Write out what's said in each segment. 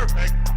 Perfect.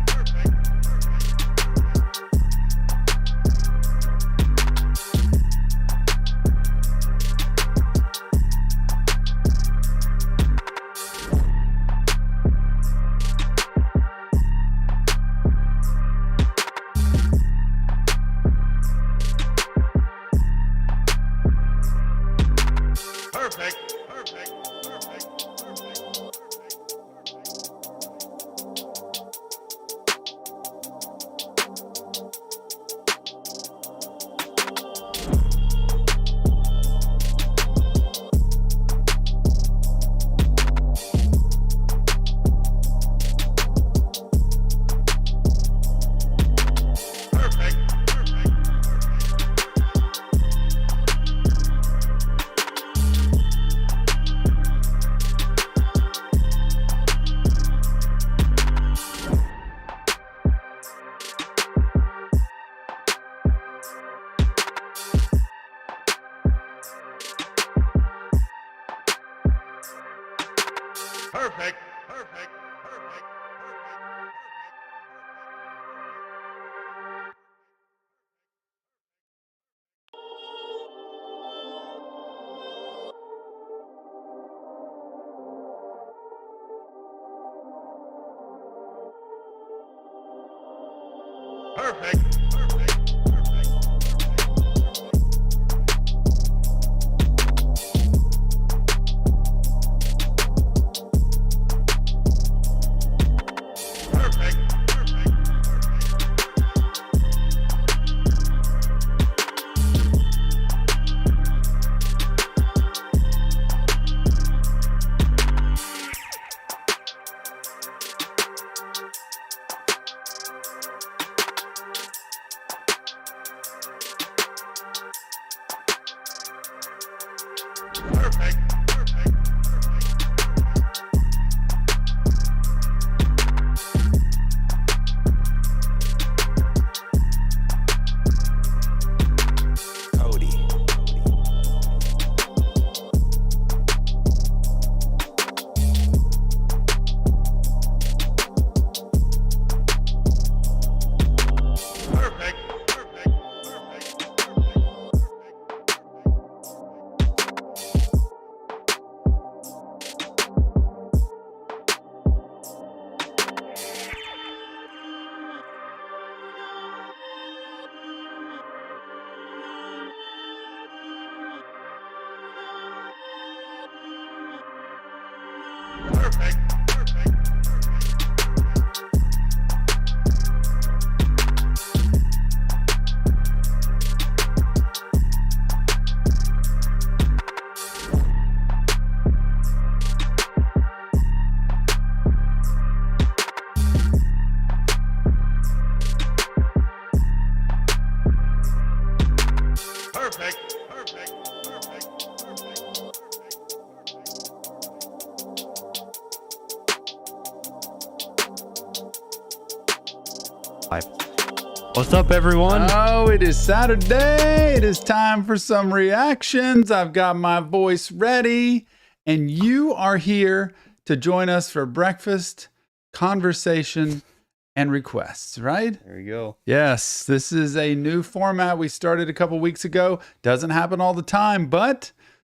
What's up, everyone? Oh, it is Saturday. It is time for some reactions. I've got my voice ready, and you are here to join us for breakfast, conversation, and requests, right? There you go. Yes, this is a new format we started a couple weeks ago. Doesn't happen all the time, but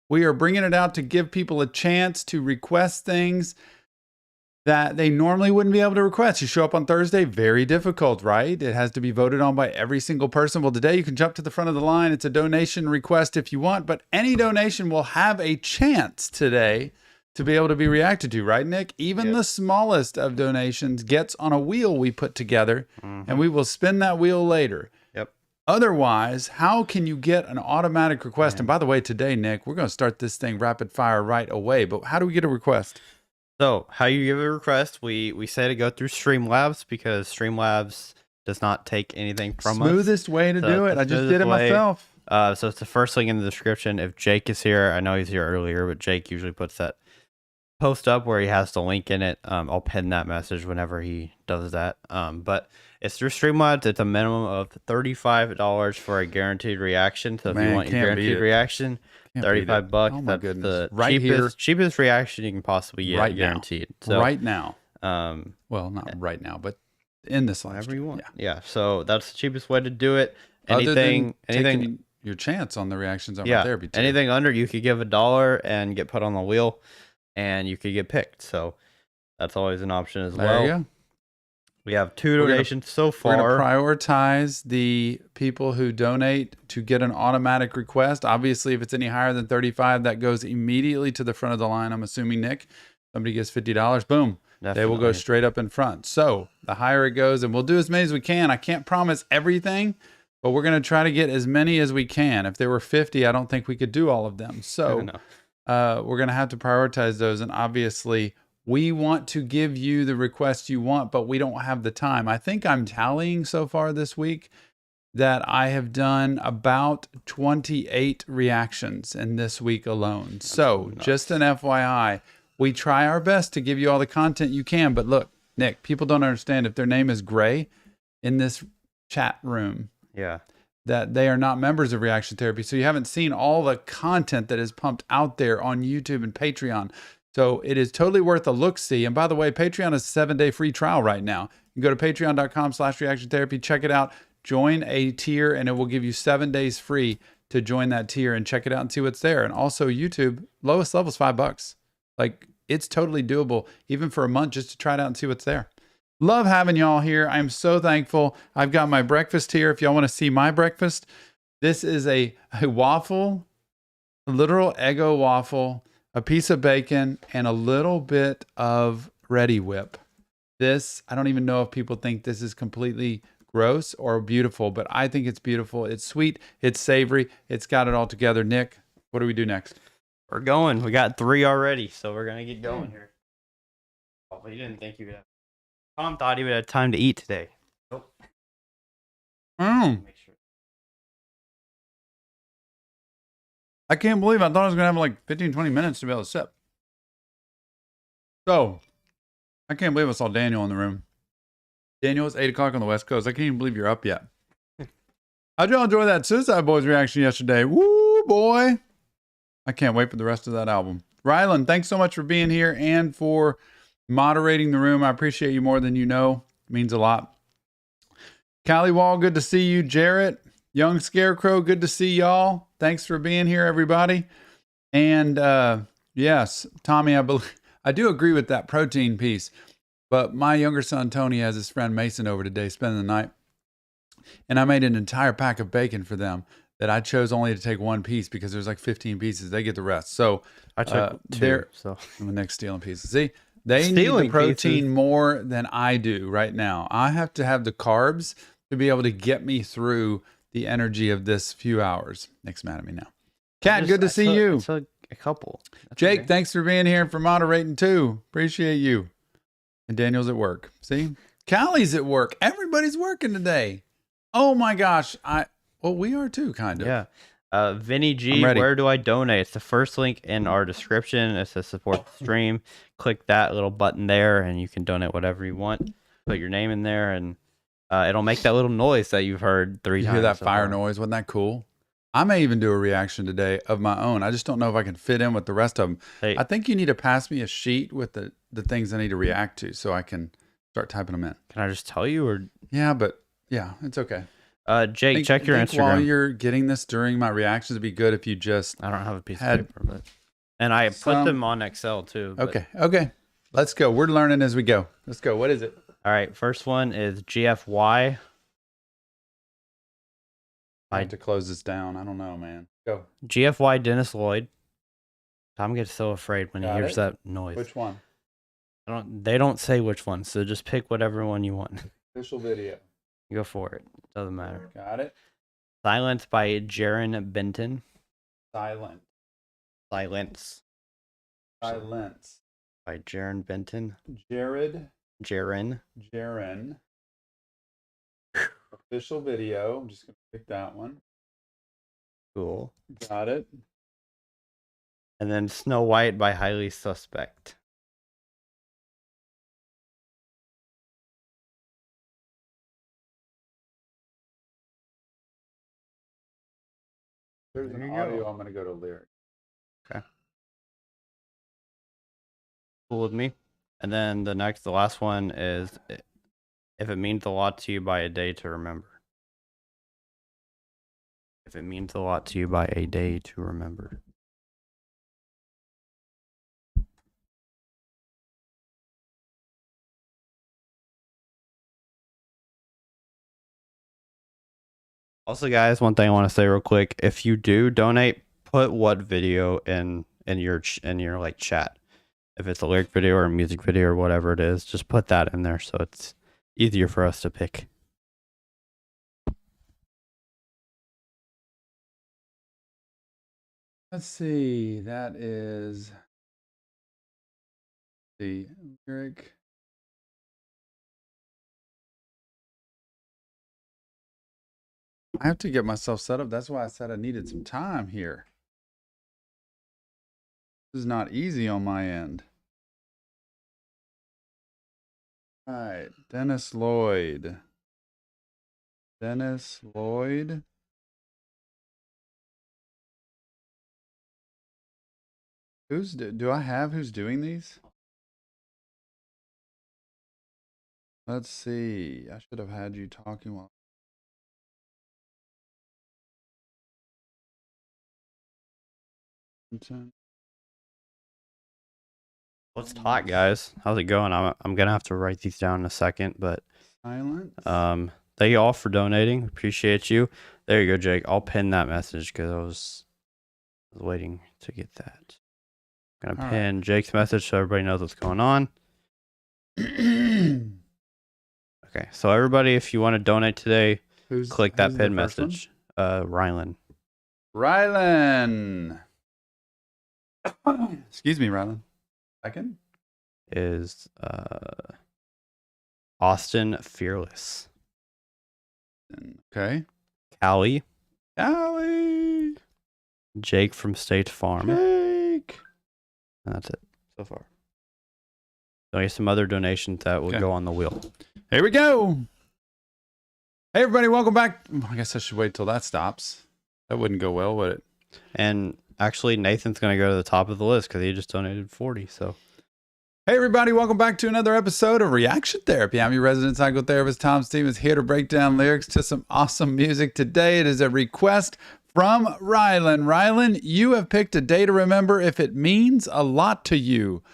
we are bringing it out to give people a chance to request things that they normally wouldn't be able to request. You show up on Thursday, very difficult, right? It has to be voted on by every single person. Well, today you can jump to the front of the line. It's a donation request if you want, but any donation will have a chance today to be able to be reacted to, right, Nick? Even the smallest of donations gets on a wheel we put together, and we will spin that wheel later. Yep. Otherwise, how can you get an automatic request? And by the way, today, Nick, we're going to start this thing rapid fire right away, but how do we get a request? So, how you give a request, we say to go through Streamlabs because Streamlabs does not take anything from us. Smoothest way to do it. I just did it myself. So it's the first link in the description. If Jake is here, I know he's here earlier, but Jake usually puts that post up where he has the link in it. I'll pin that message whenever he does that. But it's through Streamlabs. It's a minimum of $35 for a guaranteed reaction. So if you want your guaranteed reaction, $35. Oh my That's goodness. the cheapest reaction you can possibly get, right guaranteed. Now. So, right now. Well, not right now, but in this live Whatever stream. you want. Yeah. Yeah. So that's the cheapest way to do it. Other than Anything, taking your chance on the reactions on my yeah, therapy tier. anything under, you could give $1 and get put on the wheel, and you could get picked. So that's always an option as There well. you go. We have 2 donations so We're going far. to prioritize the people who donate to get an automatic request. Obviously, if it's any higher than 35, that goes immediately to the front of the line. I'm assuming, Nick, somebody gets $50. Boom. They will go Definitely. straight up in front. So the higher it goes, and we'll do as many as we can. I can't promise everything, but we're going to try to get as many as we can. If there were 50, I don't think we could do all of them. So we're going to have to prioritize those. And obviously, we want to give you the request you want, but we don't have the time. I think I'm tallying so far this week that I have done about 28 reactions in this week alone. So just an FYI, we try our best to give you all the content you can. But look, Nick, people don't understand if their name is Gray in this chat room. Yeah. That they are not members of Reaction Therapy. So you haven't seen all the content that is pumped out there on YouTube and Patreon. So it is totally worth a look-see. And by the way, Patreon is a 7-day free trial right now. You can go to patreon.com/reaction therapy, check it out, join a tier, and it will give you 7 days free to join that tier and check it out and see what's there. And also YouTube, lowest level is $5. Like, it's totally doable, even for a month, just to try it out and see what's there. Love having y'all here. I'm so thankful. I've got my breakfast here. If y'all want to see my breakfast, this is a waffle, a literal Eggo waffle, a piece of bacon, and a little bit of Ready Whip. This, I don't even know if people think this is completely gross or beautiful, but I think it's beautiful. It's sweet. It's savory. It's got it all together. Nick, what do we do next? We're going. We got 3 already, so we're going to get going here. Oh, he didn't think you would have. Tom thought he would have time to eat today. Nope. Make sure. I can't believe I thought I was going to have like 15, 20 minutes to be able to sip. So, I can't believe I saw Daniel in the room. Daniel, it's 8 o'clock on the West Coast. I can't even believe you're up yet. How'd y'all enjoy that Suicideboys reaction yesterday? Woo, boy. I can't wait for the rest of that album. Rylan, thanks so much for being here and for moderating the room. I appreciate you more than you know. It means a lot. Callie Wall, good to see you. Jarrett, Young Scarecrow, good to see y'all. Thanks for being here, everybody. And yes, Tommy, I do agree with that protein piece. But my younger son, Tony, has his friend Mason over today, spending the night. And I made an entire pack of bacon for them that I chose only to take 1 piece because there's like 15 pieces. They get the rest. So I took 2. So I'm the next stealing pieces. See, they need the protein more than I do right now. I have to have the carbs to be able to get me through the energy of this few hours. Nick's mad at me now. Kat, good to see you. I took a couple. That's Jake, okay. thanks for being here and for moderating too. Appreciate you. And Daniel's at work. See? Callie's at work. Everybody's working today. Oh my gosh. Well, we are too, kind of. Yeah. Vinnie G, where do I donate? It's the first link in our description. It says support the stream. Click that little button there and you can donate whatever you want. Put your name in there and it'll make that little noise that you've heard 3 times. You hear that fire noise? Wasn't that cool? I may even do a reaction today of my own. I just don't know if I can fit in with the rest of them. Hey, I think you need to pass me a sheet with the things I need to react to so I can start typing them in. can I just tell you? Or Yeah, but yeah, it's okay. Jake, check your Instagram. While you're getting this during my reactions, it'd be good if you just... I don't have a piece of paper, but... And I put them on Excel too. But... Okay. Let's go. We're learning as we go. Let's go. What is it? All right. First one is GFY. I have to close this down. I don't know, man. Go. GFY Dennis Lloyd. Tom gets so afraid when he hears that noise. Which one? They don't say which one, so just pick whatever one you want. Official video. Go for it. Doesn't matter. Got it. Silence by Jarren Benton. Silence. By Jarren Benton. Jarren. Official video. I'm just going to pick that one. Cool. Got it. And then Snow White by Highly Suspect. There's an audio. I'm going to go to lyric. Okay. Cool with me. And then the last one is, if it means a lot to you, by a day to remember. If it means a lot to you, by a day to remember. Also, guys, one thing I want to say real quick: if you do donate, put what video in your like chat. If it's a lyric video or a music video or whatever it is, just put that in there so it's easier for us to pick. Let's see. That is the lyric. I have to get myself set up. That's why I said I needed some time here. This is not easy on my end. All right, Dennis Lloyd. Dennis Lloyd. Do I have who's doing these? Let's see. I should have had you talking while. What's hot, guys? How's it going? I'm gonna have to write these down in a second, but Silence. thank you all for donating. Appreciate you. There you go, Jake. I'll pin that message because I was waiting to get that. I'm gonna pin Jake's message so everybody knows what's going on. Okay, so everybody, if you want to donate today, click that pin message. Rylan. Excuse me, Rylan. Second is Austin Fearless. Okay. Callie. Jake from State Farm. Jake. And that's it so far. So here's some other donations that will go on the wheel. Here we go. Hey, everybody, welcome back. I guess I should wait till that stops. That wouldn't go well, would it? And actually, Nathan's going to go to the top of the list because he just donated 40. So, hey, everybody, welcome back to another episode of Reaction Therapy. I'm your resident psychotherapist, Tom Stevens, here to break down lyrics to some awesome music. Today, it is a request from Rylan. Rylan, you have picked a day to remember if it means a lot to you.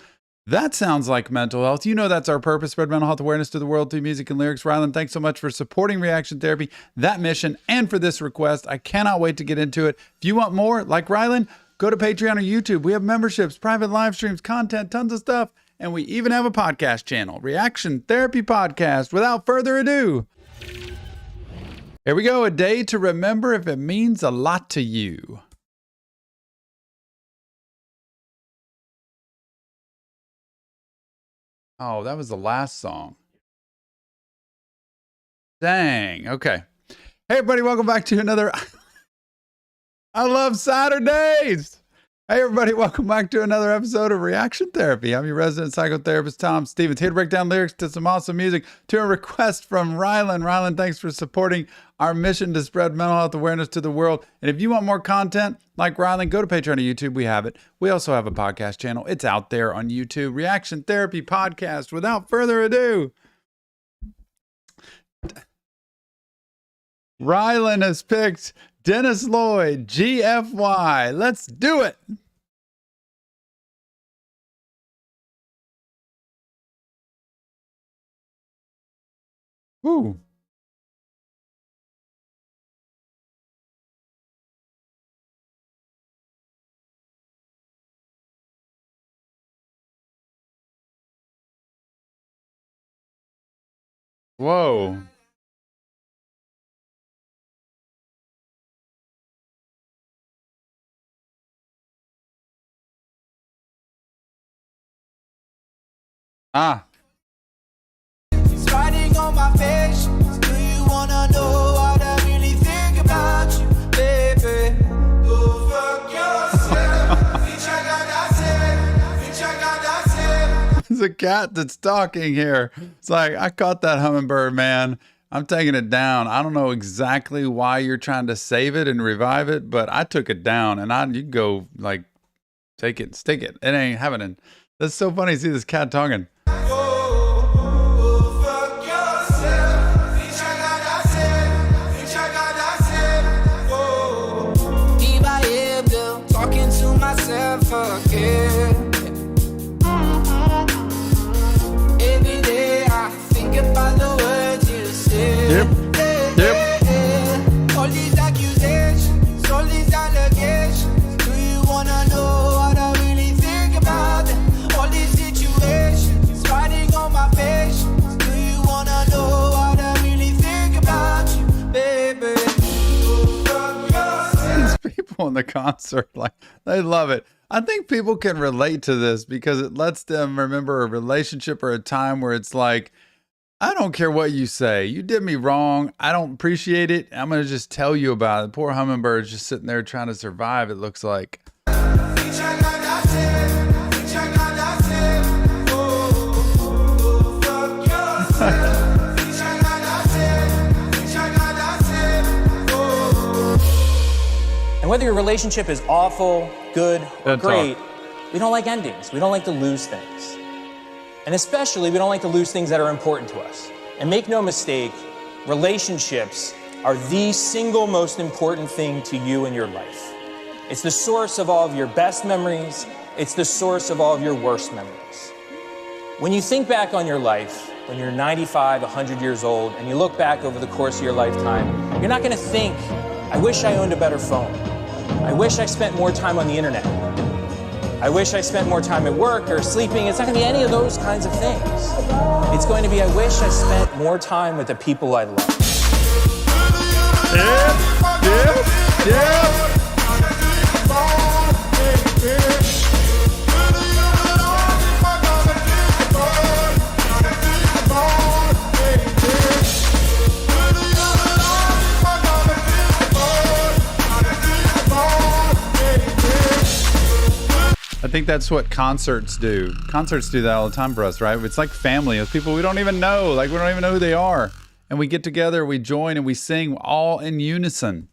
That sounds like mental health. You know that's our purpose, spread mental health awareness to the world through music and lyrics. Rylan, thanks so much for supporting Reaction Therapy, that mission, and for this request. I cannot wait to get into it. If you want more, like Rylan, go to Patreon or YouTube. We have memberships, private live streams, content, tons of stuff, and we even have a podcast channel, Reaction Therapy Podcast. Without further ado, here we go. A day to remember if it means a lot to you. Oh, that was the last song. Dang. Okay. Hey, everybody. Welcome back to another. I love Saturdays. Hey, everybody. Welcome back to another episode of Reaction Therapy. I'm your resident psychotherapist, Tom Stevens, here to break down lyrics to some awesome music to a request from Rylan. Rylan, thanks for supporting our mission to spread mental health awareness to the world. And if you want more content like Rylan, go to Patreon or YouTube. We have it. We also have a podcast channel. It's out there on YouTube. Reaction Therapy Podcast. Without further ado, Rylan has picked Dennis Lloyd, GFY. Let's do it. Woo. Whoa. Ah. Riding on my face. Do you wanna know what I really think about you, baby? Go fuck yourself. There's a cat that's talking here. It's like, I caught that hummingbird, man. I'm taking it down. I don't know exactly why you're trying to save it and revive it, but I took it down, and you go like take it, stick it. It ain't happening. That's so funny to see this cat talking. people in the concert, like, they love it. I think people can relate to this because it lets them remember a relationship or a time where it's like, I don't care what you say. You did me wrong. I don't appreciate it. I'm going to just tell you about it. Poor hummingbird's just sitting there trying to survive, it looks like. And whether your relationship is awful, good, or great, we don't like endings. We don't like to lose things. And especially, we don't like to lose things that are important to us. And make no mistake, relationships are the single most important thing to you in your life. It's the source of all of your best memories. It's the source of all of your worst memories. When you think back on your life, when you're 95, 100 years old, and you look back over the course of your lifetime, you're not going to think, I wish I owned a better phone. I wish I spent more time on the internet. I wish I spent more time at work or sleeping. It's not going to be any of those kinds of things. It's going to be, I wish I spent more time with the people I love. Yeah. I think that's what concerts do. Concerts do that all the time for us, right? It's like family. It's people we don't even know. Like, we don't even know who they are. And we get together, we join, and we sing all in unison.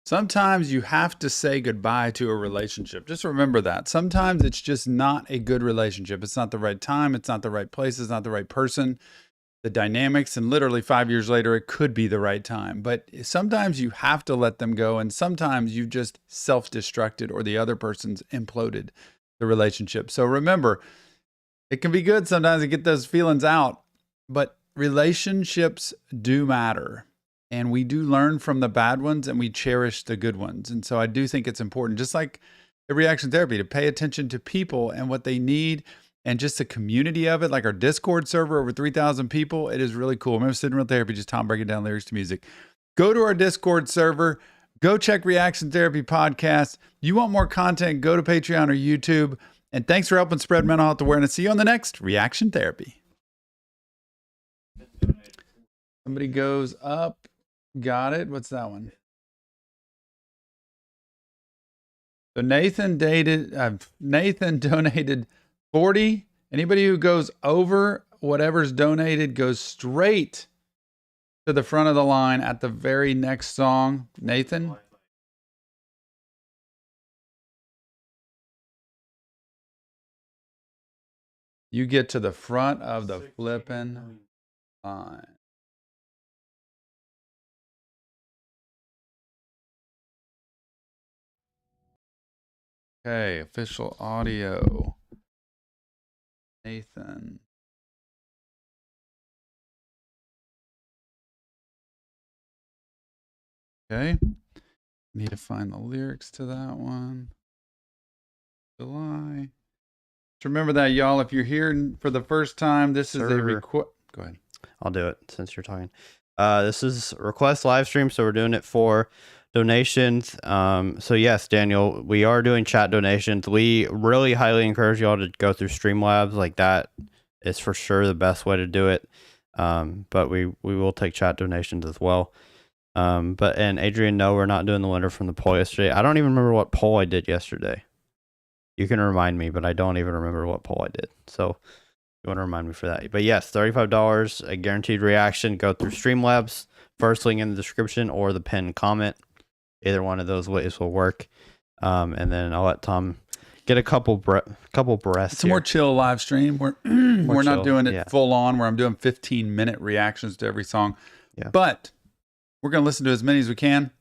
Sometimes you have to say goodbye to a relationship. Just remember that. Sometimes it's just not a good relationship. It's not the right time. It's not the right place. It's not the right person. The dynamics, and literally 5 years later, it could be the right time. But sometimes you have to let them go, and sometimes you've just self-destructed or the other person's imploded the relationship. So remember, it can be good sometimes to get those feelings out, but relationships do matter. And we do learn from the bad ones and we cherish the good ones. And so I do think it's important, just like the reaction therapy, to pay attention to people and what they need and just the community of it, like our Discord server, over 3,000 people. It is really cool. Remember, Sitting Real Therapy, just Tom breaking down lyrics to music. Go to our Discord server. Go check Reaction Therapy Podcast. You want more content, go to Patreon or YouTube. And thanks for helping spread mental health awareness. See you on the next Reaction Therapy. Somebody goes up. Got it. What's that one? So Nathan donated 40. Anybody who goes over whatever's donated goes straight to the front of the line at the very next song. Nathan? You get to the front of the flippin' line. Okay, official audio. Nathan. Okay. Need to find the lyrics to that one. July. Just remember that, y'all. If you're here for the first time, this is a request. Go ahead. I'll do it since you're talking. This is request live stream, so we're doing it for donations. So yes, Daniel, we are doing chat donations. We really highly encourage y'all to go through Streamlabs. Like, that is for sure the best way to do it. But we will take chat donations as well. And Adrian, no, we're not doing the winner from the poll yesterday. I don't even remember what poll I did yesterday. You can remind me, but I don't even remember what poll I did. So You want to remind me for that. But yes, $35, a guaranteed reaction. Go through Streamlabs. First link in the description or the pinned comment. Either one of those ways will work. And then I'll let Tom get a couple breaths. It's a more chill live stream. We're not doing it full on where I'm doing 15-minute reactions to every song. Yeah. But we're going to listen to as many as we can.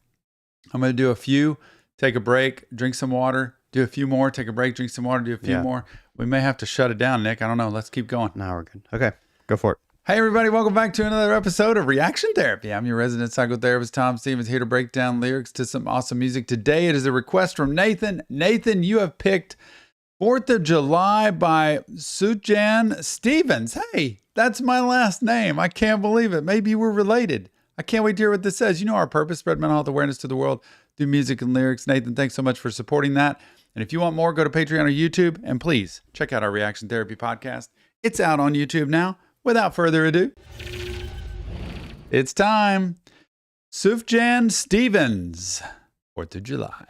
I'm going to do a few, take a break, drink some water, do a few more, take a break, drink some water, do a few more. We may have to shut it down, Nick. I don't know. Let's keep going. No, we're good. Okay, go for it. Hey, everybody. Welcome back to another episode of Reaction Therapy. I'm your resident psychotherapist, Tom Stevens, here to break down lyrics to some awesome music. Today, it is a request from Nathan. Nathan, you have picked 4th of July by Sufjan Stevens. Hey, that's my last name. I can't believe it. Maybe we're related. I can't wait to hear what this says. You know our purpose, spread mental health awareness to the world through music and lyrics. Nathan, thanks so much for supporting that. And if you want more, go to Patreon or YouTube. And please check out our Reaction Therapy podcast. It's out on YouTube now. Without further ado, it's time. Sufjan Stevens, 4th of July.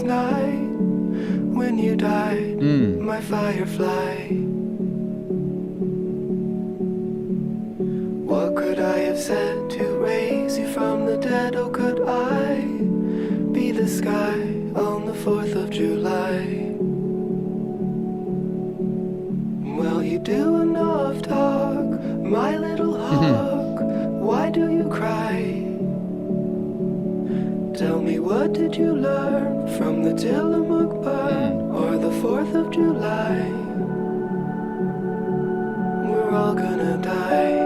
Night when you died, my firefly. What could I have said to raise you from the dead? Oh, could I be the sky on the 4th of July? Well, you do enough talk, my little hawk. Why do you cry? Tell me, what did you learn from the Tillamook burn or the 4th of July? We're all gonna die.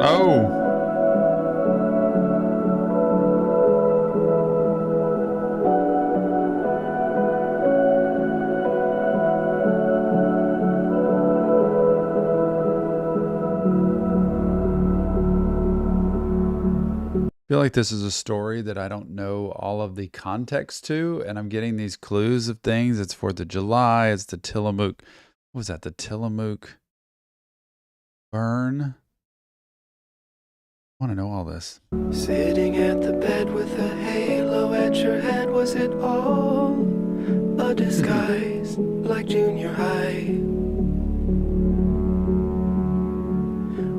Oh. I feel like this is a story that I don't know all of the context to, and I'm getting these clues of things. It's 4th of July. It's the Tillamook. What was that? The Tillamook burn? I want to know all this. Sitting at the bed with a halo at your head. Was it all a disguise like junior high?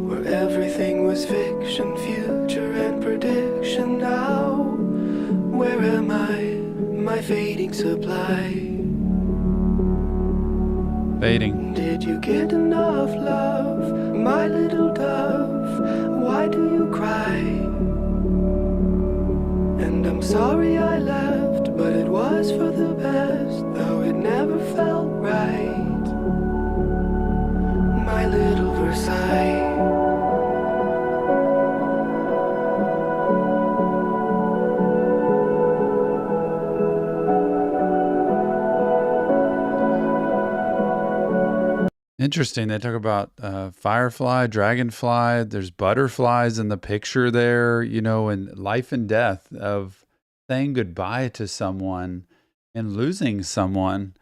Where everything was fiction, future and prediction. Now, where am I? My fading supply. Fading. Did you get enough love, my little dove? Why do you cry? And I'm sorry I left, but it was for the best, though it never felt right. My little Versailles. Interesting. They talk about firefly, dragonfly. There's butterflies in the picture there, you know, and life and death of saying goodbye to someone and losing someone.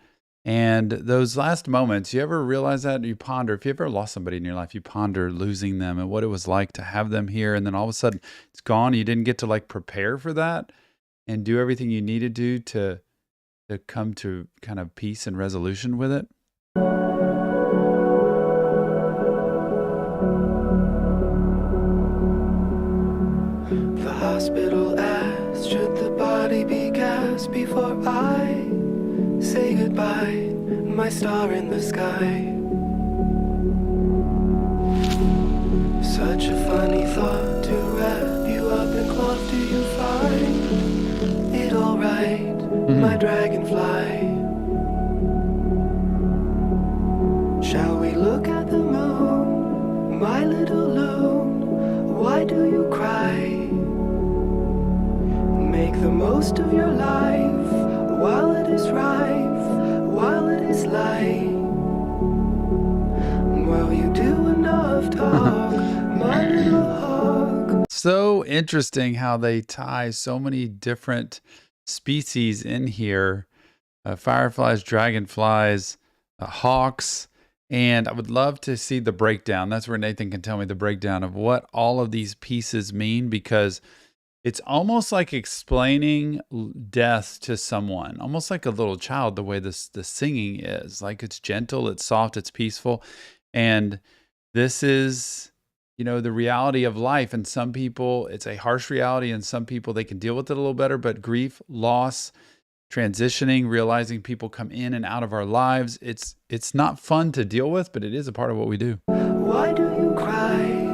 And those last moments, you ever realize that? You ponder, if you ever lost somebody in your life, you ponder losing them and what it was like to have them here. And then all of a sudden it's gone. You didn't get to like prepare for that and do everything you needed to come to kind of peace and resolution with it. The hospital asked, should the body be gassed before I say goodbye, my star in the sky? Such a funny thought to wrap you up in cloth. Do you find it alright, my dragonfly? Shall we look at the do you cry? Make the most of your life while it is rife, while it is light. While you do enough talk, my little hawk. So interesting how they tie so many different species in here. Fireflies, dragonflies, hawks. And I would love to see the breakdown. That's where Nathan can tell me the breakdown of what all of these pieces mean, because it's almost like explaining death to someone, almost like a little child, the way the singing is. Like, it's gentle, it's soft, it's peaceful. And this is, you know, the reality of life. And some people, it's a harsh reality, and some people, they can deal with it a little better. But grief, loss, transitioning, realizing people come in and out of our lives, it's not fun to deal with, but it is a part of what we do. Why do you cry?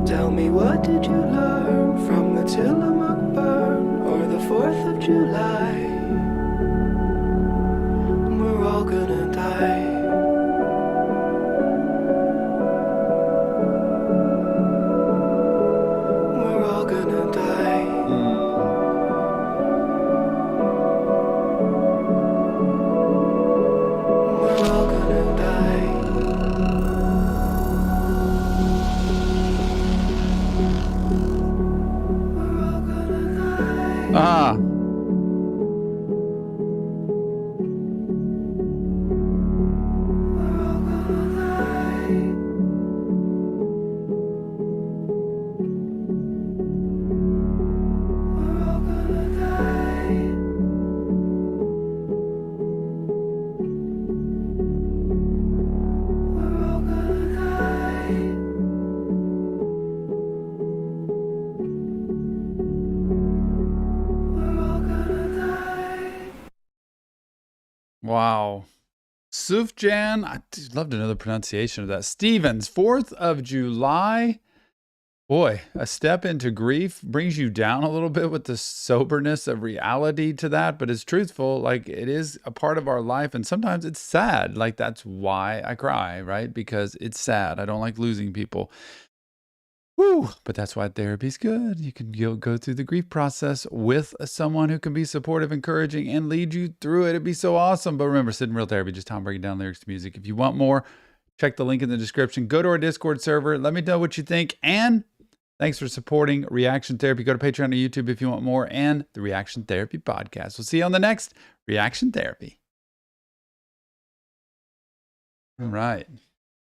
Tell me, what did you learn from the Tillamook burn or the 4th of July? We're all gonna die. We're all gonna die. We're all gonna die. We're all gonna die. Ah, We're all gonna die. We're all gonna die. We're all gonna die. We're all gonna die. wow. Sufjan, I'd love to know the pronunciation of that. Stevens, 4th of July. Boy, a step into grief brings you down a little bit with the soberness of reality to that, but it's truthful. Like, it is a part of our life, and sometimes it's sad. Like, that's why I cry, right? Because it's sad. I don't like losing people. Woo! But that's why therapy's good. You can go through the grief process with someone who can be supportive, encouraging, and lead you through it. It'd be so awesome. But remember, Sid and Real Therapy, just Tom breaking down lyrics to music. If you want more, check the link in the description. Go to our Discord server. Let me know what you think. And thanks for supporting Reaction Therapy. Go to Patreon or YouTube if you want more, and the Reaction Therapy podcast. We'll see you on the next Reaction Therapy. All right.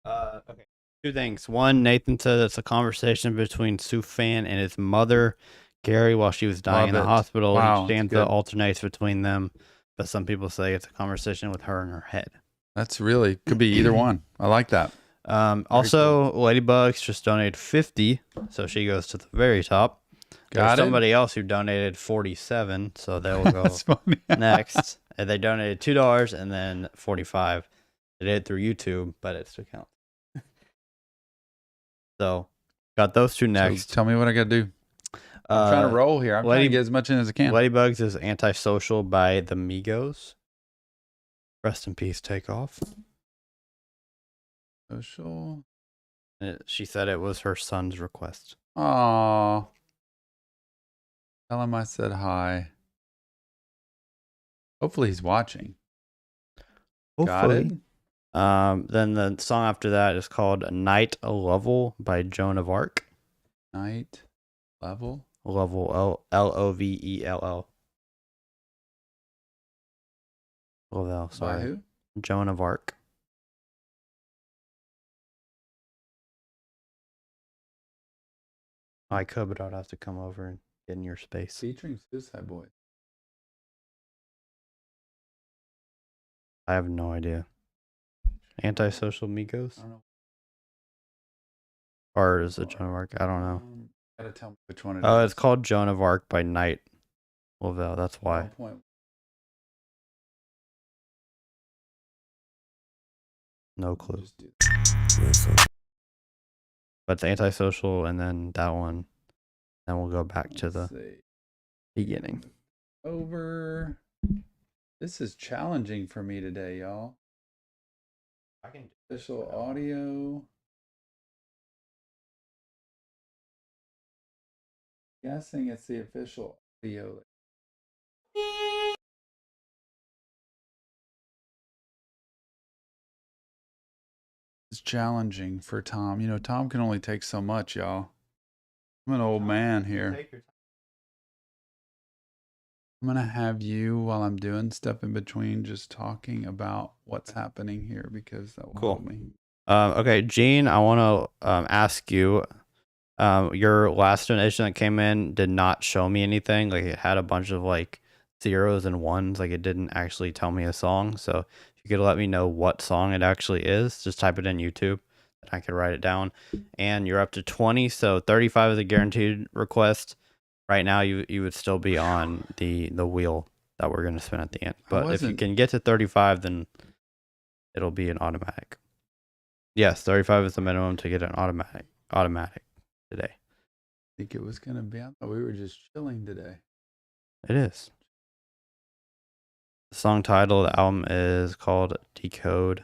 Okay. Two things. One, Nathan said it's a conversation between Sufjan and his mother, Gary, while she was dying in Love the it. hospital. Wow, Each that's stanza good. alternates between them, but some people say it's a conversation with her in her head. That's really, could be either one. I like that. Also, Ladybugs just donated 50, so she goes to the very top. Got There's it. somebody else who donated 47, so they will go That's funny. next. And they donated $2 and then 45. They did it through YouTube, but it still counts. So, got those two next. So tell me what I got to do. I'm trying to roll here. I'm trying to get as much in as I can. Ladybugs is Antisocial by the Migos. Rest in peace, Takeoff. Social. She said it was her son's request. Aw. Tell him I said hi. Hopefully he's watching. Got it. Then the song after that is called Night Lovell by Joan of Arc. Night Level. Lovell, Lovell. Lovell, By sorry. who? Joan of Arc. I could, but I'd have to come over and get in your space. Featuring Suicideboys. I have no idea. Antisocial Migos? I don't know. Or is it Joan of Arc? I don't know. Gotta tell me which one it is. Oh, it's called Joan of Arc by Night Lovell. That's why. No clue. Just do But it's Antisocial and then that one. Then we'll go back to the beginning. Over. This is challenging for me today, y'all. I can Official audio. Guessing it's the official audio. It's challenging for Tom. You know, Tom can only take so much, y'all. I'm an old man here. I'm going to have you, while I'm doing stuff in between, just talking about what's happening here because that will help me. Okay, Gene, I want to ask you, your last donation that came in did not show me anything. Like, it had a bunch of like zeros and ones. Like, it didn't actually tell me a song. So if you could let me know what song it actually is, just type it in YouTube and I could write it down. And you're up to 20, so 35 is a guaranteed request. Right now, you would still be on the wheel that we're going to spin at the end. But if you can get to 35, then it'll be an automatic. Yes, 35 is the minimum to get an automatic today. I think it was going to be. I thought we were just chilling today. It is. The song title of the album is called Decode.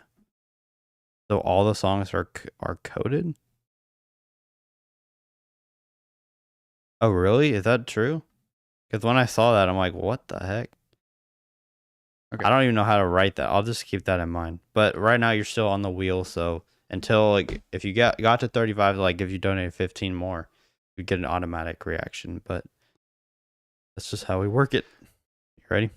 So all the songs are coded? Oh, really? Is that true? Because when I saw that, I'm like, what the heck? Okay. I don't even know how to write that. I'll just keep that in mind. But right now, you're still on the wheel. So until, like, if you got to 35, like, if you donate 15 more, you get an automatic reaction. But that's just how we work it. You ready?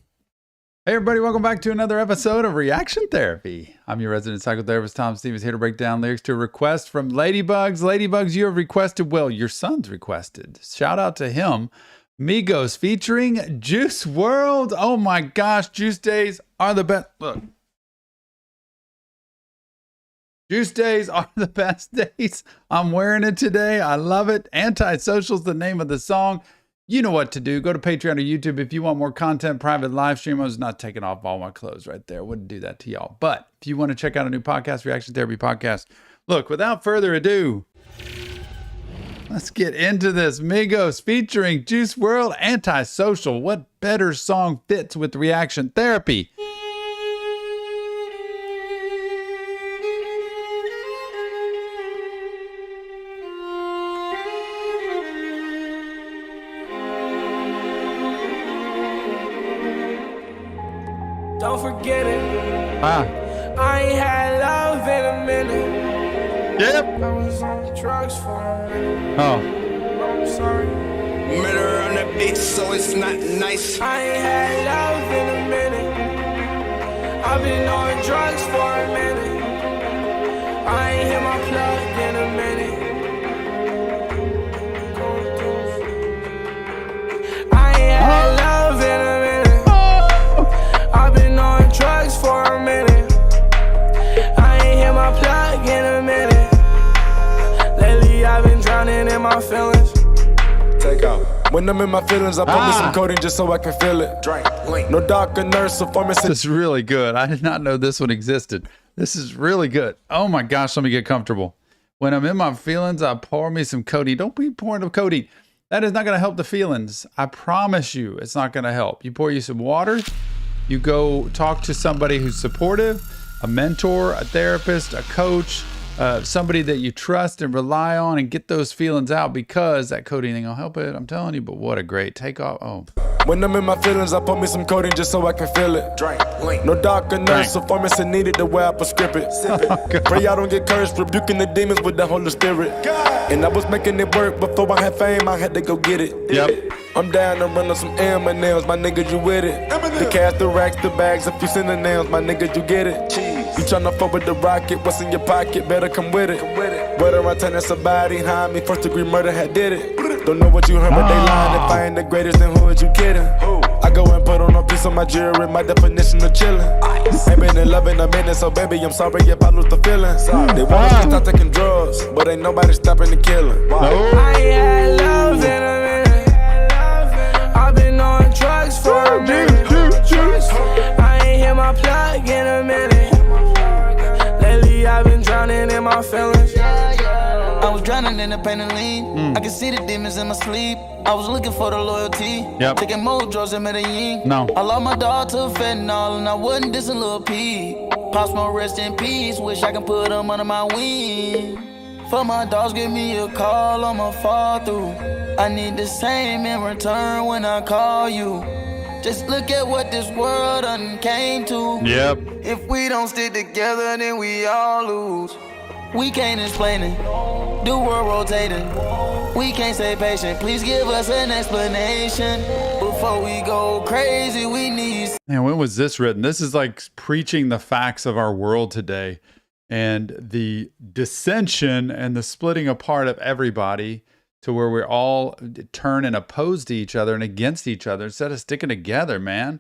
Hey, everybody. Welcome back to another episode of Reaction Therapy. I'm your resident psychotherapist, Tom Stevens, here to break down lyrics to a request from Ladybugs. Ladybugs, you have requested, well, your son's requested. Shout out to him. Migos featuring Juice WRLD. Oh my gosh, Juice Days are the best. Look. Juice Days are the best days. I'm wearing it today. I love it. Antisocial's the name of the song. You know what to do. Go to Patreon or YouTube if you want more content, private live stream. I was not taking off all my clothes right there. Wouldn't do that to y'all. But if you want to check out a new podcast, Reaction Therapy Podcast, look, without further ado, let's get into this. Migos featuring Juice WRLD, Antisocial. What better song fits with Reaction Therapy? Don't forget it. I ain't had love in a minute. Yep. I was on drugs for a minute. Oh. I'm sorry. Murder on the beat, so it's not nice. I ain't had love in a minute. I've been on drugs for a minute. I ain't hit my plug in a minute. I ain't had love in a minute. I've been on drugs for a minute. I ain't hit my plug in a minute. Lately I've been drowning in my feelings. Take out. When I'm in my feelings, I put me some codeine just so I can feel it. Drink, link. No doctor, nurse, or pharmacist. This is really good. I did not know this one existed. This is really good. Oh my gosh, let me get comfortable. When I'm in my feelings, I pour me some codeine. Don't be pouring the codeine. That is not going to help the feelings. I promise you, it's not going to help. You pour you some water. You go talk to somebody who's supportive, a mentor, a therapist, a coach, somebody that you trust and rely on, and get those feelings out, because that codeine ain't gonna help it. I'm telling you. But what a great takeoff. Oh. When I'm in my feelings, I put me some codeine just so I can feel it. Drink, link. No doctor, nurse, or pharmacist needed the way I prescribe it. Pray I don't get cursed, rebuking the demons with the Holy Spirit. And I was making it work before I had fame. I had to go get it. Yep. I'm down to run up some M&M's, my nigga, you with it. The cash, the racks, the bags, a few synonyms, my nigga, you get it. You tryna fuck with the rocket, what's in your pocket, better come with it. Whether I turn to somebody behind me, first degree murder had did it. Don't know what you heard, but they lying. If I ain't the greatest, then who is you kidding? I go and put on a piece of my jewelry, my definition of chillin'. Ain't been in love in a minute, so baby, I'm sorry if I lose the feeling. They want us to stop taking drugs, but ain't nobody stopping the killing. I ain't had love in a minute. I've been on drugs for a minute. I ain't hit my plug in a minute. Lately I've been drowning in my feelings. I was drowning in the pain and lean. I can see the demons in my sleep. I was looking for the loyalty. Taking more drugs in Medellin. No. I lost my dog to fentanyl and I wasn't dissing Lil P. Pops my rest in peace. Wish I can put him under my wing. For my dogs, give me a call, I'ma fall through. I need the same in return when I call you. Just look at what this world done came to. Yep. If we don't stick together, then we all lose. We can't explain it. The world rotating. We can't stay patient. Please give us an explanation. Before we go crazy, we need... Man, when was this written? This is like preaching the facts of our world today. And the dissension and the splitting apart of everybody to where we all turn and oppose to each other and against each other instead of sticking together, man.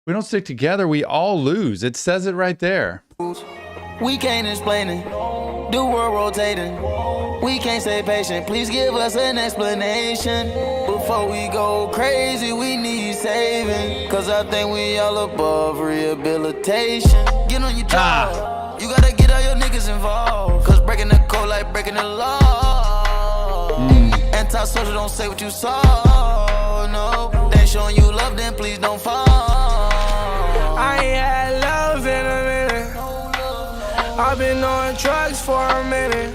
We don't stick together, we all lose. It says it right there. We can't explain it. The world rotating. We can't stay patient. Please give us an explanation. Before we go crazy, we need saving. Cause I think we all above rehabilitation. Get on your job. You gotta get all your niggas involved. Cause breaking the code like breaking the law. Anti-social, don't say what you saw. No, they ain't showing you love, then please don't fall. I ain't had love in a minute. I've been on drugs for a minute.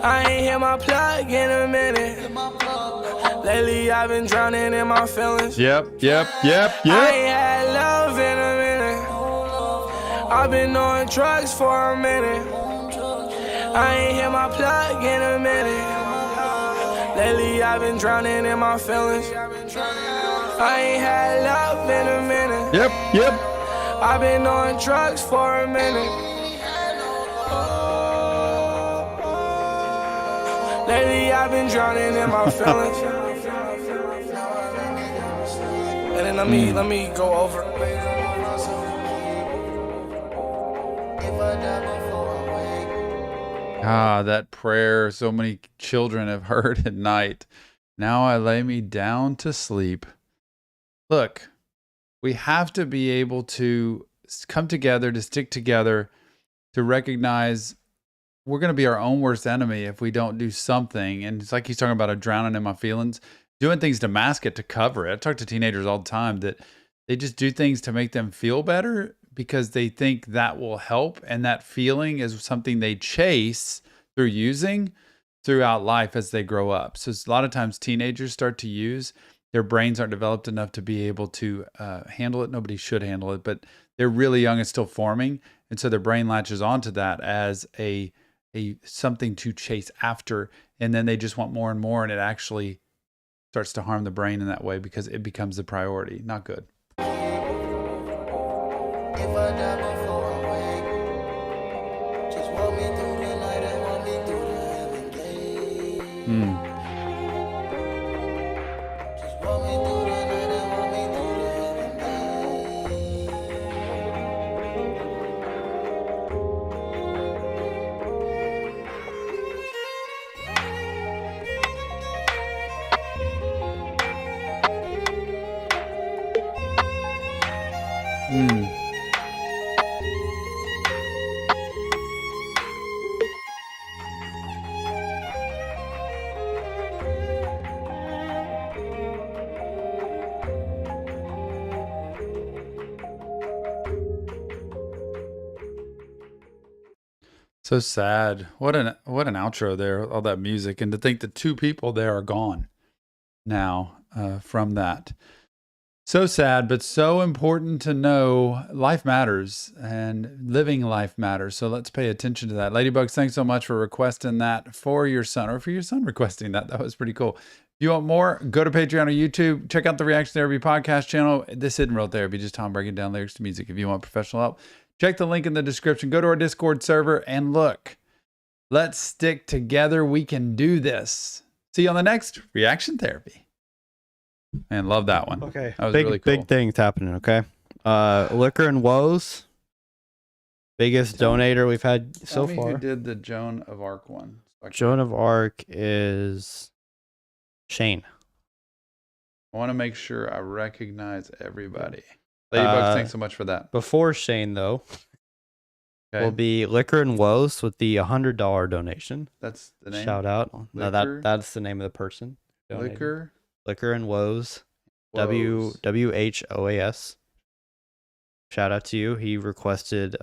I ain't hit my plug in a minute. Lately I've been drowning in my feelings. Yep. I ain't had love in a minute. I've been on drugs for a minute. I ain't hit my plug in a minute. Lately I've been drowning in my feelings. I ain't had love in a minute. Yep. I've been on drugs for a minute. Lately I've been drowning in my feelings. And then let me go over. That prayer so many children have heard at night. Now I lay me down to sleep. Look, we have to be able to come together, to stick together, to recognize we're going to be our own worst enemy if we don't do something. And it's like he's talking about drowning in my feelings, doing things to mask it, to cover it. I talk to teenagers all the time that they just do things to make them feel better because they think that will help. And that feeling is something they chase through using throughout life as they grow up. So a lot of times teenagers start to use, their brains aren't developed enough to be able to handle it. Nobody should handle it, but they're really young and still forming. And so their brain latches onto that as a something to chase after. And then they just want more and more. And it actually starts to harm the brain in that way because it becomes the priority. Not good. If I die before I wake, just walk me through the night and walk me through the heaven gate. Just walk me through the night and walk me through the heaven So sad. What an outro there, all that music. And to think the two people there are gone now from that. So sad, but so important to know life matters and living life matters. So let's pay attention to that. Ladybugs, thanks so much for requesting that for your son, or for your son requesting that. That was pretty cool. If you want more, go to Patreon or YouTube. Check out the Reaction Therapy podcast channel. This isn't real therapy, just Tom breaking down lyrics to music. If you want professional help, check the link in the description. Go to our Discord server and look. Let's stick together. We can do this. See you on the next Reaction Therapy. Man, love that one. Okay. That was big, really cool. Big things happening, okay? Liquor and Woes. Biggest donator we've had so Tell me far. who did the Joan of Arc one? Joan of Arc is Shane. I want to make sure I recognize everybody. Ladybugs, thanks so much for that. Before Shane, though, Okay. will be Liquor and Woes with the $100 donation. That's the name. Shout out. No, Liquor? that's the name of the person. donated. Liquor and Woes. Woes. WHOAS. Shout out to you. He requested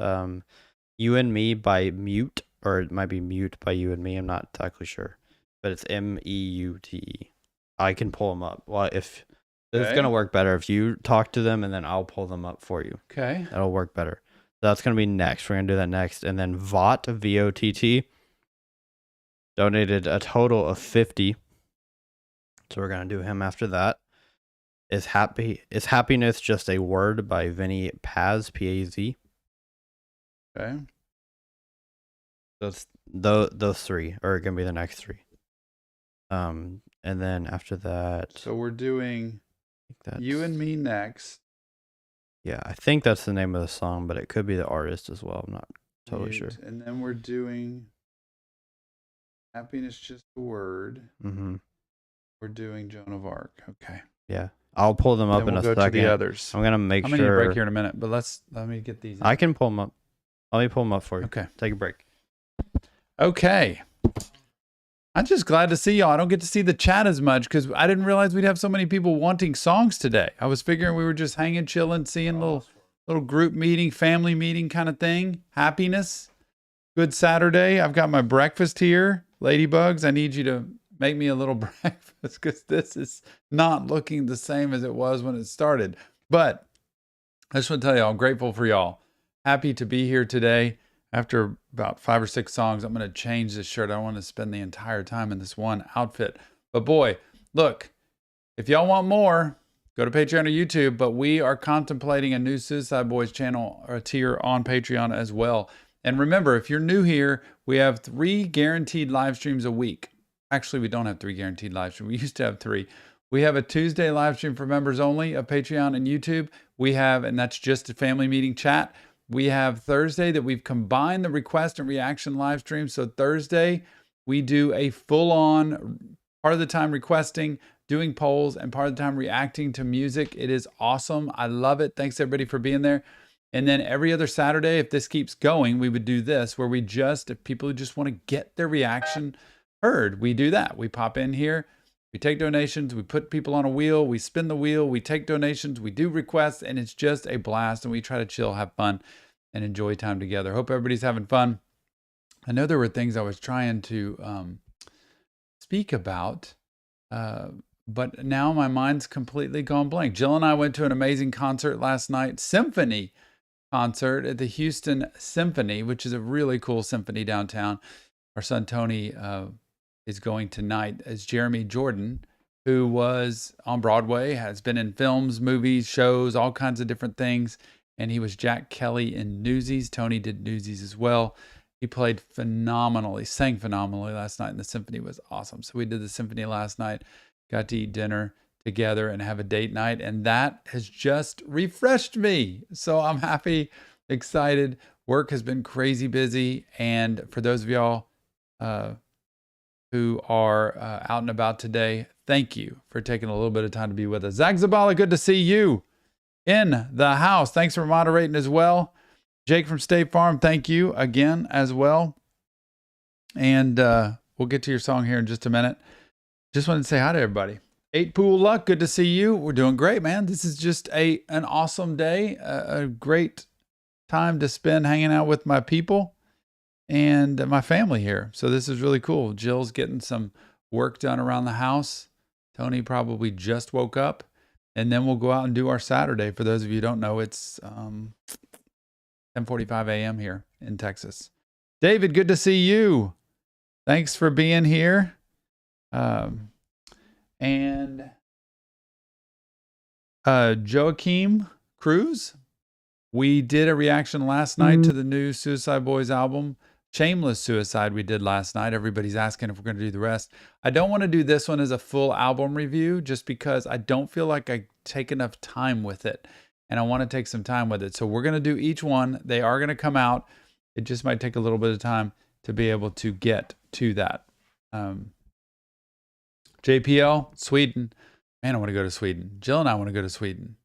You and Me by MEUTE, or it might be Mute by You and Me. I'm not exactly sure. but it's MEUTE. I can pull them up. Well, if it's Okay. gonna work better if you talk to them and then I'll pull them up for you. Okay. That'll work better. So that's gonna be next. We're gonna do that next, and then VOT VOTT donated a total of 50. So we're gonna do him after that. Is happiness just a word by Vinnie Paz, Paz? Okay. Those three are gonna be the next three. And then after that, So we're doing You and Me next. Yeah, I think that's the name of the song, but it could be the artist as well. I'm not totally sure. And then we're doing Happiness Just a Word. Mm-hmm. We're doing Joan of Arc. Okay. Yeah, I'll pull them up Then in we'll a go second. to the others. I'm gonna make I'm gonna need a break sure. here in a minute, but let me get these in. I can pull them up. Let me pull them up for you. Okay. Take a break. Okay. I'm just glad to see y'all. I don't get to see the chat as much because I didn't realize we'd have so many people wanting songs today. I was figuring we were just hanging, chilling, seeing little group meeting, family meeting kind of thing. Happiness. Good Saturday. I've got my breakfast here. Ladybugs, I need you to make me a little breakfast because this is not looking the same as it was when it started. But I just want to tell y'all, I'm grateful for y'all. Happy to be here today. After about 5 or 6 songs, I'm going to change this shirt. I don't want to spend the entire time in this one outfit. But boy, look, if y'all want more, go to Patreon or YouTube. But we are contemplating a new Suicideboys channel or a tier on Patreon as well. And remember, if you're new here, we have 3 guaranteed live streams a week. Actually, we don't have 3 guaranteed live streams. We used to have 3. We have a Tuesday live stream for members only of Patreon and YouTube. We have, and that's just a family meeting chat. We have Thursday that we've combined the request and reaction live stream. So Thursday, we do a full-on part of the time requesting, doing polls, and part of the time reacting to music. It is awesome. I love it. Thanks everybody for being there. And then every other Saturday, if this keeps going, we would do this where we just, if people just want to get their reaction heard, we do that. We pop in here, we take donations, we put people on a wheel, we spin the wheel, we take donations, we do requests, and it's just a blast. And we try to chill, have fun, and enjoy time together. Hope everybody's having fun. I know there were things I was trying to speak about, but now my mind's completely gone blank. Jill and I went to an amazing concert last night, symphony concert at the Houston Symphony, which is a really cool symphony downtown. Our son Tony is going tonight as Jeremy Jordan, who was on Broadway, has been in films, movies, shows, all kinds of different things. And he was Jack Kelly in Newsies. Tony did Newsies as well. He played phenomenally, sang phenomenally last night, and the symphony was awesome. So we did the symphony last night, got to eat dinner together and have a date night, and that has just refreshed me. So I'm happy, excited. Work has been crazy busy, and for those of y'all who are out and about today, thank you for taking a little bit of time to be with us. Zach Zabala, good to see you in the house. Thanks for moderating as well. Jake from State Farm, thank you again as well. And we'll get to your song here in just a minute. Just wanted to say hi to everybody. 8 Pool Luck, good to see you. We're doing great, man. This is just an awesome day, a great time to spend hanging out with my people and my family here. So this is really cool. Jill's getting some work done around the house. Tony probably just woke up. And then we'll go out and do our Saturday. For those of you who don't know, it's 10:45 a.m. here in Texas. David, good to see you. Thanks for being here. And Joaquim Cruz, we did a reaction last night to the new Suicideboys album. Shameless Suicide we did last night. Everybody's asking if we're going to do the rest. I don't want to do this one as a full album review just because I don't feel like I take enough time with it. And I want to take some time with it. So we're going to do each one. They are going to come out. It just might take a little bit of time to be able to get to that. JPL, Sweden. Man, I want to go to Sweden. Jill and I want to go to Sweden.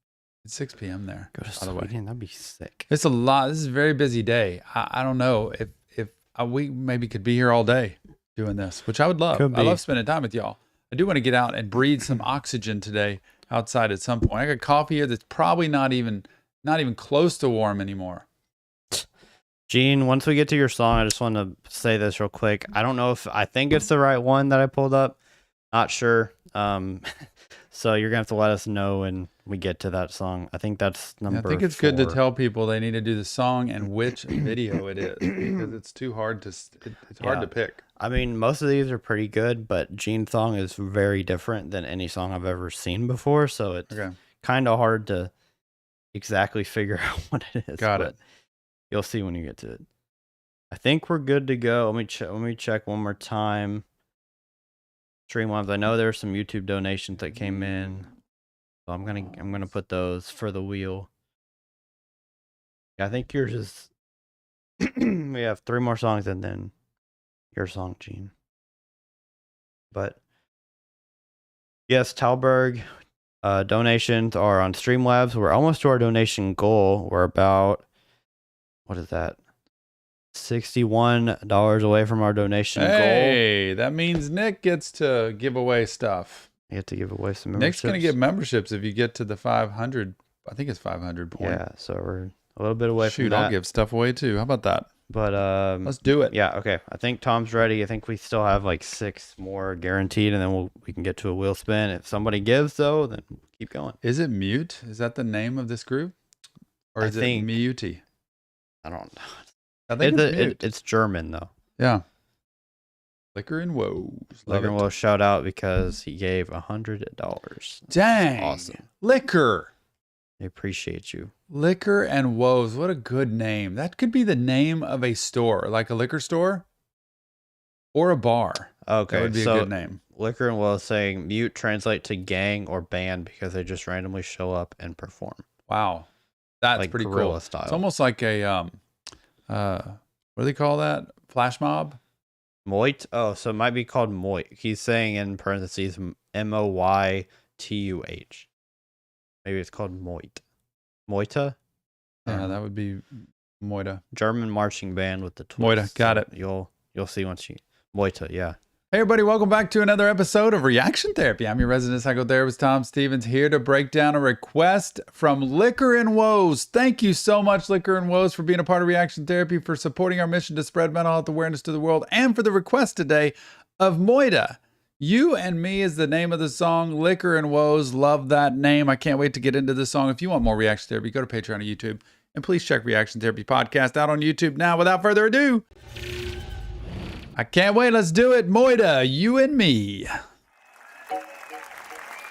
It's 6 p.m. there. Go to Sweden. That'd be sick. It's a lot. This is a very busy day. I don't know if we maybe could be here all day doing this, which I would love. I love spending time with y'all. I do want to get out and breathe some oxygen today outside at some point. I got coffee here that's probably not even close to warm anymore. Gene, once we get to your song, I just want to say this real quick. I don't know if I think it's the right one that I pulled up. Not sure. So you're gonna have to let us know when we get to that song. I think that's number. I think it's 4. good to tell people they need to do the song and which video it is, because it's too hard to. It's hard to pick. I mean, most of these are pretty good, but Gene's song is very different than any song I've ever seen before. So it's kind of hard to exactly figure out what it is. Got it. You'll see when you get to it. I think we're good to go. Let me check one more time. Streamlabs. I know there's some YouTube donations that came in, so I'm gonna put those for the wheel. Yeah, I think yours is. We have 3 more songs and then your song, Gene. But yes, Talberg. Donations are on Streamlabs. We're almost to our donation goal. We're about, what is that? $61 away from our donation goal. Hey, that means Nick gets to give away stuff. You have to give away some memberships. Nick's going to get memberships if you get to the 500. I think it's 500 point. Yeah, so we're a little bit away from that. I'll give stuff away too. How about that? But let's do it. Yeah, okay. I think Tom's ready. I think we still have like 6 more guaranteed, and then we can get to a wheel spin. If somebody gives though, then keep going. Is it MEUTE? Is that the name of this group, or is it MEUTE? I don't know. I think it's German though. Yeah. Liquor and Woes. Liquor and Woes, shout out because he gave $100. Dang. Awesome. Liquor. I appreciate you. Liquor and Woes. What a good name. That could be the name of a store, like a liquor store or a bar. Okay. That would be a good name. Liquor and Woes saying MEUTE translate to gang or band because they just randomly show up and perform. Wow. That's like pretty guerrilla cool. style. It's almost like a what do they call that? Flash mob? MEUTE? Oh, so it might be called MEUTE. He's saying in parentheses MOYTUH. Maybe it's called MEUTE. MEUTE? Yeah, that would be MEUTE. German marching band with the twist. MEUTE, got it. You'll see once you MEUTE, yeah. Hey everybody, welcome back to another episode of Reaction Therapy. I'm your resident psychotherapist, Tom Stevens, here to break down a request from Liquor and Woes. Thank you so much, Liquor and Woes, for being a part of Reaction Therapy, for supporting our mission to spread mental health awareness to the world, and for the request today of MEUTE. You and Me is the name of the song. Liquor and Woes, love that name. I can't wait to get into this song. If you want more Reaction Therapy, go to Patreon or YouTube, and please check Reaction Therapy Podcast out on YouTube now. Without further ado, I can't wait. Let's do it. MEUTE, You and Me.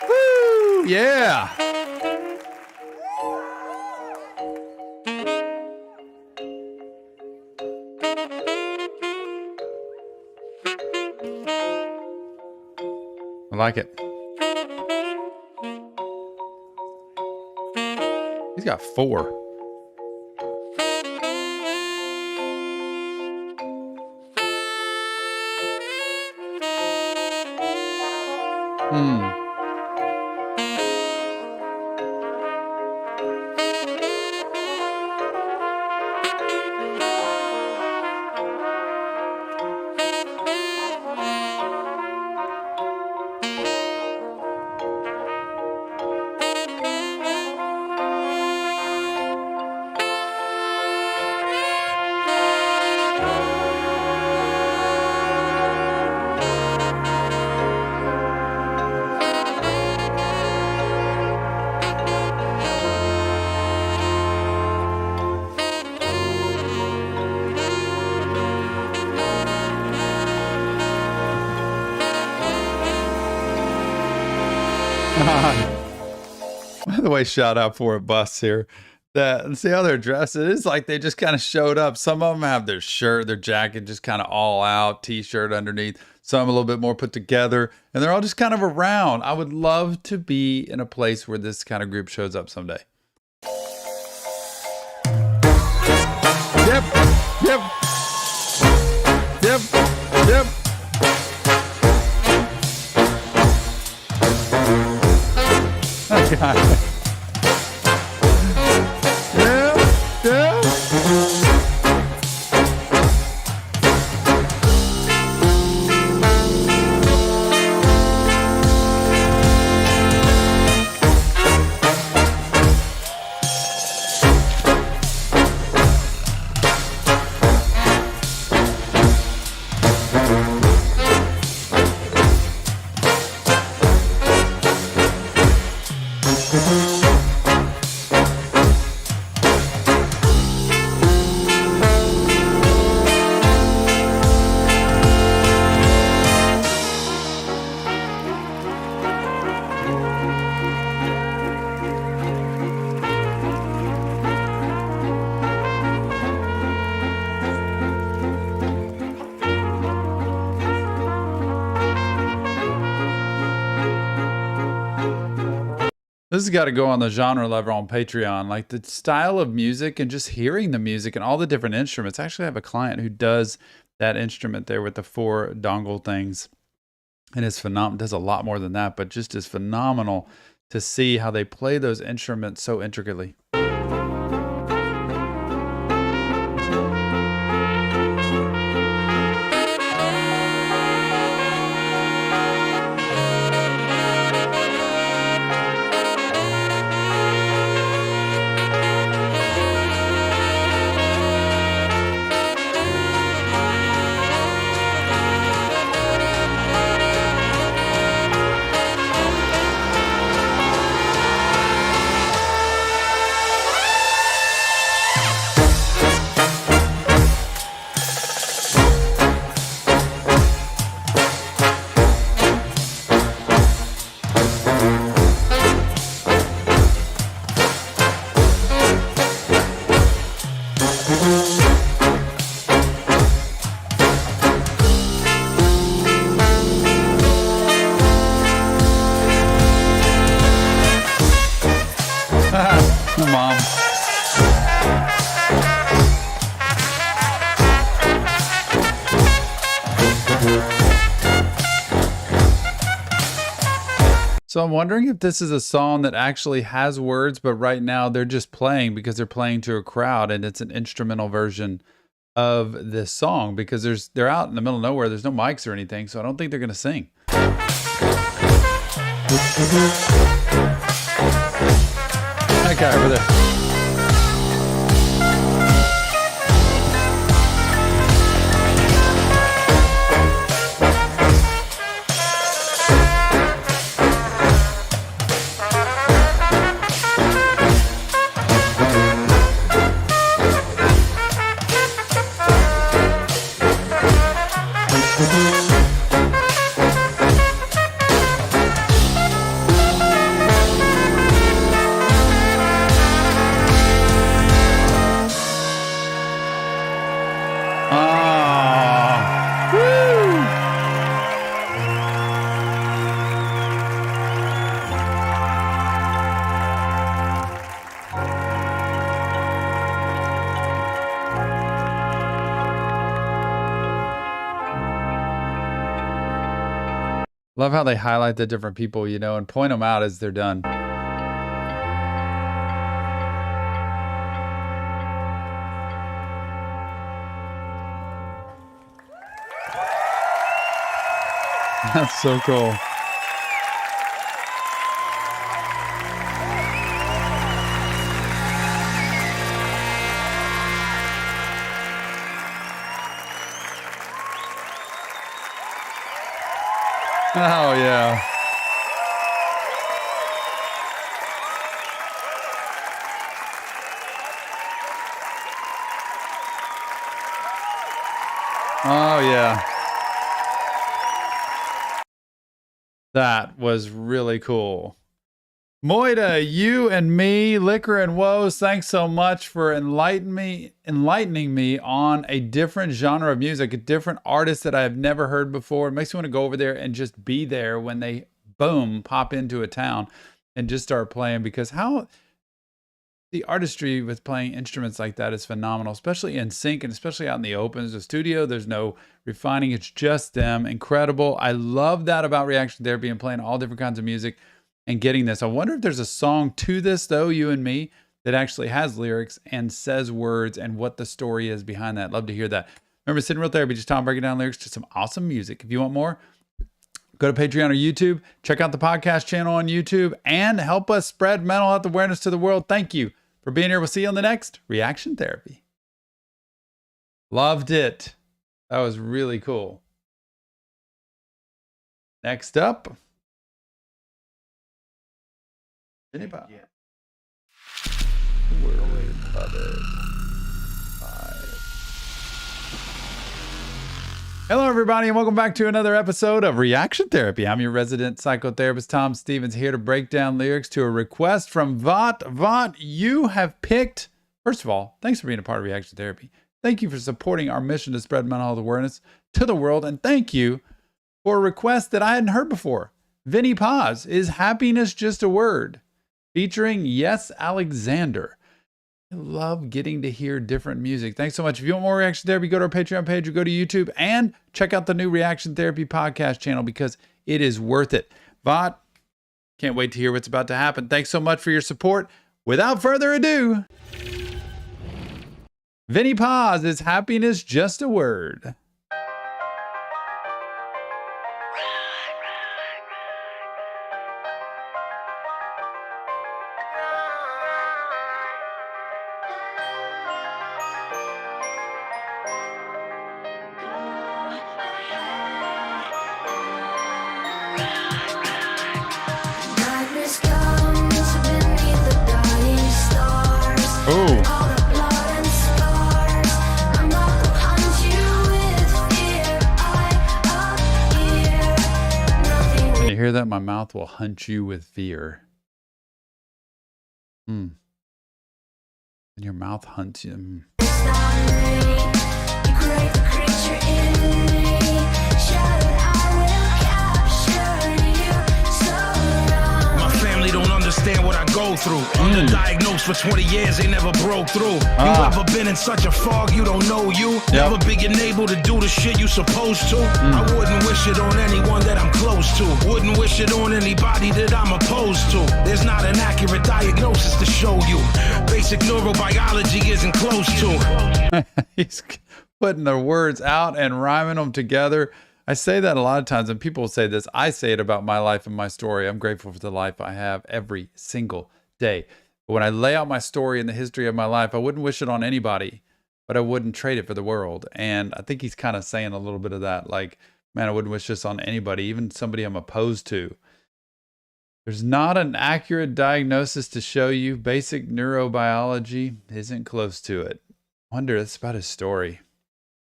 Woo! Yeah. I like it. He's got 4. By the way, shout out for a bus here. See how they're dressed? It is like they just kind of showed up. Some of them have their shirt, their jacket just kind of all out, t-shirt underneath. Some a little bit more put together, and they're all just kind of around. I would love to be in a place where this kind of group shows up someday. Yep. Yeah. This has got to go on the genre level on Patreon. Like the style of music and just hearing the music and all the different instruments. I actually have a client who does that instrument there with the 4 dongle things. And it's phenomenal. Does a lot more than that, but just is phenomenal to see how they play those instruments so intricately. Mom. So I'm wondering if this is a song that actually has words, but right now they're just playing because they're playing to a crowd, and it's an instrumental version of this song because they're out in the middle of nowhere. There's no mics or anything, so I don't think they're going to sing. That guy over there. Love how they highlight the different people, you know, and point them out as they're done. That's so cool. Oh, yeah. Oh, yeah. That was really cool. MEUTE, you and me, Liquor and Woes, thanks so much for enlightening me on a different genre of music, a different artist that I have never heard before. It makes me want to go over there and just be there when they, boom, pop into a town and just start playing, because how the artistry with playing instruments like that is phenomenal, especially in sync and especially out in the open. There's a studio, there's no refining, it's just them. Incredible. I love that about Reaction Therapy and playing all different kinds of music and getting this. I wonder if there's a song to this, though, You and Me, that actually has lyrics and says words and what the story is behind that. Love to hear that. Remember, Sitting Real Therapy, just Tom breaking down lyrics to some awesome music. If you want more, go to Patreon or YouTube. Check out the podcast channel on YouTube and help us spread mental health awareness to the world. Thank you for being here. We'll see you on the next Reaction Therapy. Loved it. That was really cool. Next up, Vinnie Paz. Yeah. Hello, everybody, and welcome back to another episode of Reaction Therapy. I'm your resident psychotherapist, Tom Stevens, here to break down lyrics to a request from Vought. Vought, you have picked, first of all, thanks for being a part of Reaction Therapy. Thank you for supporting our mission to spread mental health awareness to the world, and thank you for a request that I hadn't heard before. Vinnie Paz, Is Happiness Just a Word? featuring Yes Alexander. I love getting to hear different music. Thanks so much. If you want more Reaction Therapy, go to our Patreon page or go to YouTube and check out the new Reaction Therapy podcast channel because it is worth it. Vaught, can't wait to hear what's about to happen. Thanks so much for your support. Without further ado, Vinnie Paz, is happiness just a word? Hear that? My mouth will hunt you with fear. And your mouth hunts you. Don't understand what I go through. Underdiagnosed for 20 years, they never broke through. You ever been in such a fog you don't know you? Never being able to do the shit you supposed to. I wouldn't wish it on anyone that I'm close to. Wouldn't wish it on anybody that I'm opposed to. There's not an accurate diagnosis to show you. Basic neurobiology isn't close to. He's putting the words out and rhyming them together. I say that a lot of times, and people will say this. I say it about my life and my story. I'm grateful for the life I have every single day. But when I lay out my story and the history of my life, I wouldn't wish it on anybody, but I wouldn't trade it for the world. And I think he's kind of saying a little bit of that. Like, man, I wouldn't wish this on anybody, even somebody I'm opposed to. There's not an accurate diagnosis to show you. Basic neurobiology isn't close to it. I wonder, that's about his story.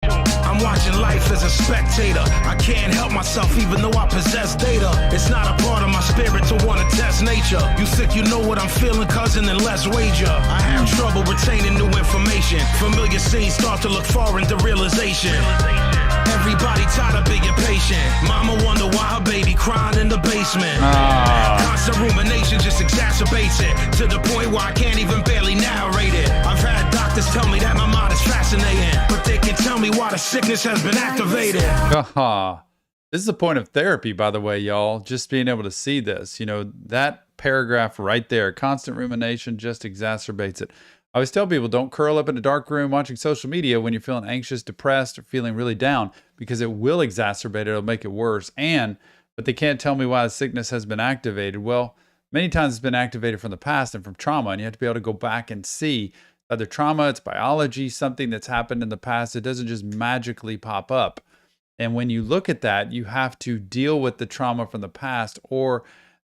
I'm watching life as a spectator. I can't help myself even though I possess data. It's not a part of my spirit to want to test nature. You think you know what I'm feeling, cousin, then let's wager. I have trouble retaining new information. Familiar scenes start to look foreign to realization. Everybody tired of being patient. Mama wonder why her baby crying in the basement. Constant rumination just exacerbates it to the point where I can't even barely narrate it. I've had doctors tell me that my mind is fascinating, but they can tell me why the sickness has been activated. This is the point of therapy, by the way, y'all. Just being able to see this. You know, that paragraph right there, constant rumination just exacerbates it. I always tell people, don't curl up in a dark room watching social media when you're feeling anxious, depressed, or feeling really down, because it will exacerbate it. It'll make it worse. But they can't tell me why the sickness has been activated. Well, many times it's been activated from the past and from trauma, and you have to be able to go back and see either trauma, it's biology, something that's happened in the past. It doesn't just magically pop up. And when you look at that, you have to deal with the trauma from the past or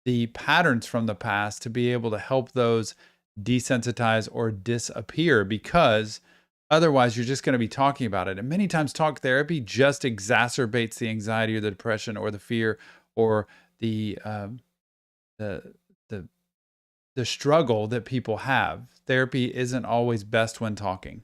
the patterns from the past to be able to help those desensitize or disappear, because otherwise you're just going to be talking about it. And many times talk therapy just exacerbates the anxiety or the depression or the fear or the struggle that people have. Therapy isn't always best when talking.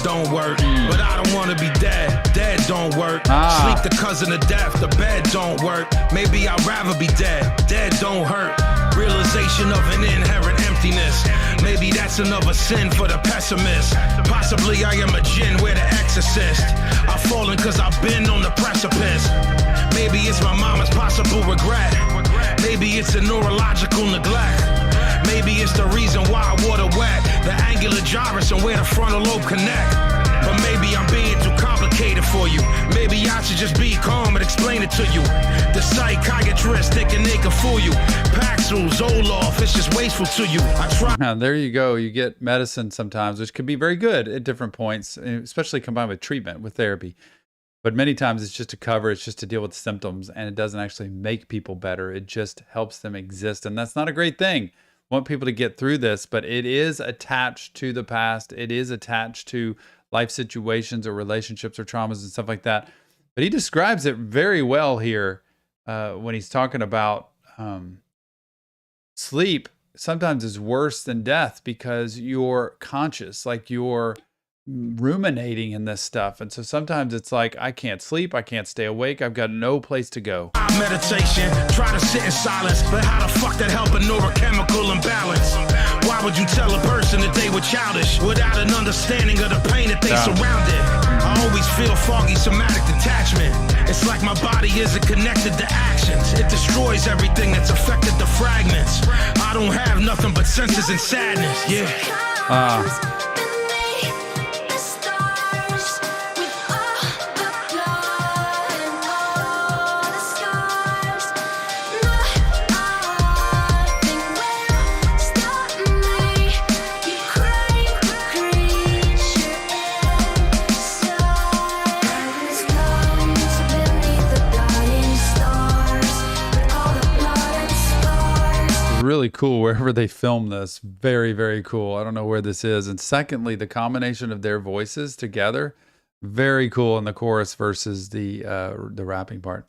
Don't work, but I don't want to be dead. Dead don't work. Sleep the cousin of death. The bed don't work. Maybe I'd rather be dead. Dead don't hurt. Realization of an inherent emptiness. Maybe that's another sin for the pessimist. Possibly I am a jinn, we're the exorcist. I've fallen cause I've been on the precipice. Maybe it's my mama's possible regret. Maybe it's a neurological neglect. Maybe it's the reason why I water wet. The angular gyrus and where the frontal lobe connect. But maybe I'm being too complicated for you. Maybe I should just be calm and explain it to you. The psychiatrist thinking they can fool you. Paxil, Zoloft, it's just wasteful to you. I try. Now, there you go. You get medicine sometimes, which can be very good at different points, especially combined with treatment, with therapy. But many times it's just to cover, it's just to deal with symptoms, and it doesn't actually make people better. It just helps them exist, and that's not a great thing. I want people to get through this, but it is attached to the past. It is attached to life situations or relationships or traumas and stuff like that. But he describes it very well here when he's talking about sleep sometimes is worse than death because you're conscious, like you're ruminating in this stuff. And so sometimes it's like, I can't sleep, I can't stay awake, I've got no place to go. Meditation, try to sit in silence, but how the fuck that help a neurochemical imbalance? Why would you tell a person that they were childish without an understanding of the pain that they surrounded? I always feel foggy somatic detachment. It's like my body isn't connected to actions. It destroys everything that's affected the fragments. I don't have nothing but senses and sadness. Yeah. Really cool wherever they film this. Very, very cool. I don't know where this is. And secondly, the combination of their voices together, very cool in the chorus versus the rapping part.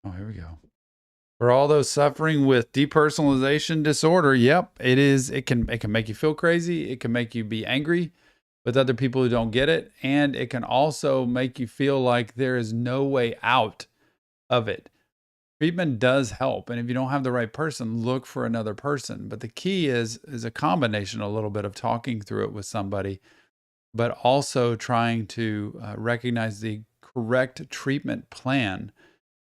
Oh, here we go. For all those suffering with depersonalization disorder, yep, it is. It can make you feel crazy. It can make you be angry with other people who don't get it, and it can also make you feel like there is no way out of it. Treatment does help, and if you don't have the right person, look for another person. But the key is a combination, a little bit of talking through it with somebody, but also trying to recognize the correct treatment plan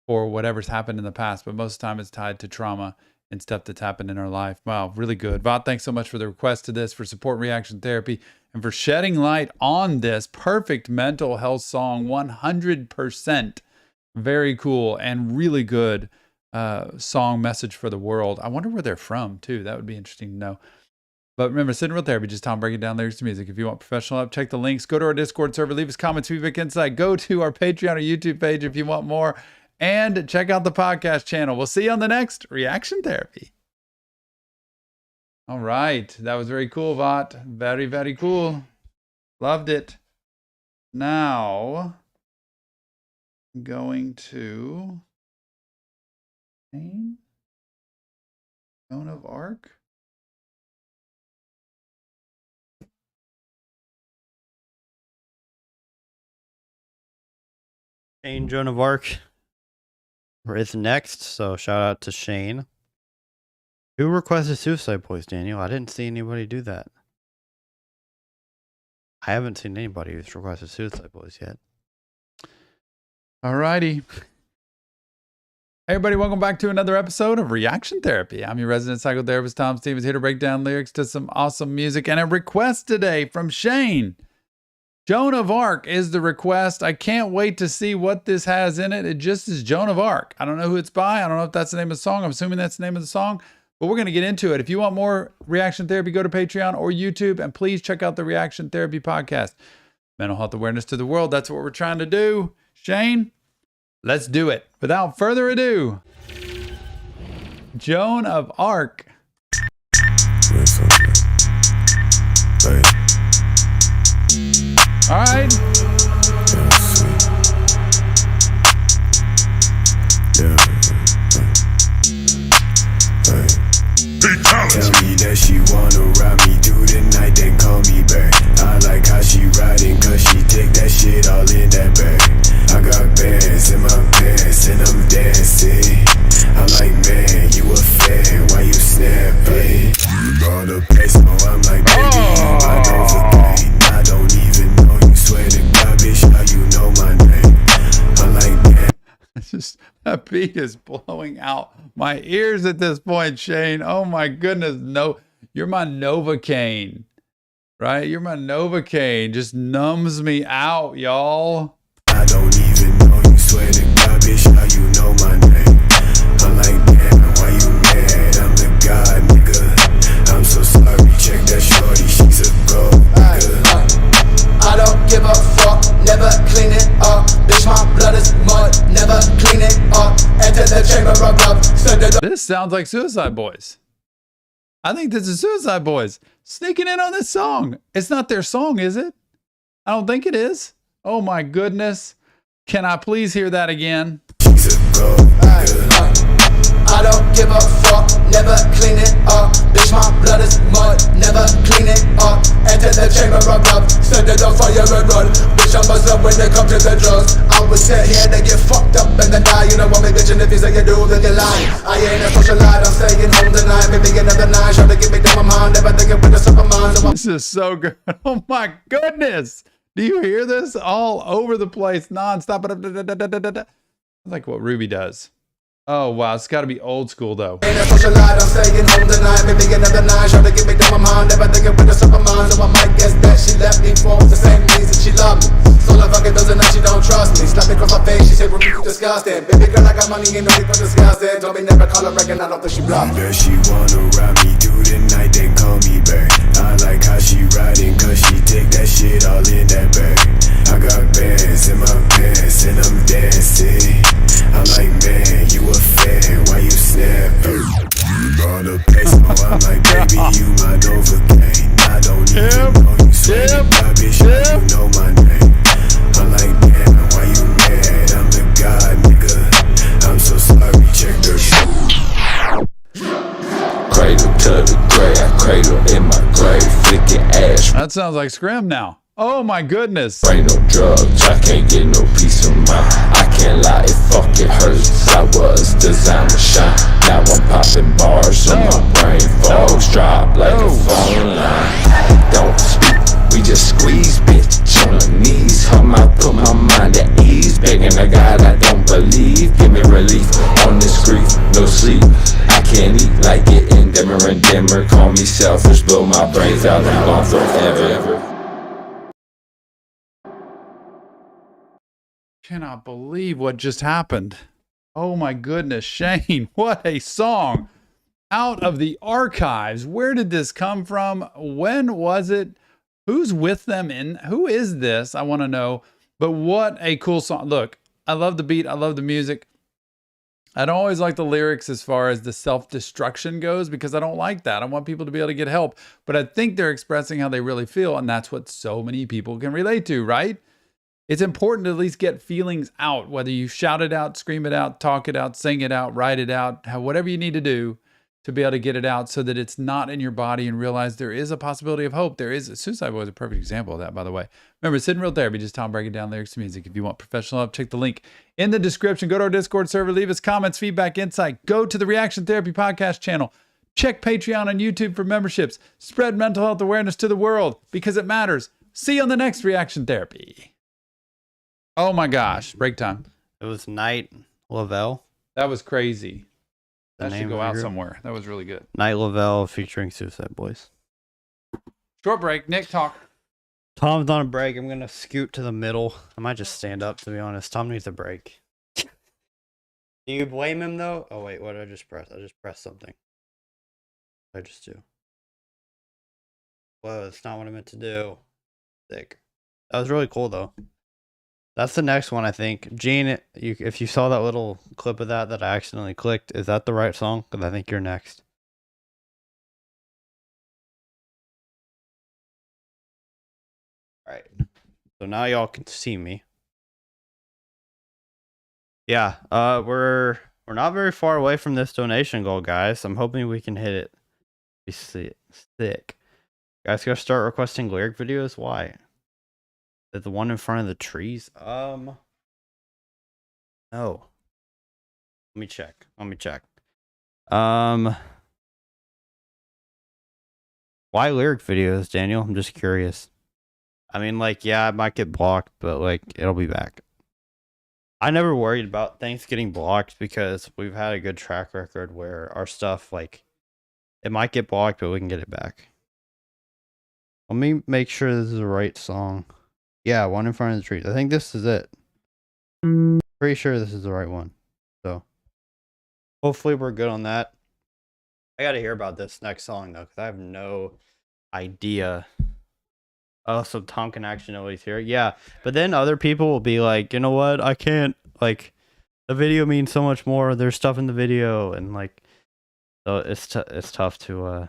for whatever's happened in the past. But most of the time it's tied to trauma and stuff that's happened in our life. Wow, really good. Vaught, thanks so much for the request to this, for support reaction therapy, and for shedding light on this perfect mental health song. 100%. Very cool and really good song message for the world. I wonder where they're from too. That would be interesting to know. But remember, Sit and Real Therapy, just Tom breaking down lyrics to music. If you want professional help, check the links. Go to our Discord server, leave us comments, feedback, insight. Go to our Patreon or YouTube page if you want more. And check out the podcast channel. We'll see you on the next Reaction Therapy. All right. That was very cool, Vaught. Very, very cool. Loved it. Now, I'm going to Joan of Arc. Shane, Joan of Arc is next, so shout out to Shane. Who requested Suicideboys, Daniel? I didn't see anybody do that. I haven't seen anybody who's requested Suicideboys yet. Alrighty. Hey everybody, welcome back to another episode of Reaction Therapy. I'm your resident psychotherapist, Tom Stevens, here to break down lyrics to some awesome music. And a request today from Shane. Joan of Arc is the request. I can't wait to see what this has in it. It just is Joan of Arc. I don't know who it's by. I don't know if that's the name of the song. I'm assuming that's the name of the song. But we're going to get into it. If you want more Reaction Therapy, go to Patreon or YouTube. And please check out the Reaction Therapy podcast. Mental health awareness to the world. That's what we're trying to do. Shane, let's do it. Without further ado, Joan of Arc. All right. Tell me that she wanna ride me through the night, then call me back. I like how she riding, cause she take that shit all in that bag. I got bands in my pants and I'm dancing. I'm like, man, you a fan, why you snapping? You got a peso, I'm like, baby, you my Novocaine. I don't even know you, swear to God, bitch, how you know my name? I'm like, damn. It's just, that beat is blowing out my ears at this point, Shane. Oh my goodness. No, you're my Novocaine. Right? You're my Novocaine. Just numbs me out, y'all. I don't even know you, swear to God, bitch, how you know my name? I'm like, damn, why you mad? I'm the god, nigga. I'm so sorry, check that shorty, she's a gold nigga. I don't give a fuck, never clean it up. Bitch, my blood is mud, never clean it up. Enter the chamber of love. This sounds like Suicideboys. I think this is Suicideboys sneaking in on this song. It's not their song, is it? I don't think it is. Oh my goodness. Can I please hear that again? She's a gold nigga. I don't give a fuck, never clean it up. Bitch, my blood is mud, never clean it up. Enter the chamber of love, send it on fire and run. Bitch, I'm Muslim when they come to the drugs. I was sit here to get fucked up and then die. You don't want me, bitch, and if you say you do, then you're lying. I ain't a socialite, I'm staying home tonight. Maybe another night, trying to get me down my mind. Never thinking with the superman. This is so good. Oh my goodness. Do you hear this? All over the place, nonstop. Like what Ruby does. Oh wow, it's got to be old school though. Ain't a socialite, I'm staying home tonight. Maybe another night, trying to get me down my mind. Never thinking with the superman. So I might guess that she left me for the same reason she loved me. So I fucking doesn't know she don't trust me. Slap me across my face, she said, "Ruby, you disgusting." Baby girl, I got money, ain't no need for disgusting. Told me never call her reckon, I don't think she bluffed. Does she wanna ride me through the night, then call me back? I like how she riding, cause she take that shit all in that bag. I got bands in my pants and I'm dancing. I'm like, man, you a fan, why you snapping? You bought a peso, I'm like, baby, you my Novocaine. I don't even know you, swear to God, bitch, how you know my name? I'm like, damn, why you mad? I'm the god, nigga. I'm so sorry, check the shit. Cradle to the grave, I cradle in my grave, flicking ash. That sounds like Scrim now. Oh my goodness. Ain't no drugs, I can't get no peace of mind. I can't lie, it fucking hurts. I was designed to shine. Now I'm popping bars so my brain fogs drop like a phone line. Don't speak, we just squeeze, bitch. On her knees, her mouth put my mind at ease. Begging a God I don't believe. Give me relief on this grief, no sleep. I can't eat like getting dimmer and dimmer. Call me selfish, blow my brains out and gone forever. Cannot believe what just happened. Oh my goodness, Shane, what a song. Out of the archives. Where did this come from? When was it? Who's with them in? Who is this? I want to know. But what a cool song. Look, I love the beat. I love the music. I don't always like the lyrics as far as the self-destruction goes because I don't like that. I want people to be able to get help. But I think they're expressing how they really feel. And that's what so many people can relate to, right? It's important to at least get feelings out, whether you shout it out, scream it out, talk it out, sing it out, write it out, whatever you need to do to be able to get it out so that it's not in your body and realize there is a possibility of hope. There is. Suicideboys is a perfect example of that, by the way. Remember, it's EMDR Therapy, just Tom breaking down lyrics to music. If you want professional help, check the link in the description. Go to our Discord server, leave us comments, feedback, insight. Go to the Reaction Therapy podcast channel. Check Patreon and YouTube for memberships. Spread mental health awareness to the world because it matters. See you on the next Reaction Therapy. Oh my gosh, break time. It was Night Lovell. That was crazy. The That should name go of the out group? somewhere. That was really good. Night Lovell featuring Suicideboys. Short break. Nick, talk. Tom's on a break. I'm going to scoot to the middle. I might just stand up, to be honest. Tom needs a break. Do you blame him, though? Oh, wait. What did I just press? I just pressed something. What did I just do? Whoa, that's not what I meant to do. Sick. That was really cool, though. That's the next one, I think. Gene, if you saw that little clip of that I accidentally clicked, is that the right song? Because I think you're next. All right. So now y'all can see me. Yeah, we're not very far away from this donation goal, guys. I'm hoping we can hit it. Be sick. Guys, gotta start requesting lyric videos. Why? Is it the one in front of the trees? No. Let me check. Why lyric videos, Daniel? I'm just curious. I mean, like, yeah, it might get blocked, but like, it'll be back. I never worried about things getting blocked because we've had a good track record where our stuff, like, it might get blocked, but we can get it back. Let me make sure this is the right song. Yeah, One in Front of the Trees. I think this is it. Pretty sure this is the right one. So hopefully we're good on that. I got to hear about this next song though, because I have no idea. Oh, so Tom can actually know what he's here. Yeah, but then other people will be like, you know what? I can't, like, the video means so much more. There's stuff in the video, and like, so it's tough to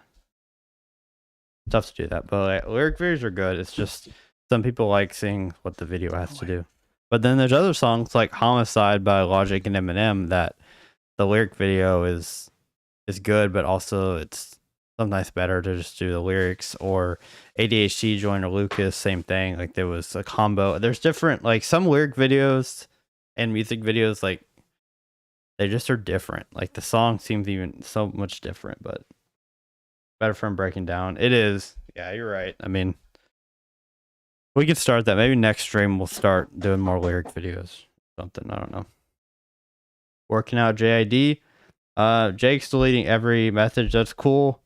do that. But like, lyric videos are good. It's just some people like seeing what the video has to do. But then there's other songs like Homicide by Logic and Eminem that the lyric video is good, but also it's sometimes better to just do the lyrics. Or ADHD Joyner Lucas, same thing. Like there was a combo. There's different, like some lyric videos and music videos, like they just are different. Like the song seems even so much different, but better from breaking down. It is. Yeah, you're right. I mean, we could start that. Maybe next stream we'll start doing more lyric videos. Something. I don't know. Working out JID. Jake's deleting every message. That's cool.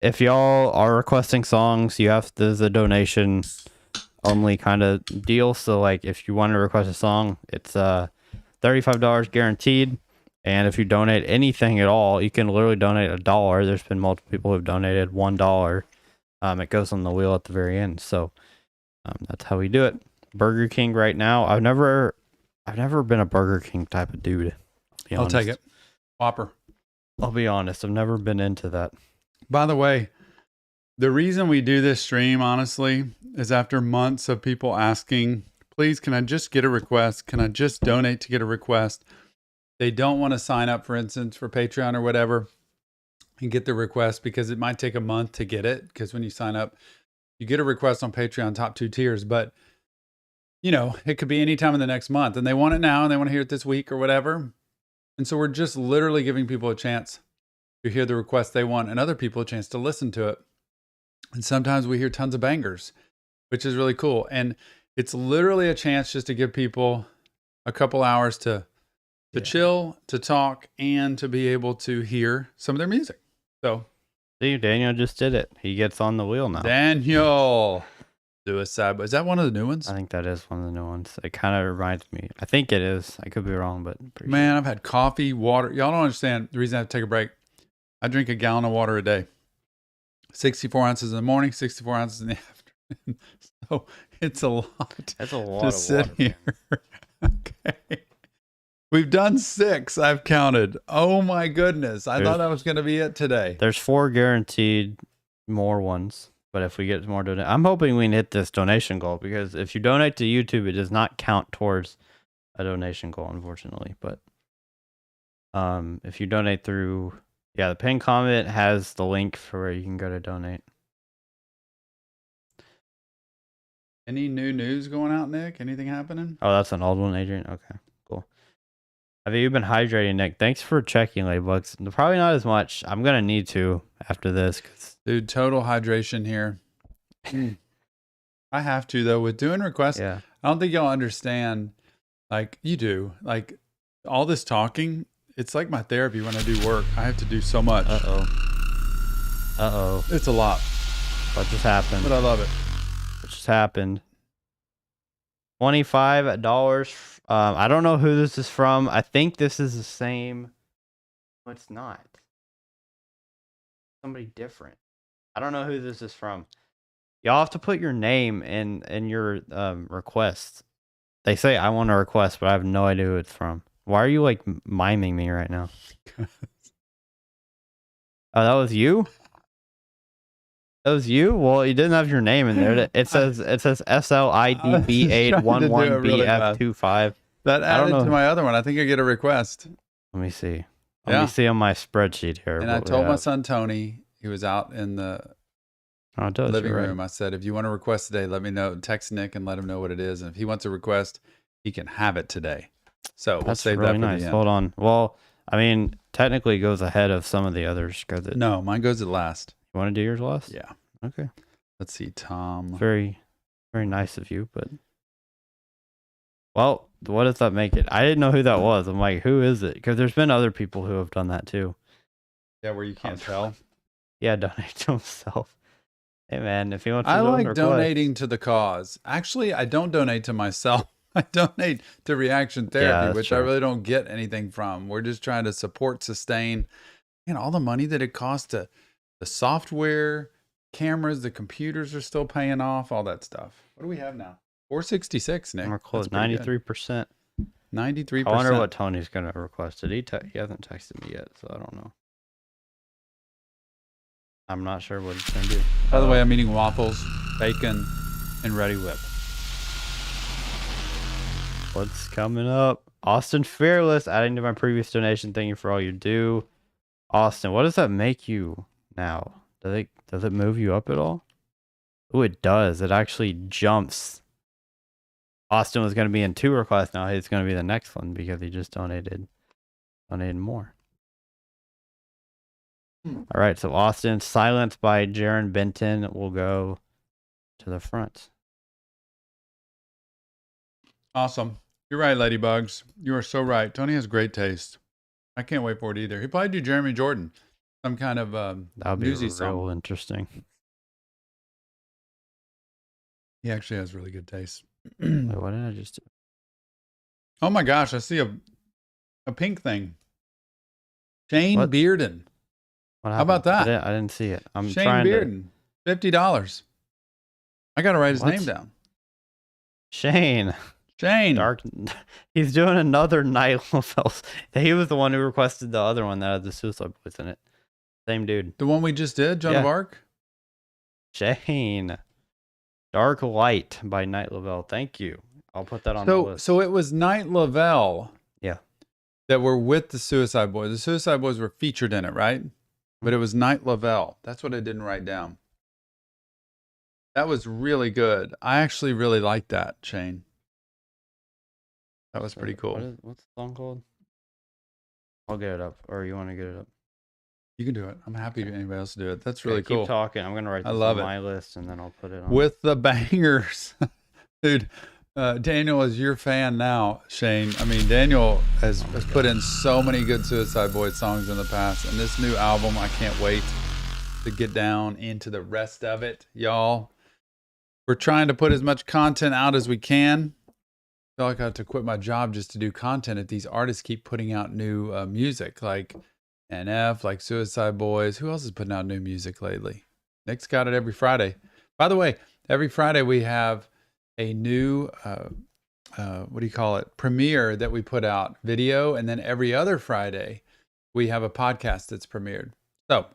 If y'all are requesting songs, there's a donation only kind of deal. So like if you want to request a song, it's $35 guaranteed. And if you donate anything at all, you can literally donate $1. There's been multiple people who've donated $1. It goes on the wheel at the very end. So that's how we do it. Burger King right now. I've never been a Burger King type of dude. I'll take it. Whopper. I'll be honest. I've never been into that. By the way, the reason we do this stream, honestly, is after months of people asking, please, can I just get a request? Can I just donate to get a request? They don't want to sign up, for instance, for Patreon or whatever and get the request because it might take a month to get it. Because when you sign up, you get a request on Patreon, top 2 tiers. But, you know, it could be any time in the next month. And they want it now and they want to hear it this week or whatever. And so we're just literally giving people a chance to hear the request they want and other people a chance to listen to it. And sometimes we hear tons of bangers, which is really cool. And it's literally a chance just to give people a couple hours to chill, to talk, and to be able to hear some of their music. So, see, Daniel just did it. He gets on the wheel now. Daniel, Suicideboys. Is that one of the new ones? I think that is one of the new ones. It kind of reminds me. I think it is. I could be wrong, but I'm pretty man, sure. I've had coffee, water. Y'all don't understand the reason I have to take a break. I drink a gallon of water a day. 64 ounces in the morning, 64 ounces in the afternoon. So it's a lot. That's a lot to of sit water. Here. Okay. We've done 6. I've counted. Oh my goodness. I thought that was going to be it today. There's 4 guaranteed more ones. But if we get more donation, I'm hoping we can hit this donation goal, because if you donate to YouTube, it does not count towards a donation goal, unfortunately. But if you donate through, the pinned comment has the link for where you can go to donate. Any new news going out, Nick? Anything happening? Oh, that's an old one, Adrian. Okay, cool. Have you been hydrating, Nick? Thanks for checking, Laybugs. Probably not as much. I'm gonna need to after this. Dude, total hydration here. I have to though with doing requests. Yeah. I don't think y'all understand. Like you do. Like all this talking. It's like my therapy when I do work. I have to do so much. It's a lot. What just happened? But I love it. What just happened? $25. I don't know who this is from. I think this is the same. No, it's not. Somebody different. I don't know who this is from. Y'all have to put your name in your request. They say I want a request, but I have no idea who it's from. Why are you like miming me right now? Oh, that was you? That was you? Well, you didn't have your name in there. It says SLIDB811BF25. That added to my other one. I think I get a request. Let me see. Let me see on my spreadsheet here. And I told my son Tony, he was out in the living room. I said, if you want a request today, let me know. Text Nick and let him know what it is. And if he wants a request, he can have it today. So we'll save really that for nice. the end. Hold on. Well, I mean, technically it goes ahead of some of the others. No, mine goes at last. You want to do yours last? Yeah. Okay. Let's see, Tom. Very, very nice of you, but... Well, what does that make it? I didn't know who that was. I'm like, who is it? Because there's been other people who have done that too. Yeah, where you can't tell. Yeah, donate to himself. Hey man, if he wants to I do like request. donating to the cause. Actually, I don't donate to myself. I donate to Reaction Therapy, which I really don't get anything from. We're just trying to support, sustain, and all the money that it costs to the software, cameras, the computers are still paying off, all that stuff. What do we have now? 466, Nick. We're close, 93%. 93%. I wonder what Tony's going to request. He hasn't texted me yet, so I don't know. I'm not sure what he's going to do. By the way, I'm eating waffles, bacon, and Ready Whip. What's coming up? Austin Fearless, adding to my previous donation. Thank you for all you do. Austin, what does that make you now? Does it move you up at all? Oh, it does. It actually jumps. Austin was going to be in 2 requests. Now he's going to be the next one because he just donated more. All right, so Austin, Silenced by Jarren Benton will go to the front. Awesome. You're right, Ladybugs. You are so right. Tony has great taste. I can't wait for it either. He'll probably do Jeremy Jordan. Some kind of that would be real song. Interesting. He actually has really good taste. Wait, what did I just do? Oh my gosh, I see a pink thing. Shane Bearden. How about that? I didn't see it. I'm Shane trying Bearden. $50. I got to write his name down. Shane. Dark. He's doing another Night Lovell. He was the one who requested the other one that had the Suicideboys in it. Same dude. The one we just did, Joan of Arc? Shane. Dark Light by Night Lovell. Thank you. I'll put that on the list. So it was Night Lovell. Yeah. That were with the Suicideboys. The Suicideboys were featured in it, right? But it was Night Lovell. That's what I didn't write down. That was really good. I actually really liked that, Shane. That was pretty cool. What's the song called? I'll get it up. Or you want to get it up? You can do it. I'm happy if anybody else do it. That's really cool. Keep talking. I'm going to write this on my list and then I'll put it on. With the bangers. Dude, Daniel is your fan now, Shane. I mean, Daniel has put in so many good Suicideboys songs in the past. And this new album, I can't wait to get down into the rest of it, y'all. We're trying to put as much content out as we can. I feel like I have to quit my job just to do content if these artists keep putting out new music, like NF, like Suicideboys. Who else is putting out new music lately? Nick's got it every Friday. By the way, every Friday we have a new, premiere that we put out, video. And then every other Friday, we have a podcast that's premiered. So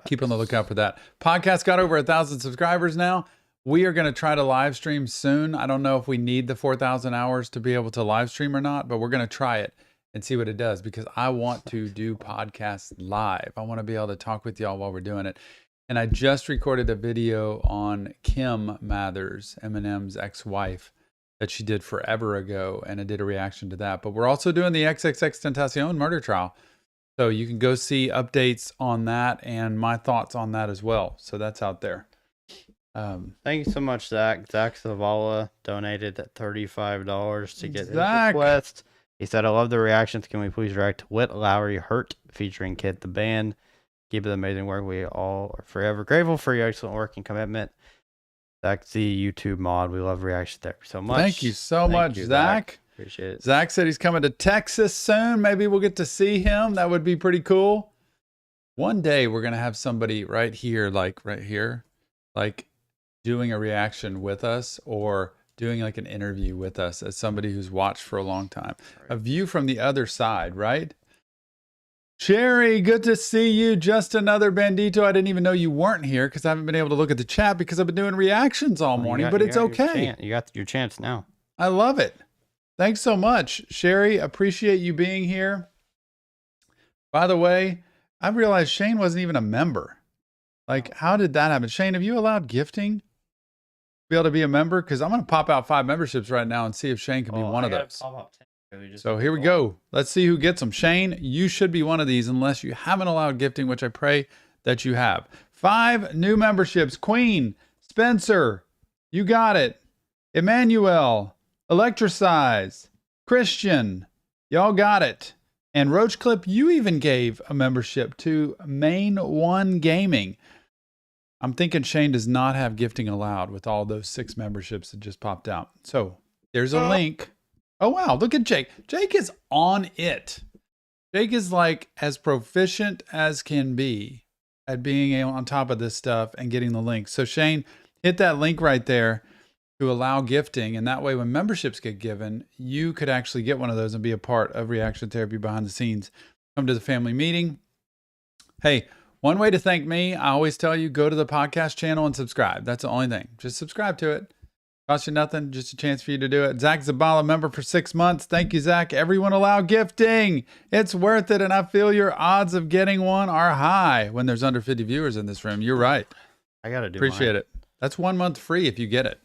keep on the lookout for that. Podcast got over 1,000 subscribers now. We are going to try to live stream soon. I don't know if we need the 4,000 hours to be able to live stream or not, but we're going to try it and see what it does because I want to do podcasts live. I want to be able to talk with y'all while we're doing it. And I just recorded a video on Kim Mathers, Eminem's ex-wife, that she did forever ago, and I did a reaction to that. But we're also doing the XXXTentacion murder trial. So you can go see updates on that and my thoughts on that as well. So that's out there. Thank you so much, Zach. Zach Zavala donated that $35 to get his request. He said, I love the reactions. Can we please react to Witt Lowry Hurt featuring Kid the Band? Keep it amazing work. We all are forever grateful for your excellent work and commitment. Zach's the YouTube mod. We love reaction therapy so much. Thank you so much, Zach. Appreciate it. Zach said he's coming to Texas soon. Maybe we'll get to see him. That would be pretty cool. One day we're going to have somebody right here, like doing a reaction with us or doing like an interview with us as somebody who's watched for a long time. Right. A view from the other side, right? Sherry, good to see you. Just another Bandito. I didn't even know you weren't here because I haven't been able to look at the chat because I've been doing reactions all morning, but it's okay. You got your chance now. I love it. Thanks so much, Sherry. Appreciate you being here. By the way, I realized Shane wasn't even a member. Like, how did that happen? Shane, have you allowed gifting? Be able to be a member? Because I'm going to pop out 5 memberships right now and see if Shane can be one of those. So here we go. Let's see who gets them. Shane, you should be one of these unless you haven't allowed gifting, which I pray that you have. 5 new memberships. Queen, Spencer, you got it. Emmanuel, Electricize, Christian, y'all got it. And Roach Clip, you even gave a membership to Main One Gaming. I'm thinking Shane does not have gifting allowed with all those 6 memberships that just popped out. So there's a link. Oh, wow. Look at Jake. Jake is on it. Jake is like as proficient as can be at being on top of this stuff and getting the links. So Shane, hit that link right there to allow gifting. And that way, when memberships get given, you could actually get one of those and be a part of Reaction Therapy behind the scenes. Come to the family meeting. Hey, one way to thank me, I always tell you, go to the podcast channel and subscribe. That's the only thing. Just subscribe to it. Cost you nothing. Just a chance for you to do it. Zach Zabala, member for 6 months. Thank you, Zach. Everyone allow gifting. It's worth it. And I feel your odds of getting one are high when there's under 50 viewers in this room. You're right. I got to do Appreciate mine. it. That's 1 month free if you get it.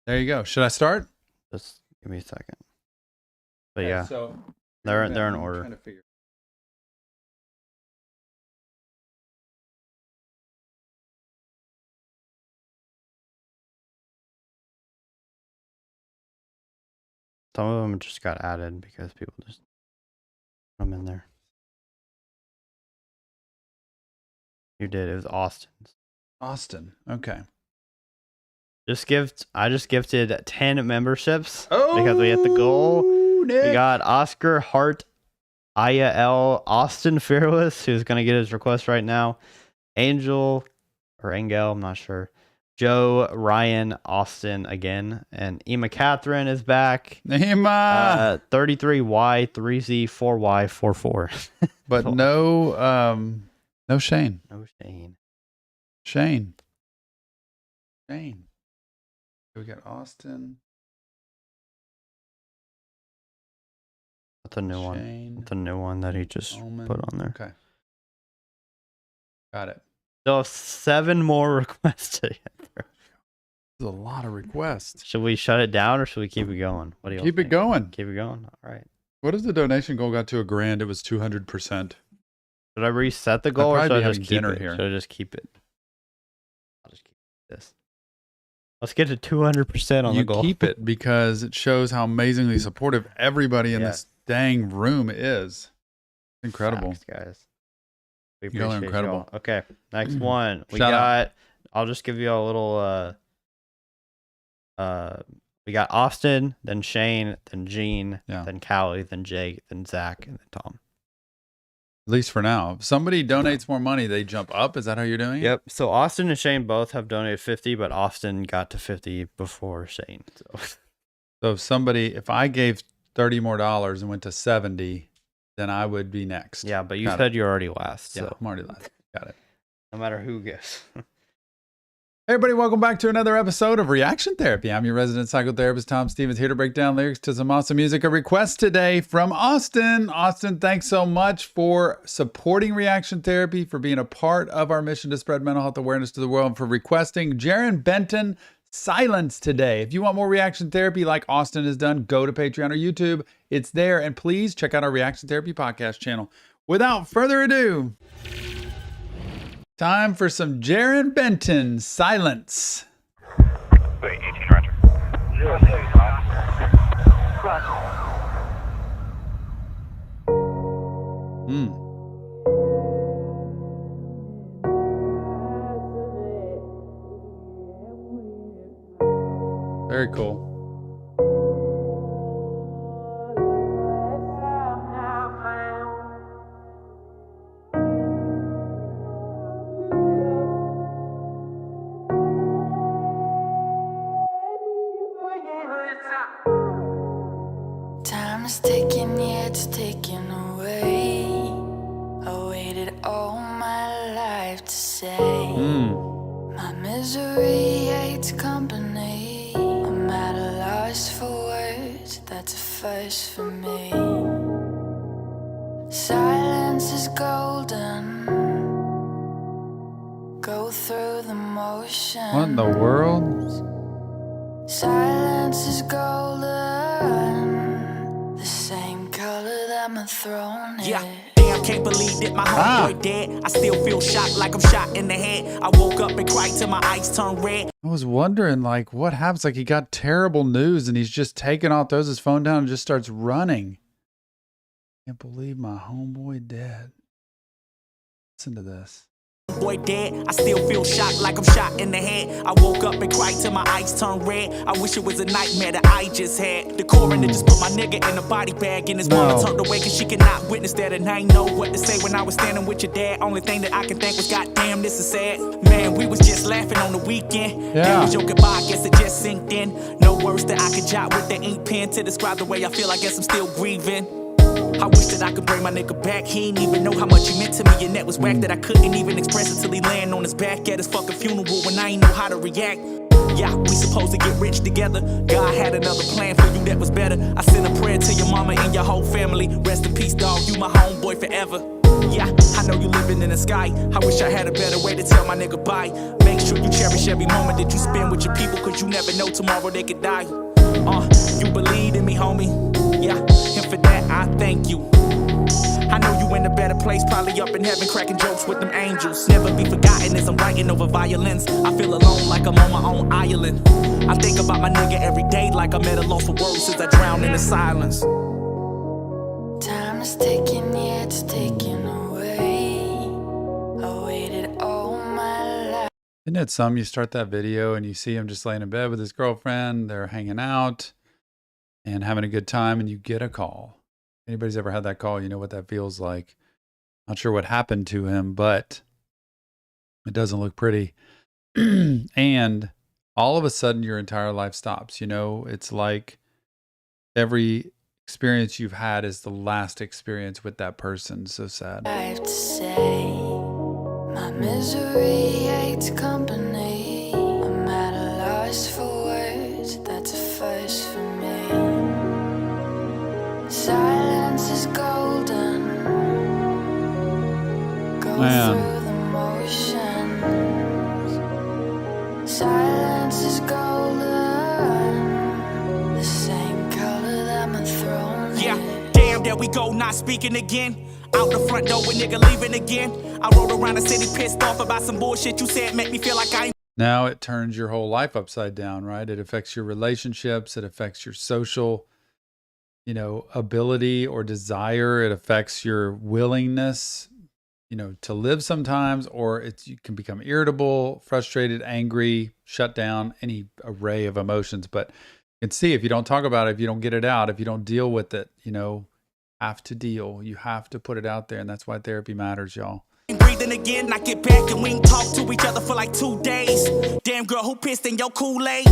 There you go. Should I start? Just give me a second. But Okay, yeah, so they're in I'm order. trying to figure. Some of them just got added because people just put them in there. You did. It was Austin's. Austin. Okay. I just gifted 10 memberships because we hit the goal. Nick. We got Oscar Hart, Aya L, Austin Fearless, who's gonna get his request right now. Angel or Engel, I'm not sure. Joe, Ryan, Austin again, and Ema Catherine is back. Ema. 33Y3Z4Y44. But no Shane. No Shane. Shane. We got Austin. That's a new one. Shane. That's a new one that he just Omen. put on there. Okay. Got it. Still have 7 more requests to get through. There's a lot of requests. Should we shut it down or should we keep it going? What do you Keep it going. Keep it going. All right. What if the donation goal got to $1,000? It was 200%. Should I reset the goal or probably should be I just having keep dinner it? here. Should I just keep it? I'll just keep this. Let's get to 200% on the You goal. keep it because it shows how amazingly supportive everybody in this dang room is. Incredible. Facts, guys. We Y'all are appreciate incredible. y'all. Okay, next one. We Shout got. out. I'll just give you a little. We got Austin, then Shane, then Gene, then Callie, then Jake, then Zach, and then Tom. At least for now. If somebody donates more money, they jump up. Is that how you're doing it? Yep. So Austin and Shane both have donated 50, but Austin got to 50 before Shane. So if I gave $30 more and went to 70, then I would be next. Yeah, but you Got said it. you're already last. Yeah, So I'm already last. Got it. no matter who gives. Hey everybody, welcome back to another episode of Reaction Therapy. I'm your resident psychotherapist, Tom Stevens, here to break down lyrics to some awesome music. A request today from Austin. Austin, thanks so much for supporting Reaction Therapy, for being a part of our mission to spread mental health awareness to the world, and for requesting Jarren Benton, Silence today. If you want more Reaction Therapy like Austin has done, go to Patreon or YouTube. It's there. And please check out our Reaction Therapy podcast channel. Without further ado, time for some Jarren Benton, Silence. Wait, 18 Roger. 075. Very cool. Time is ticking, yeah, it's ticking away. I waited all my life to say my misery hates company. I'm at a loss for words, that's a first for me. Silence is golden. Go through the motion. What in the world? Silence is golden. The same color that my throne is. Yeah, damn, can't believe that my homeboy dead. I still feel shocked like I'm shot in the head. I woke up and cried till my eyes turned red. I was wondering, like, what happens? Like, he got terrible news and he's just taking off, throws his phone down, and just starts running. Can't believe my homeboy dead. Listen to this. Boy dead, I still feel shocked like I'm shot in the head. I woke up and cried till my eyes turned red. I wish it was a nightmare that I just had. The coroner just put my nigga in a body bag, and his mama turned away cause she could not witness that. And I ain't know what to say when I was standing with your dad. Only thing that I can think was, goddamn, this is sad. Man, we was just laughing on the weekend. That was your goodbye, I guess it just sinked in. No words that I could jot with the ink pen to describe the way I feel. I guess I'm still grieving. I wish that I could bring my nigga back. He ain't even know how much he meant to me, and that was whack that I couldn't even express it till he laying on his back at his fucking funeral when I ain't know how to react. Yeah, we supposed to get rich together. God had another plan for you that was better. I sent a prayer to your mama and your whole family. Rest in peace, dog, you my homeboy forever. Yeah, I know you living in the sky. I wish I had a better way to tell my nigga bye. Make sure you cherish every moment that you spend with your people, cause you never know tomorrow they could die. You believed in me, homie. Yeah, and for that I thank you. I know you in a better place, probably up in heaven cracking jokes with them angels. Never be forgotten as I'm writing over violence. I feel alone like I'm on my own island. I think about my nigga every day like I'm at a loss for words since I drown in the silence. Time is ticking, yeah, it's taking away. I waited all my life. Isn't it some? You start that video and you see him just laying in bed with his girlfriend. They're hanging out and having a good time, and you get a call. Anybody's ever had that call, you know what that feels like. Not sure what happened to him, but it doesn't look pretty. And all of a sudden, your entire life stops. You know, it's like every experience you've had is the last experience with that person. So sad. I have to say, my misery hates company. I'm at a loss for words, that's a first for me. Silence is golden. Go through the motions. Silence is golden. The same color that my throne is. Yeah, damn, there we go, not speaking again. Out the front door with nigga leaving again. I rode around the city pissed off about some bullshit you said, make me feel like I ain't. Now it turns your whole life upside down, right? It affects your relationships. It affects your social, ability or desire. It affects your willingness, to live sometimes, or you can become irritable, frustrated, angry, shut down, any array of emotions. But you can see if you don't talk about it, if you don't get it out, if you don't deal with it, have to deal. You have to put it out there. And that's why therapy matters, y'all. Breathing again, I get back and we ain't talk to each other for like 2 days. Damn girl, who pissed in your Kool-Aid?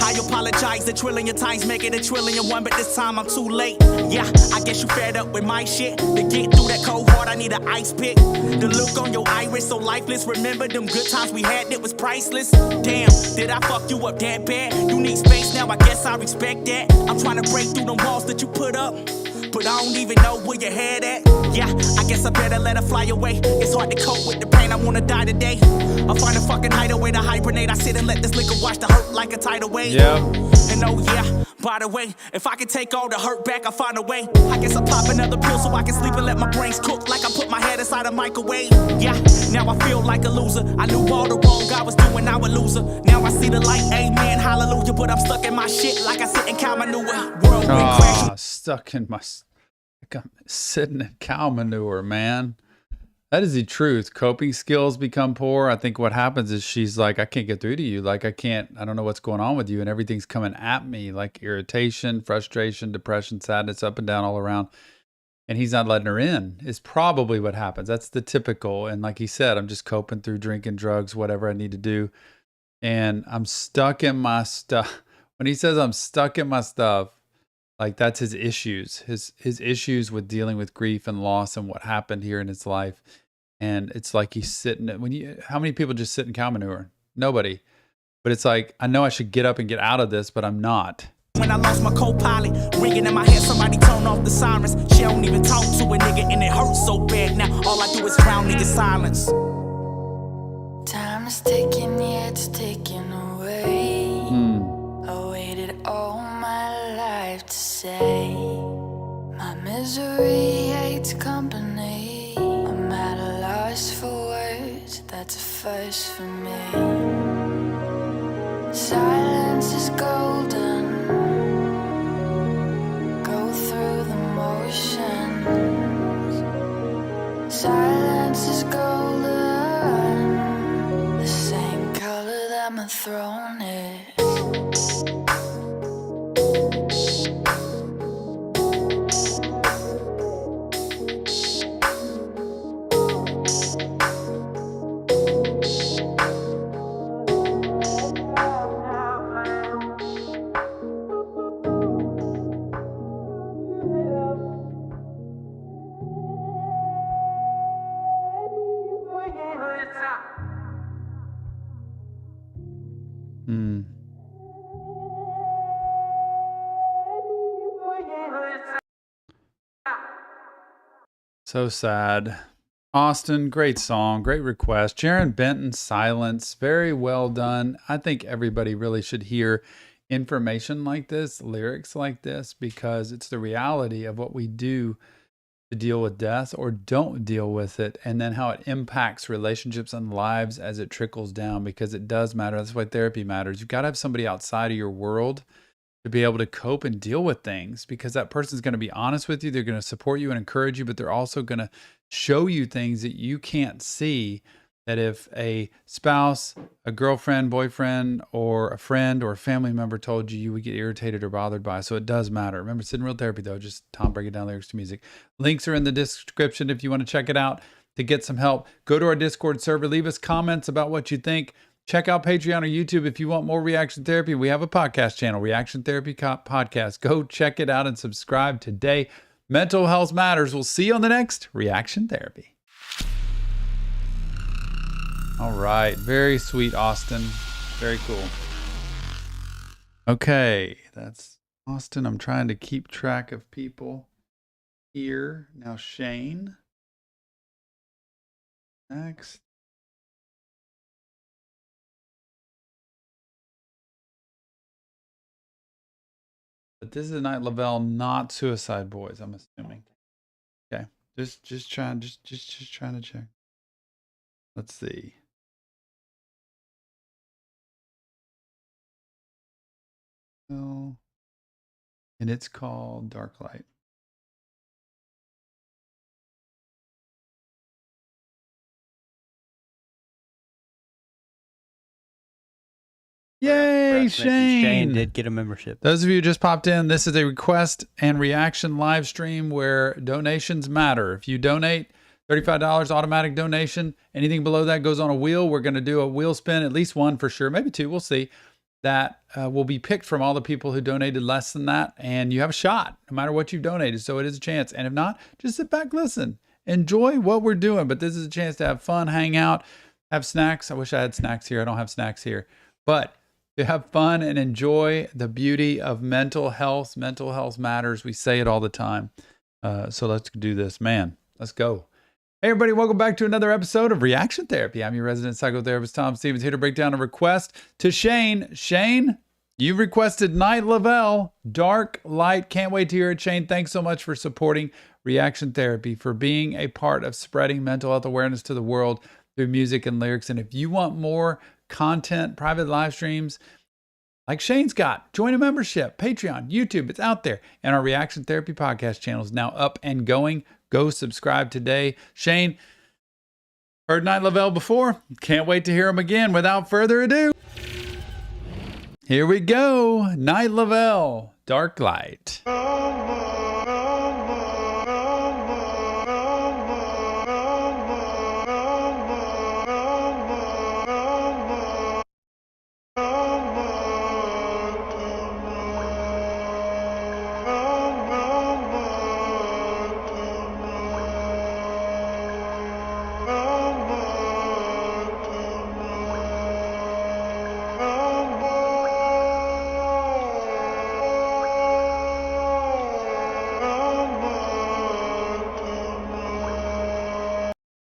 I apologize a trillion times, make it a trillion one, but this time I'm too late. Yeah, I guess you fed up with my shit. To get through that cold heart, I need an ice pick. The look on your iris so lifeless. Remember them good times we had, it was priceless. Damn, did I fuck you up that bad? You need space now, I guess I respect that. I'm trying to break through them walls that you put up, but I don't even know where your head at. Yeah, I guess I better let her fly away. It's hard to cope with the pain, I wanna die today. I'll find a fucking hideaway to hibernate. I sit and let this liquor wash the hurt like a tidal wave. Yeah. And oh yeah, by the way, if I could take all the hurt back, I'll find a way. I guess I'll pop another pill so I can sleep and let my brains cook like I put my head inside a microwave. Yeah, now I feel like a loser. I knew all the wrong I was doing, I was a loser. Now I see the light, amen, hallelujah. But I'm stuck in my shit like I sit in cow manure. Whirlwind crash. Stuck in my... I'm sitting in cow manure, man. That is the truth. Coping skills become poor. I think what happens is she's like, I can't get through to you. Like, I don't know what's going on with you. And everything's coming at me, like irritation, frustration, depression, sadness, up and down all around. And he's not letting her in is probably what happens. That's the typical. And like he said, I'm just coping through drinking, drugs, whatever I need to do. And I'm stuck in my stuff. When he says I'm stuck in my stuff, like that's his issues, his issues with dealing with grief and loss and what happened here in his life. And it's like he's sitting how many people just sit in cow manure? Nobody. But it's like, I know I should get up and get out of this, but I'm not. When I lost my co-pilot, ringing in my head, somebody turn off the sirens. She don't even talk to a nigga and it hurts so bad. Now all I do is drown in silence. Time is ticking, yeah, it's taking away. I waited all my life to say my misery hates company. I'm at a loss for words, that's a first for me. Silence is golden. Go through the motion. So sad. Austin, great song, great request. Jarren Benton, Silence, very well done. I think everybody really should hear information like this, lyrics like this, because it's the reality of what we do to deal with death or don't deal with it, and then how it impacts relationships and lives as it trickles down, because it does matter. That's why therapy matters. You've got to have somebody outside of your world to be able to cope and deal with things, because that person's going to be honest with you. They're going to support you and encourage you, but they're also going to show you things that you can't see, that if a spouse, a girlfriend, boyfriend, or a friend or a family member told you, you would get irritated or bothered by. So it does matter. Remember, Sid and Real Therapy, though, just Tom breaking down lyrics to music. Links are in the description if you want to check it out to get some help. Go to our Discord server. Leave us comments about what you think. Check out Patreon or YouTube if you want more reaction therapy. We have a podcast channel, Reaction Therapy Podcast. Go check it out and subscribe today. Mental health matters. We'll see you on the next Reaction Therapy. All right. Very sweet, Austin. Very cool. Okay. That's Austin. I'm trying to keep track of people here. Now, Shane. Next. But this is a night Lovell, not Suicideboys, I'm assuming. Okay. Just trying to check. Let's see. Oh. And it's called Dark Light. Yay, Shane! Shane did get a membership. Those of you who just popped in, this is a request and reaction live stream where donations matter. If you donate $35 automatic donation, anything below that goes on a wheel. We're going to do a wheel spin, at least one for sure, maybe two, we'll see. That will be picked from all the people who donated less than that, and you have a shot no matter what you've donated, so it is a chance. And if not, just sit back, listen, enjoy what we're doing. But this is a chance to have fun, hang out, have snacks. I wish I had snacks here. I don't have snacks here. But to have fun and enjoy the beauty of mental health. Mental health matters. We say it all the time. So let's do this, man. Let's go. Hey, everybody. Welcome back to another episode of Reaction Therapy. I'm your resident psychotherapist, Tom Stevens, here to break down a request to Shane. Shane, you requested Night Lovell, Dark Light. Can't wait to hear it, Shane. Thanks so much for supporting Reaction Therapy, for being a part of spreading mental health awareness to the world through music and lyrics. And if you want more content, private live streams like Shane's got, join a membership, Patreon, YouTube, it's out there. And our Reaction Therapy podcast channel is now up and going. Go subscribe today. Shane, heard Night Lovell before. Can't wait to hear him again. Without further ado, here we go. Night Lovell, Dark Light.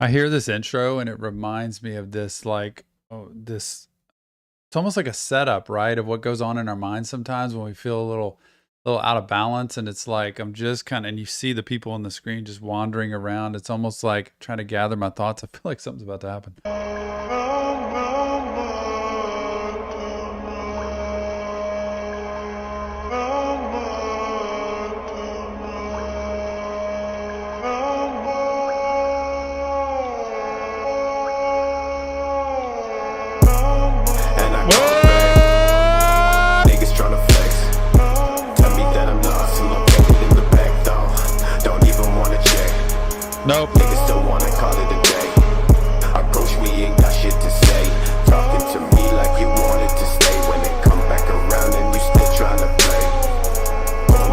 I hear this intro and it reminds me of this, like, it's almost like a setup, right? Of what goes on in our minds sometimes when we feel a little out of balance. And it's like, I'm just kind of, and you see the people on the screen just wandering around. It's almost like trying to gather my thoughts. I feel like something's about to happen. Nope. Niggas still wanna call it a day. Approach me, ain't got shit to say. Talking to me like you wanted to stay. When it come back around and you still trying to play.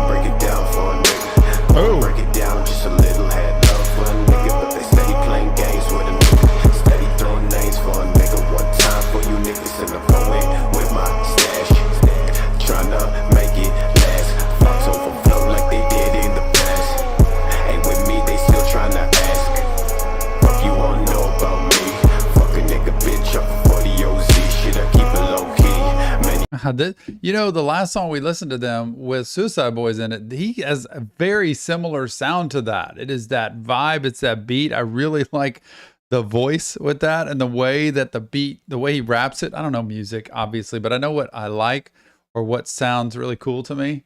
Break it down for a nigga. Break it down just a little. Had love for a nigga, but they steady playing games with a nigga. Steady throwing names for a nigga. One time for you niggas in the poet with my stash. Tryna make it last. Fox overflow like they did in the past. Ain't with me, they still tryna act. You know, the last song we listened to them with Suicideboys in it, he has a very similar sound to that. It is that vibe. It's that beat. I really like the voice with that and the way that the beat, the way he raps it. I don't know music, obviously, but I know what I like or what sounds really cool to me.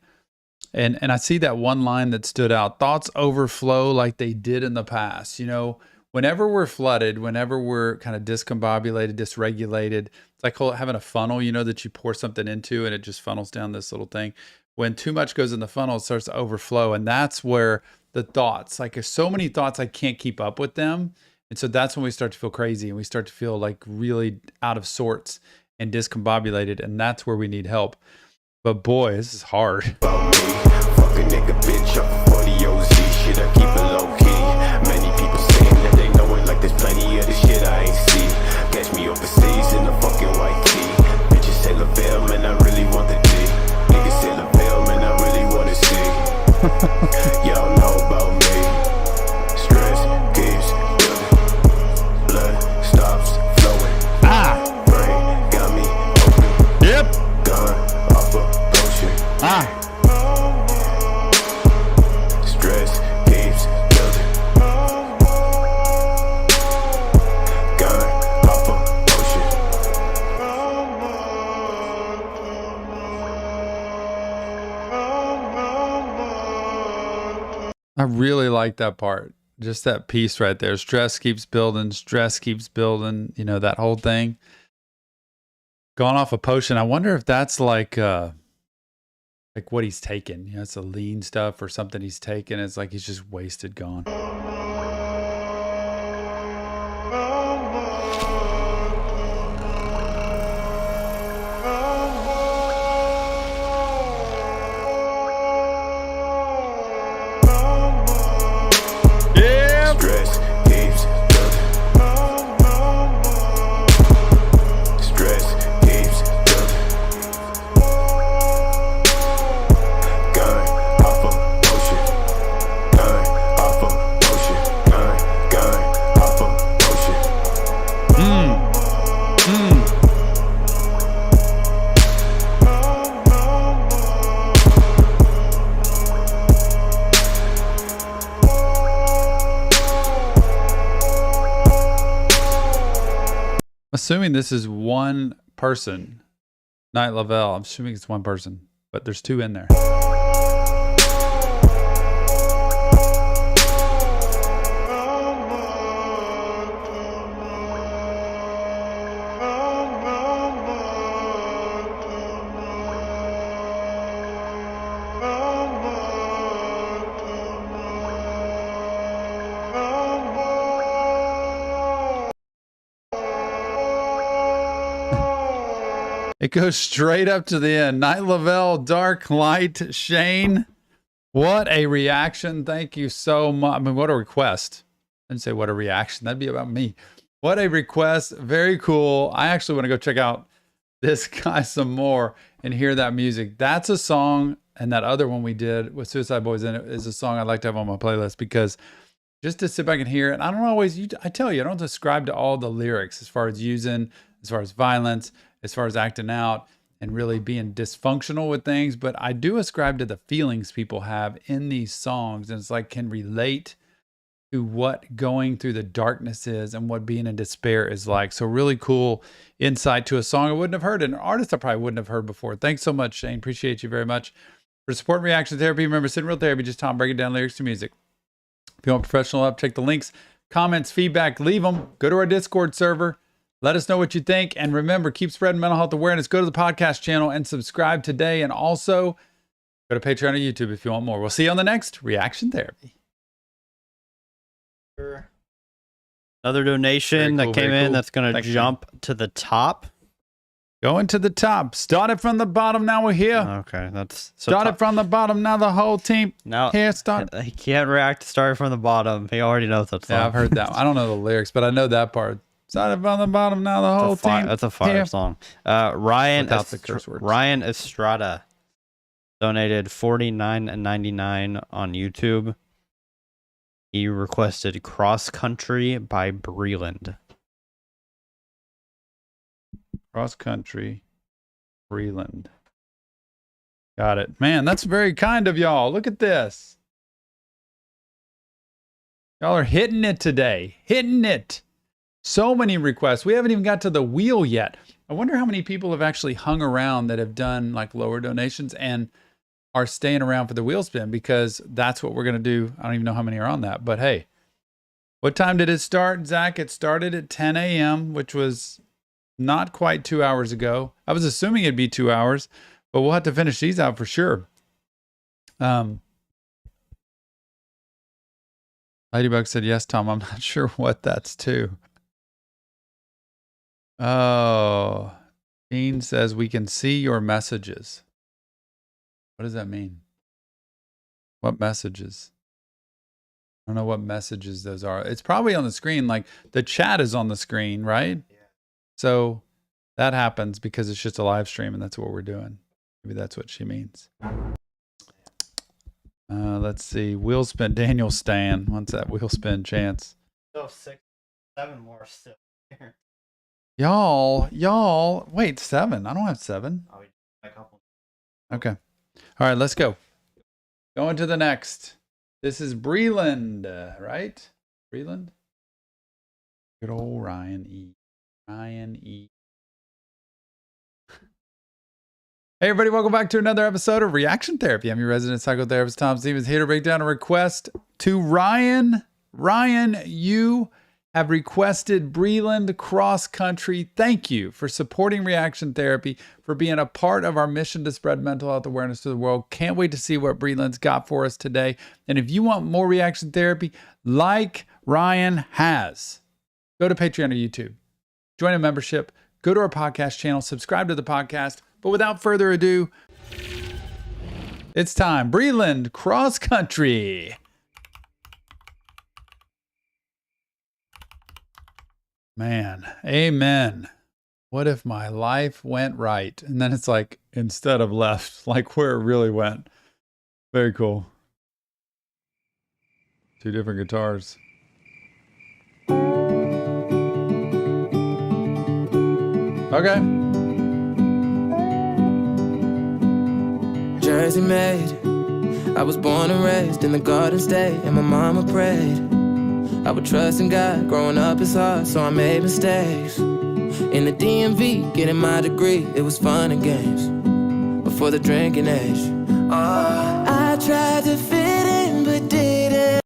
And I see that one line that stood out. Thoughts overflow like they did in the past. You know, whenever we're flooded, whenever we're kind of discombobulated, dysregulated, it's like having a funnel, you know, that you pour something into and it just funnels down this little thing. When too much goes in the funnel, it starts to overflow. And that's where the thoughts, like there's so many thoughts, I can't keep up with them. And so that's when we start to feel crazy and we start to feel like really out of sorts and discombobulated. And that's where we need help. But boy, this is hard. Fucking nigga bitch up 40 OZ shit, I keep it low key. Many people saying that they know it, like there's plenty of the shit I ain't see. Catch me overseas in a fucking white tee. Bitches say Lovell, man, I really want the D. Niggas say Lovell, man, I really want to see. Y'all know about me. Stress keeps building. Blood stops flowing. Brain got me open. Yep. Gun off a potion. Stress keeps building. Gun off a potion. I really like that part. Just that piece right there. Stress keeps building. Stress keeps building. You know, that whole thing. Gone off a potion. I wonder if that's like what he's taken. You know, it's a lean stuff or something he's taken. It's like he's just wasted, gone. Yeah. Stress keeps building. Stress keeps building. Gun off a potion. Gun off a potion. Gun off a potion. Assuming this is one person, Night Lovell. I'm assuming it's one person, but there's two in there. It goes straight up to the end. Night Lovell, Dark Light, Shane. What a reaction. Thank you so much. I mean, what a request. I didn't say what a reaction. That'd be about me. What a request. Very cool. I actually want to go check out this guy some more and hear that music. That's a song, and that other one we did with Suicideboys in it is a song I'd like to have on my playlist because just to sit back and hear it. I don't always, I tell you, I don't subscribe to all the lyrics as far as using, as far as violence, as far as acting out and really being dysfunctional with things. But I do ascribe to the feelings people have in these songs. And it's like can relate to what going through the darkness is and what being in despair is like. So really cool insight to a song I wouldn't have heard, and an artist I probably wouldn't have heard before. Thanks so much, Shane. Appreciate you very much. For support and reaction therapy, remember, Sit in Real Therapy, just Tom breaking down lyrics to music. If you want professional help, check the links, comments, feedback, leave them. Go to our Discord server. Let us know what you think. And remember, keep spreading mental health awareness. Go to the podcast channel and subscribe today. And also go to Patreon or YouTube if you want more. We'll see you on the next Reaction Therapy. Another donation that came in that's going to jump to the top. Going to the top. Started from the bottom. Now we're here. Okay, that's so started from the bottom. Now the whole team now here. Start. He can't react to starting from the bottom. He already knows that song. Yeah, I've heard that. I don't know the lyrics, but I know that part. Started from the bottom. Now the whole team. That's a fire song. Ryan Ryan Estrada donated $49.99 on YouTube. He requested "Cross Country" by Breeland. Cross Country, Breeland. Got it. Man, that's very kind of y'all. Look at this. Y'all are hitting it today. Hitting it. So many requests. We haven't even got to the wheel yet. I wonder how many people have actually hung around that have done like lower donations and are staying around for the wheel spin, because that's what we're going to do. I don't even know how many are on that, but hey, what time did it start, Zach? It started at 10 a.m., which was not quite 2 hours ago. I was assuming it'd be 2 hours, but we'll have to finish these out for sure. Ladybug said, yes, Tom. I'm not sure what that's to. Oh, Dean says we can see your messages. What does that mean? What messages? I don't know what messages those are. It's probably on the screen. Like the chat is on the screen, right? Yeah. So that happens because it's just a live stream and that's what we're doing. Maybe that's what she means. Let's see. Wheel spin. Daniel Stan. What's that wheel spin chance? Still 6, 7 more still here. Y'all. Wait, 7. I don't have 7. Oh, a couple. Okay. All right, let's go. Going to the next. This is Breeland, right? Breeland? Good old Ryan E. Ryan E. Hey, everybody, welcome back to another episode of Reaction Therapy. I'm your resident psychotherapist, Tom Stevens, here to break down a request to Ryan. Ryan, you have requested Breeland Cross Country. Thank you for supporting Reaction Therapy, for being a part of our mission to spread mental health awareness to the world. Can't wait to see what Breeland's got for us today. And if you want more Reaction Therapy like Ryan has, go to Patreon or YouTube, join a membership, go to our podcast channel, subscribe to the podcast. But without further ado, it's time. Breeland Cross Country. Man, amen. What if my life went right? And then it's like, instead of left, like where it really went. Very cool. 2 different guitars. Okay. Jersey made. I was born and raised in the Garden State, and my mama prayed. I would trust in God, growing up is hard, so I made mistakes. In the DMV, getting my degree, it was fun and games. Before the drinking age, I tried to fit in, but didn't.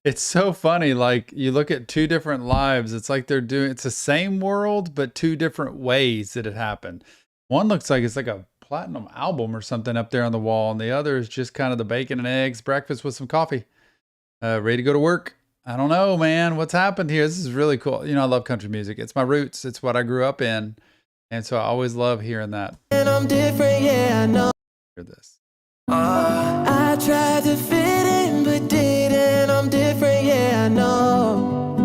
It's so funny, like you look at 2 different lives, it's like they're doing, it's the same world, but 2 different ways that it happened. One looks like it's like a platinum album or something up there on the wall, and the other is just kind of the bacon and eggs breakfast with some coffee, ready to go to work. I don't know, man, what's happened here. This is really cool. You know, I love country music. It's my roots. It's what I grew up in, and so I always love hearing that. And I'm different, yeah, I know. Hear this. I tried to fit in, but didn't. I'm different, yeah, I know.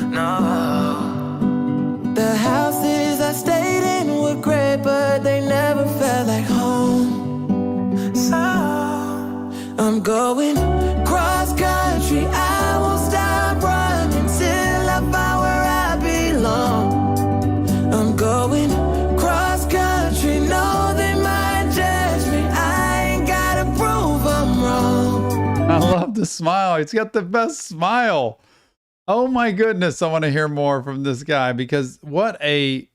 No, the houses I stayed in were great, but they never felt like home. So I'm going cross country. I won't stop running till I find where I belong. I'm going cross country. No, they might judge me. I ain't gotta prove I'm wrong. I love the smile. He's got the best smile. Oh my goodness, I want to hear more from this guy, because what a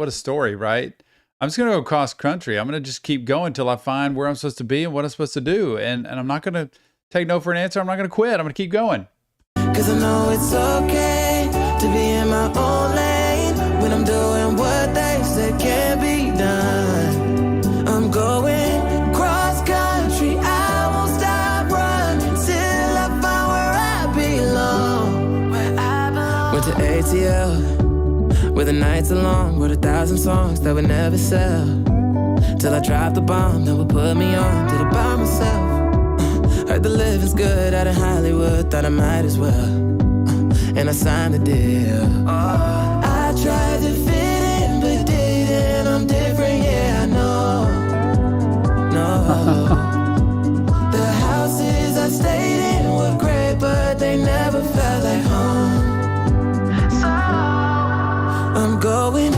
story, right? I'm just going to go cross country. I'm going to just keep going till I find where I'm supposed to be and what I'm supposed to do. And I'm not going to take no for an answer. I'm not going to quit. I'm going to keep going. Cause I know it's okay to be in my own lane when I'm doing what they said can't be done. I'm going cross country. I won't stop running till I find where I belong. Went to ATL, where the nights are long, wrote 1,000 songs that would never sell. Till I dropped the bomb that would put me on, did it by myself. Heard the living's good out in Hollywood, thought I might as well. And I signed the deal. I tried to fit in, but didn't. I'm different, yeah, I know. No, the houses I stayed in were great, but they never felt like home. So I'm going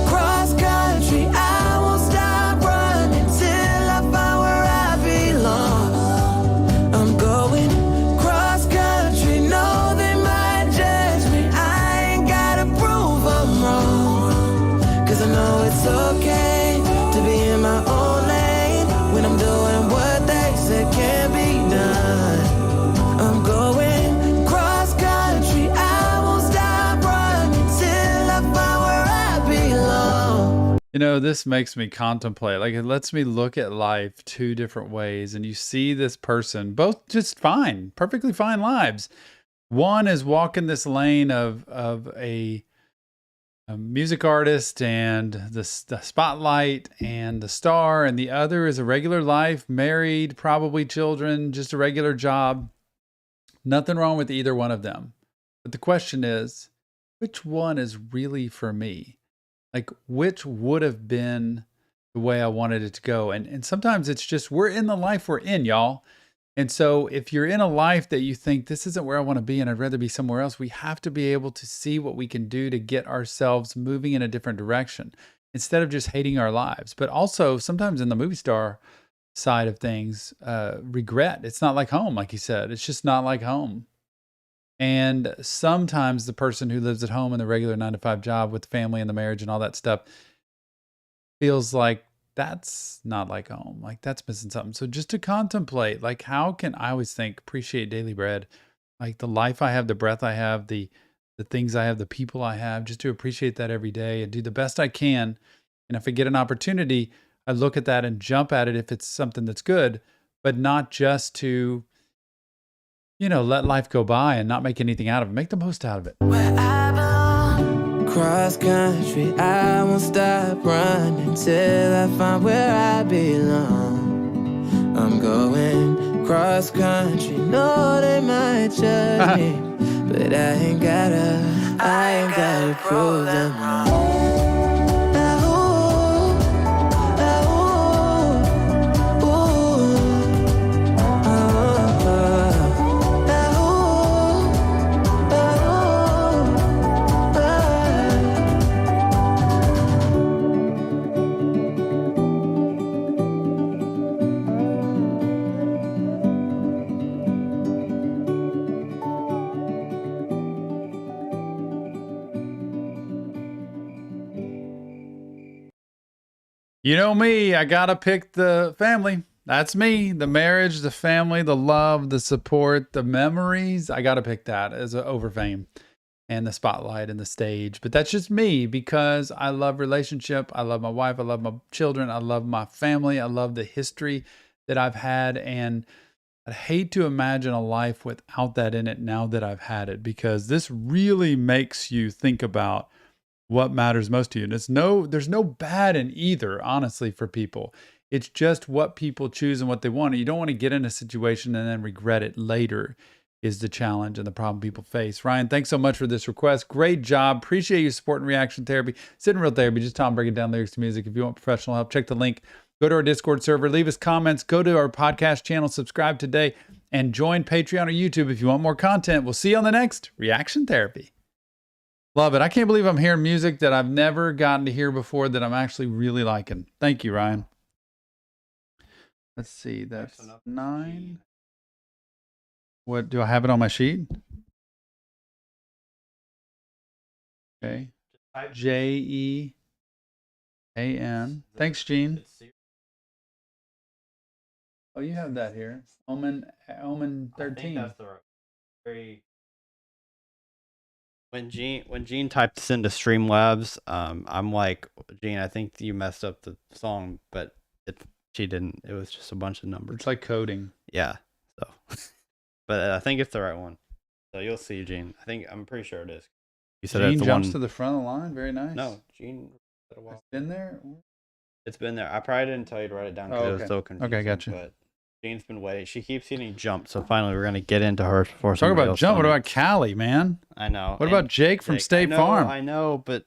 cross country. I won't stop running till I You know, this makes me contemplate. Like, it lets me look at life two different ways. And you see this person, both just fine, perfectly fine lives. One is walking this lane of a music artist and the spotlight and the star, and the other is a regular life, married, probably children, just a regular job. Nothing wrong with either one of them. But the question is, which one is really for me? Like, which would have been the way I wanted it to go? And sometimes it's just, we're in the life we're in, y'all. And so if you're in a life that you think this isn't where I want to be and I'd rather be somewhere else, we have to be able to see what we can do to get ourselves moving in a different direction instead of just hating our lives. But also sometimes in the movie star side of things, regret. It's not like home, like you said. It's just not like home. And sometimes the person who lives at home in the regular 9-to-5 job with the family and the marriage and all that stuff feels like that's not like home. Like, that's missing something. So just to contemplate, like, how can I always think, appreciate daily bread, like the life I have, the breath I have, the things I have, the people I have, just to appreciate that every day and do the best I can. And if I get an opportunity, I look at that and jump at it if it's something that's good, but not just to, you know, let life go by and not make anything out of it. Make the most out of it. Cross country, I won't stop running till I find where I belong. I'm going cross country, know they might judge me, but I ain't gotta prove them wrong. You know me, I gotta pick the family. That's me. The marriage, the family, the love, the support, the memories. I gotta pick that as over fame and the spotlight and the stage. But that's just me because I love relationship. I love my wife. I love my children. I love my family. I love the history that I've had. And I'd hate to imagine a life without that in it now that I've had it, because this really makes you think about what matters most to you. And there's no bad in either, honestly, for people. It's just what people choose and what they want. And you don't want to get in a situation and then regret it later is the challenge and the problem people face. Ryan, thanks so much for this request. Great job. Appreciate you supporting Reaction Therapy. Sit in Real Therapy, just Tom breaking down lyrics to music. If you want professional help, check the link. Go to our Discord server, leave us comments, go to our podcast channel, subscribe today, and join Patreon or YouTube if you want more content. We'll see you on the next Reaction Therapy. Love it. I can't believe I'm hearing music that I've never gotten to hear before that I'm actually really liking. Thank you, Ryan. Let's see. That's 9. What, do I have it on my sheet? Okay. Jean. Thanks, Gene. Oh, you have that here. Omen 13. I think that's the very... When Gene typed this into Streamlabs, I'm like, Gene, I think you messed up the song, but she didn't. It was just a bunch of numbers. It's like coding. Yeah. So, but I think it's the right one. So you'll see, Gene. I'm pretty sure it is. You said Gene it's jumps one... to the front of the line. Very nice. No, Gene. It's been there. It's been there. I probably didn't tell you to write it down because it was so confusing. Okay, gotcha. But Jean's been waiting. She keeps getting jumped, so finally we're gonna get into her before. Talk about jump. What about Callie, man? I know. What about Jake from State Farm? I know, but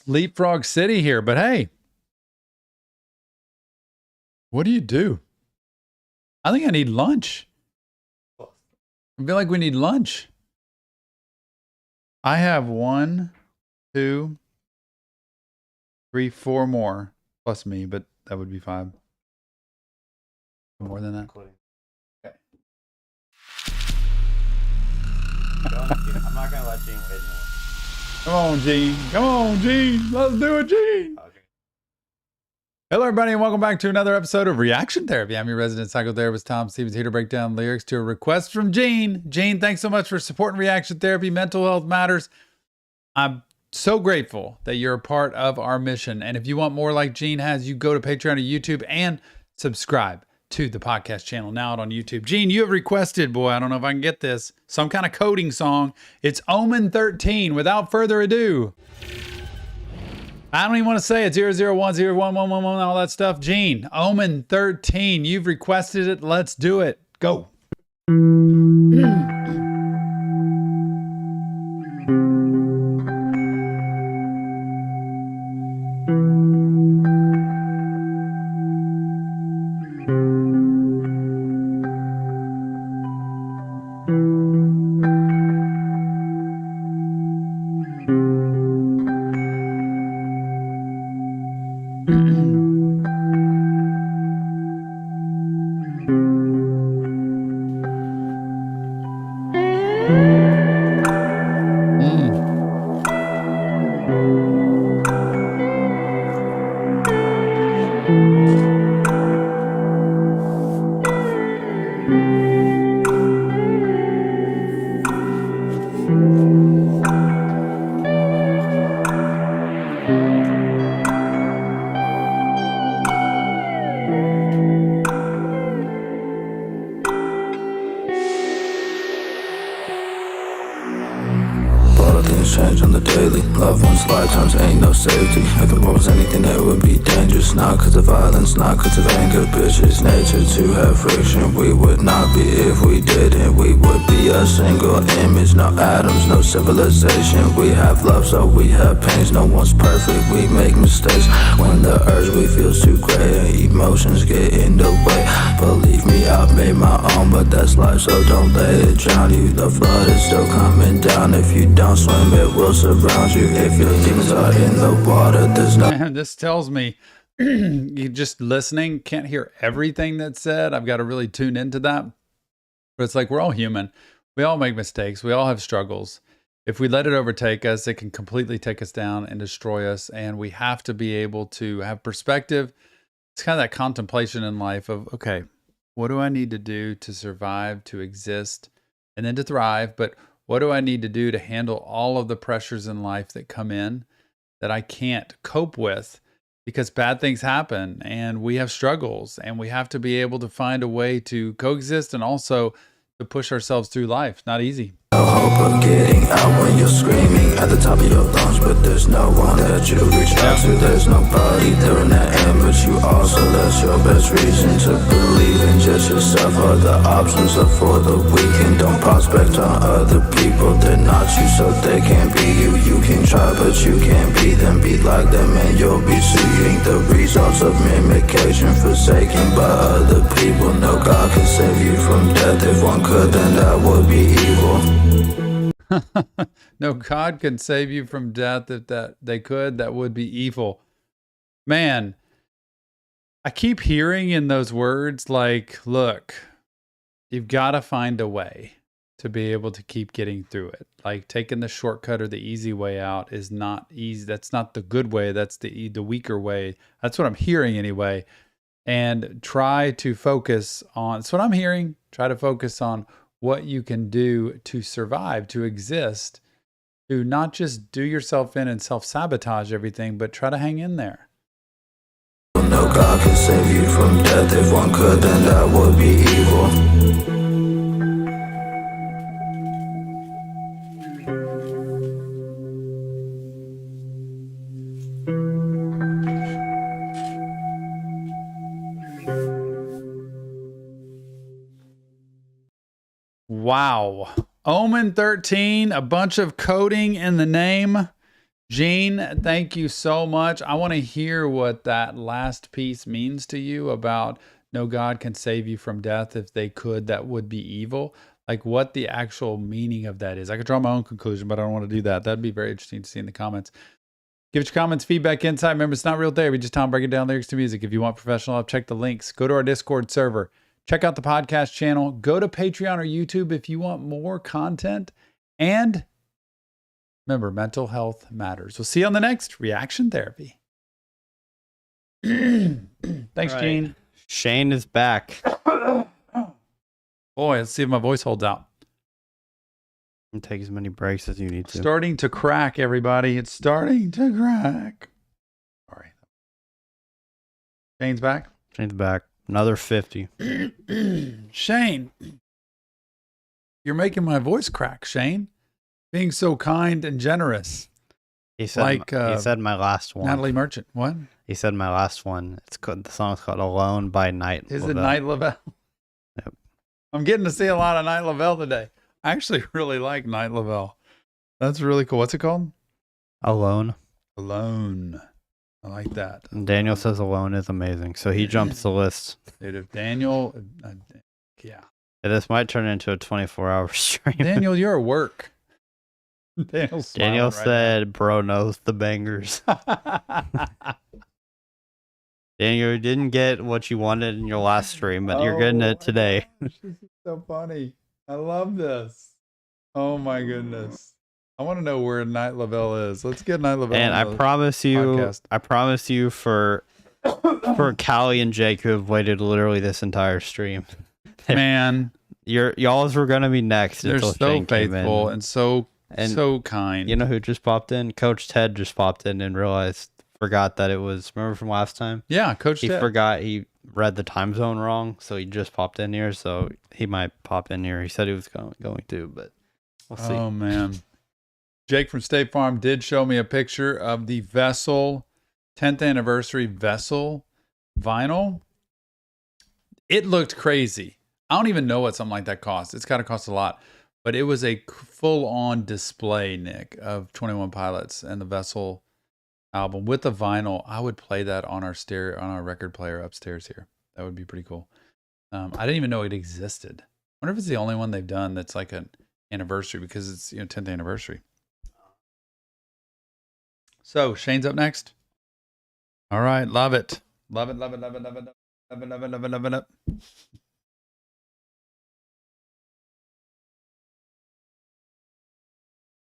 Leapfrog City here. But hey, what do you do? I think I need lunch. I feel like we need lunch. I have 1, 2, 3, 4 more plus me, but that would be 5. More than that. Okay. I'm not gonna let Gene wait anymore. Come on, Gene. Come on, Gene. Let's do it, Gene. Okay. Hello, everybody, and welcome back to another episode of Reaction Therapy. I'm your resident psychotherapist, Tom Stevens, here to break down lyrics to a request from Gene. Gene, thanks so much for supporting Reaction Therapy. Mental health matters. I so grateful that you're a part of our mission. And if you want more like Gene has, you go to Patreon or YouTube and subscribe to the podcast channel now out on YouTube. Gene, you have requested, boy, I don't know if I can get this, some kind of coding song. It's Omen 13. Without further ado, I don't even want to say it. 0010111, all that stuff. Gene, Omen 13. You've requested it. Let's do it. Go. Change on the daily. Loved ones' lifetimes ain't no safety. If the world was anything, that would be dangerous. Not cause of violence, not cause of anger. Bitch, it's nature to have friction. We would not be if we didn't. We would be a single image. No atoms, no civilization. We have love, so we have pains. No one's perfect, we make mistakes. When the urge we feel's too great and emotions get in the way. Believe me, I've made my own, but that's life, so don't let it drown you. The flood is still coming down. If you don't swim, it will surround you. If your demons are in the water, there's no... Man, this tells me you just listening can't hear everything that's said. I've got to really tune into that. But it's like we're all human. We all make mistakes. We all have struggles. If we let it overtake us, it can completely take us down and destroy us. And we have to be able to have perspective. It's kind of that contemplation in life of, okay, what do I need to do to survive, to exist, and then to thrive? But what do I need to do to handle all of the pressures in life that come in that I can't cope with? Because bad things happen and we have struggles and we have to be able to find a way to coexist and also to push ourselves through life. Not easy. No hope of getting out when you're screaming at the top of your lungs, but there's no one that you reach out to. There's nobody there in the end, but you also, that's your best reason to believe in just yourself. Other options are for the weak, and don't prospect on other people. They're not you, so they can't be you. You can try, but you can't be them. Be like them and you'll be seeing the results of mimication, forsaken by other people. No God can save you from death. If one could, then that would be evil. No God can save you from death. If that they could, that would be evil. Man, I keep hearing in those words like, look, you've got to find a way to be able to keep getting through it. Like taking the shortcut or the easy way out is not easy. That's not the good way. That's the weaker way. That's what I'm hearing anyway. And try to focus on, that's what I'm hearing. Try to focus on what you can do to survive, to exist, to not just do yourself in and self-sabotage everything, but try to hang in there. No God can save you from death. If one could, then that would be evil. Wow. Omen 13, a bunch of coding in the name. Gene, thank you so much. I want to hear what that last piece means to you about no God can save you from death. If they could, that would be evil. Like what the actual meaning of that is. I could draw my own conclusion, but I don't want to do that. That'd be very interesting to see in the comments. Give us your comments, feedback, insight. Remember, it's not real therapy, just Tom breaking down lyrics to music. If you want professional help, check the links. Go to our Discord server. Check out the podcast channel. Go to Patreon or YouTube if you want more content. And remember, mental health matters. We'll see you on the next Reaction Therapy. Thanks, right. Gene. Shane is back. Boy, let's see if my voice holds out. And take as many breaks as you need to. Starting to crack, everybody. It's starting to crack. Sorry. Shane's back. Shane's back. Another 50. Shane, you're making my voice crack, Shane. Being so kind and generous. He said, he said my last one. Natalie Merchant. What? He said my last one. It's called, the song's called Alone by Night Is Lovell. it Night Lovell? Yep. I'm getting to see a lot of Night Lovell today. I actually really like Night Lovell. That's really cool. What's it called? Alone. Alone. I like that. And Daniel says Alone is amazing. So he jumps the list. Dude, if Daniel, yeah. This might turn into a 24-hour stream. Daniel, you're at work. Daniel said, bro knows the bangers. Daniel, you didn't get what you wanted in your last stream, but you're getting it today. This is so funny. I love this. Oh my goodness. I want to know where Night Lovell is. Let's get Night Lovell. And I promise you for Callie and Jake, who have waited literally this entire stream. Man, y'all's were gonna be next. They're so Shane faithful and so kind. You know who just popped in? Coach Ted just popped in and forgot that it was, remember from last time? Yeah, Coach Ted. He forgot he read the time zone wrong, so he just popped in here, so he might pop in here. He said he was going to, but we'll see. Oh, man. Jake from State Farm did show me a picture of the Vessel 10th anniversary Vessel vinyl. It looked crazy. I don't even know what something like that costs. It's got to cost a lot. But it was a full-on display, Nick, of 21 Pilots and the Vessel album with the vinyl. I would play that on our record player upstairs here. That would be pretty cool. I didn't even know it existed. I wonder if it's the only one they've done that's like an anniversary, because it's 10th anniversary. So Shane's up next. All right, love it. Love it, love it, love it, love it, love it, love it, love it, love it, love it.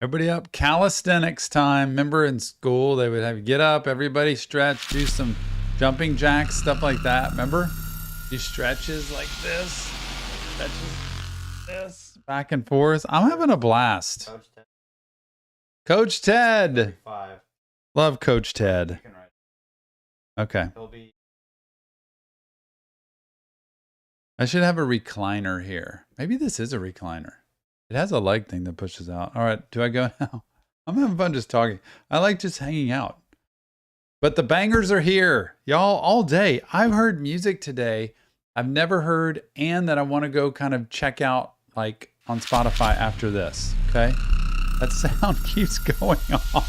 Everybody up. Calisthenics time. Remember in school, they would have you get up, everybody stretch, do some jumping jacks, stuff like that. Remember? Do stretches like this. Stretches this. Back and forth. I'm having a blast. Coach Ted. Love Coach Ted. Okay. I should have a recliner here. Maybe this is a recliner. It has a leg thing that pushes out. All right, do I go now? I'm having fun just talking. I like just hanging out. But the bangers are here, y'all, all day. I've heard music today I've never heard and that I want to go kind of check out like on Spotify after this, okay? That sound keeps going on.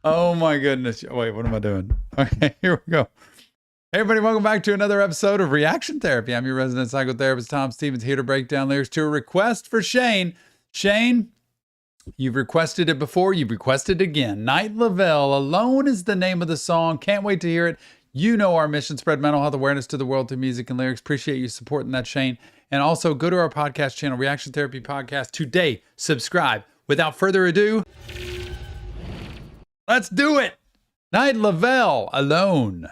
Oh my goodness. Wait, what am I doing? Okay, here we go. Hey everybody, welcome back to another episode of Reaction Therapy. I'm your resident psychotherapist, Tom Stevens, here to break down lyrics to a request for Shane. Shane, you've requested it before, you've requested it again. Night Lovell, Alone is the name of the song. Can't wait to hear it. You know our mission, spread mental health awareness to the world through music and lyrics. Appreciate you supporting that, Shane. And also go to our podcast channel, Reaction Therapy Podcast, today. Subscribe. Without further ado, let's do it. Night Lovell, Alone.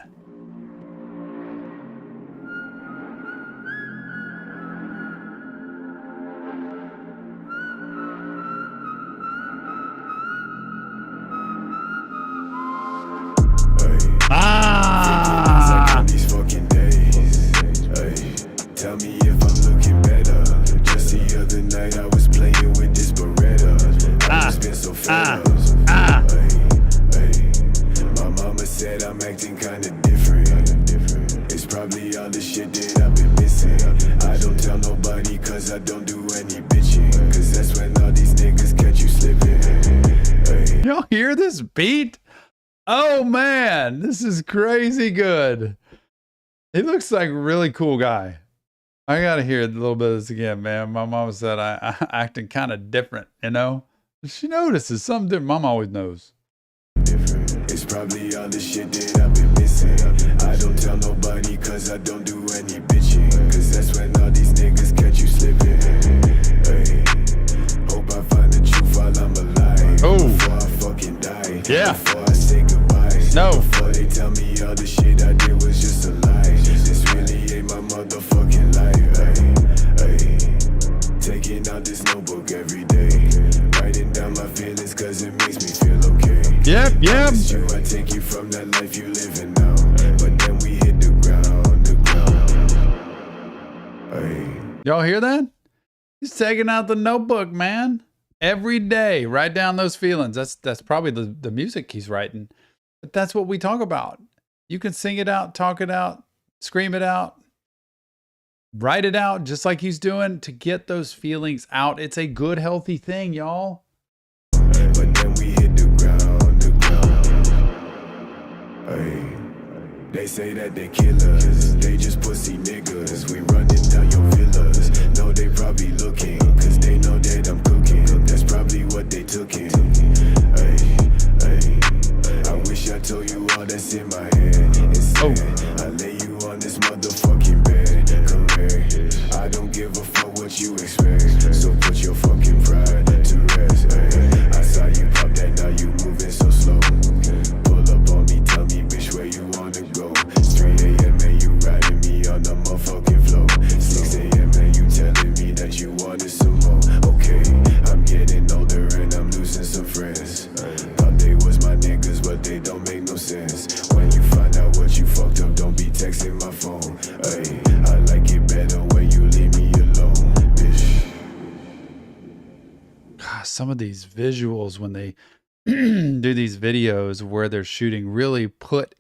These fucking days. Tell me if I'm looking better. Just the other night I was playing with this Beretta. I just been so fed up. My mama said I'm acting kinda different. It's probably all the shit that I've been missing. I don't tell nobody cause I don't do any bitching. Cause that's when all these niggas catch you slipping. Y'all hear this beat? Oh man, this is crazy good. He looks like a really cool guy. I gotta hear a little bit of this again, man. My mama said I acting kind of different, you know? She notices something different. Mom always knows. It's probably all the shit that I've been missing. I don't tell nobody cause I don't do any bitching. Cause that's when all these niggas catch you slipping. Hope I find the truth while I'm alive. Before I fucking die. Yeah. Before I say goodbye. No. Before they tell me all the shit I did was just a lie. This really ain't my motherfucking life. Yep. I take you from that life you living now. But then we hit the ground, Hey. Y'all hear that? He's taking out the notebook, man. Every day, write down those feelings. That's probably the music he's writing. But that's what we talk about. You can sing it out, talk it out, scream it out, write it out, just like he's doing to get those feelings out. It's a good, healthy thing, y'all. But then we hit the ground, Hey. They say that they killers, they just pussy niggas. We running down your villas. No, they probably looking, cause they know that I'm cooking. That's probably what they took in. I wish I told you all that's in my head. Instead, I lay you on this motherfucking bed. Correct. I don't give a fuck what you expect. So put your fucking pride to rest. I saw you pop that, now you moving so slow. Pull up on me, tell me, bitch, where you wanna go. It's 3 a.m. and you riding me on the motherfucking floor. 6 a.m. and you telling me that you wanted some more. Okay, I'm getting older and I'm losing some friends. Thought they was my niggas, but they don't make no sense. When you find out what you fucked up, don't be texting my phone. I like it better when you leave me alone, bitch. God, some of these visuals when they do these videos where they're shooting really put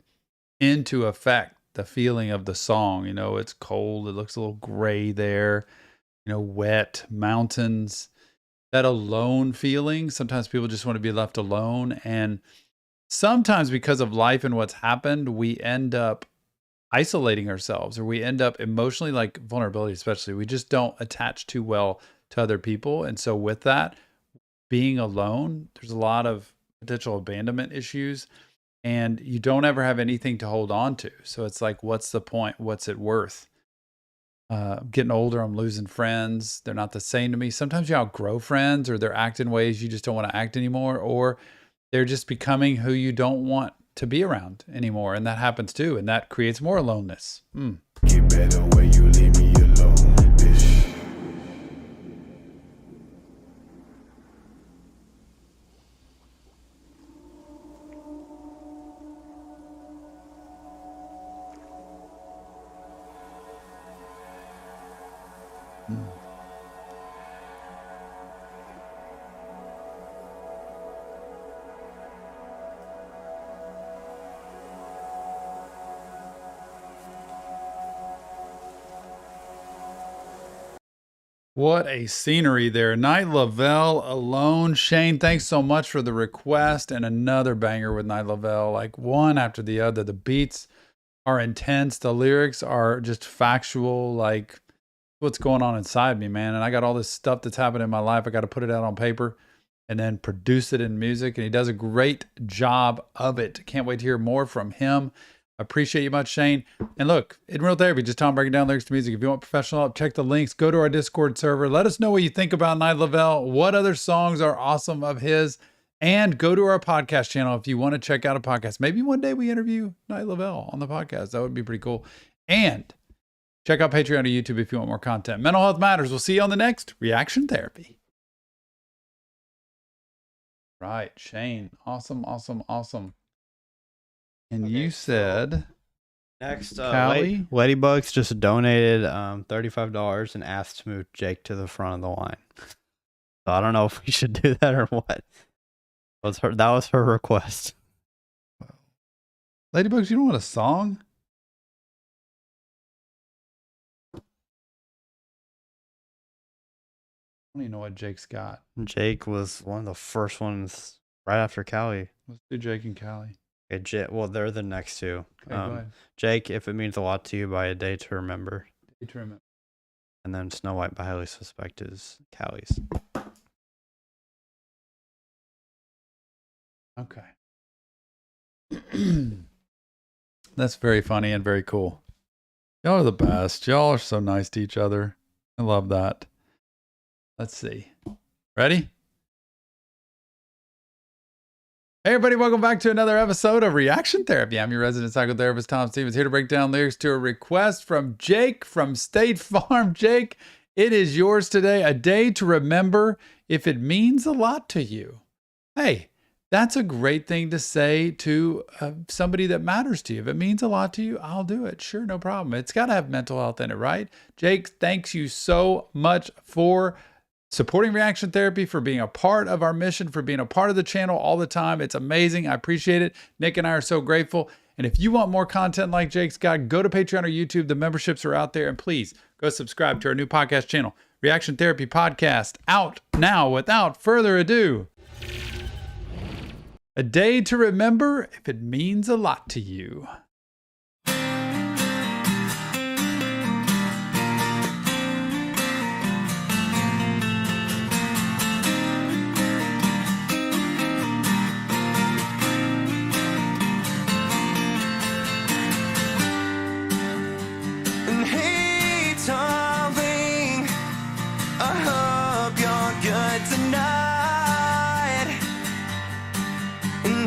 into effect the feeling of the song. You know, it's cold, it looks a little gray there, you know, wet, mountains, that alone feeling. Sometimes people just want to be left alone. And sometimes because of life and what's happened, we end up isolating ourselves, or we end up emotionally, like vulnerability especially, we just don't attach too well to other people. And so with that, being alone, there's a lot of potential abandonment issues, and you don't ever have anything to hold on to. So it's like, what's the point? What's it worth? Getting older, I'm losing friends. They're not the same to me. Sometimes you outgrow friends, or they're acting ways you just don't want to act anymore, or they're just becoming who you don't want to be around anymore. And that happens too. And that creates more aloneness. Get better when you leave me alone, bitch. What a scenery there. Night Lovell, Alone. Shane, thanks so much for the request. And another banger with Night Lovell, like one after the other. The beats are intense. The lyrics are just factual, like what's going on inside me, man. And I got all this stuff that's happened in my life. I got to put it out on paper and then produce it in music. And he does a great job of it. Can't wait to hear more from him. Appreciate you much, Shane. And look, in Real Therapy, just Tom breaking down lyrics to music. If you want professional help, check the links. Go to our Discord server. Let us know what you think about Night Lovell. What other songs are awesome of his? And go to our podcast channel if you want to check out a podcast. Maybe one day we interview Night Lovell on the podcast. That would be pretty cool. And check out Patreon or YouTube if you want more content. Mental health matters. We'll see you on the next Reaction Therapy. Right, Shane. Awesome, awesome, awesome. And okay, you said next, Callie? Ladybugs just donated $35 and asked to move Jake to the front of the line. So I don't know if we should do that or what. That was her request. Ladybugs, you don't want a song? I don't even know what Jake's got. Jake was one of the first ones right after Callie. Let's do Jake and Callie. Okay, well, they're the next two. Okay, Jake, If It Means a Lot to You by A Day to Remember. Day to Remember. And then Snow White by Highly Suspect is Callie's. Okay. That's very funny and very cool. Y'all are the best. Y'all are so nice to each other. I love that. Let's see. Ready? Hey everybody, welcome back to another episode of Reaction Therapy. I'm your resident psychotherapist, Tom Stevens, here to break down lyrics to a request from Jake from State Farm. Jake, it is yours today. A Day to Remember, If It Means a Lot to You. Hey, that's a great thing to say to somebody that matters to you. If it means a lot to you, I'll do it. Sure, no problem. It's got to have mental health in it, right? Jake, thanks you so much for supporting reaction therapy, for being a part of our mission, for being a part of the channel all the time. It's amazing. I appreciate it. Nick and I are so grateful. And if you want more content like Jake's got, go to Patreon or YouTube. The memberships are out there. And please go subscribe to our new podcast channel, Reaction Therapy Podcast, out now. Without further ado, a day to remember if it means a lot to you.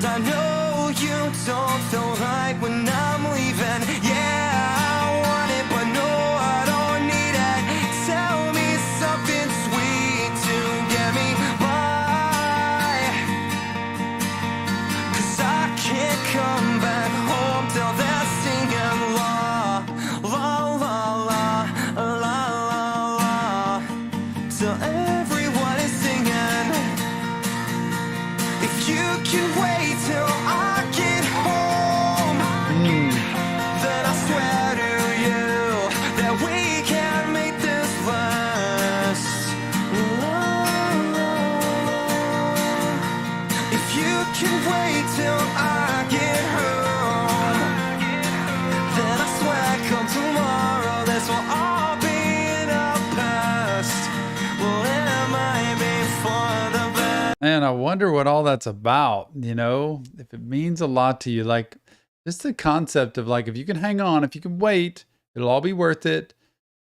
I know you don't feel right when I'm leaving. Yeah, I want it, but no, I don't need it. Tell me something sweet to get me by, 'cause I can't come back home till they're singing la, la, la, la, la, la, la. Till everyone is singing. If you can wait till I get home, then I swear to you that we can make this last. If you can wait till I get home, then I swear come tomorrow this will all be in the past. Well, it might be for the best. And I wonder what all that's about, you know, if it means a lot to you, like just the concept of like, if you can hang on, if you can wait, it'll all be worth it.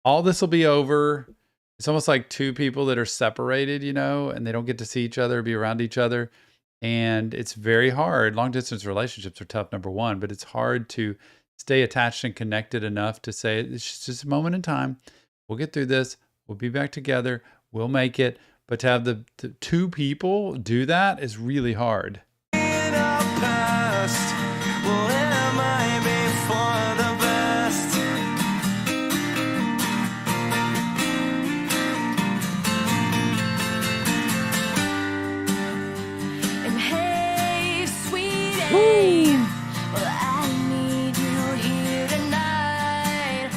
All this will be over. It's almost like two people that are separated, you know, and they don't get to see each other, be around each other. And it's very hard. Long distance relationships are tough, number one, but it's hard to stay attached and connected enough to say, it's just a moment in time. We'll get through this. We'll be back together. We'll make it. But to have the two people do that is really hard. In our past, well, it might be for the best. And hey, sweetie, well, I need you here tonight.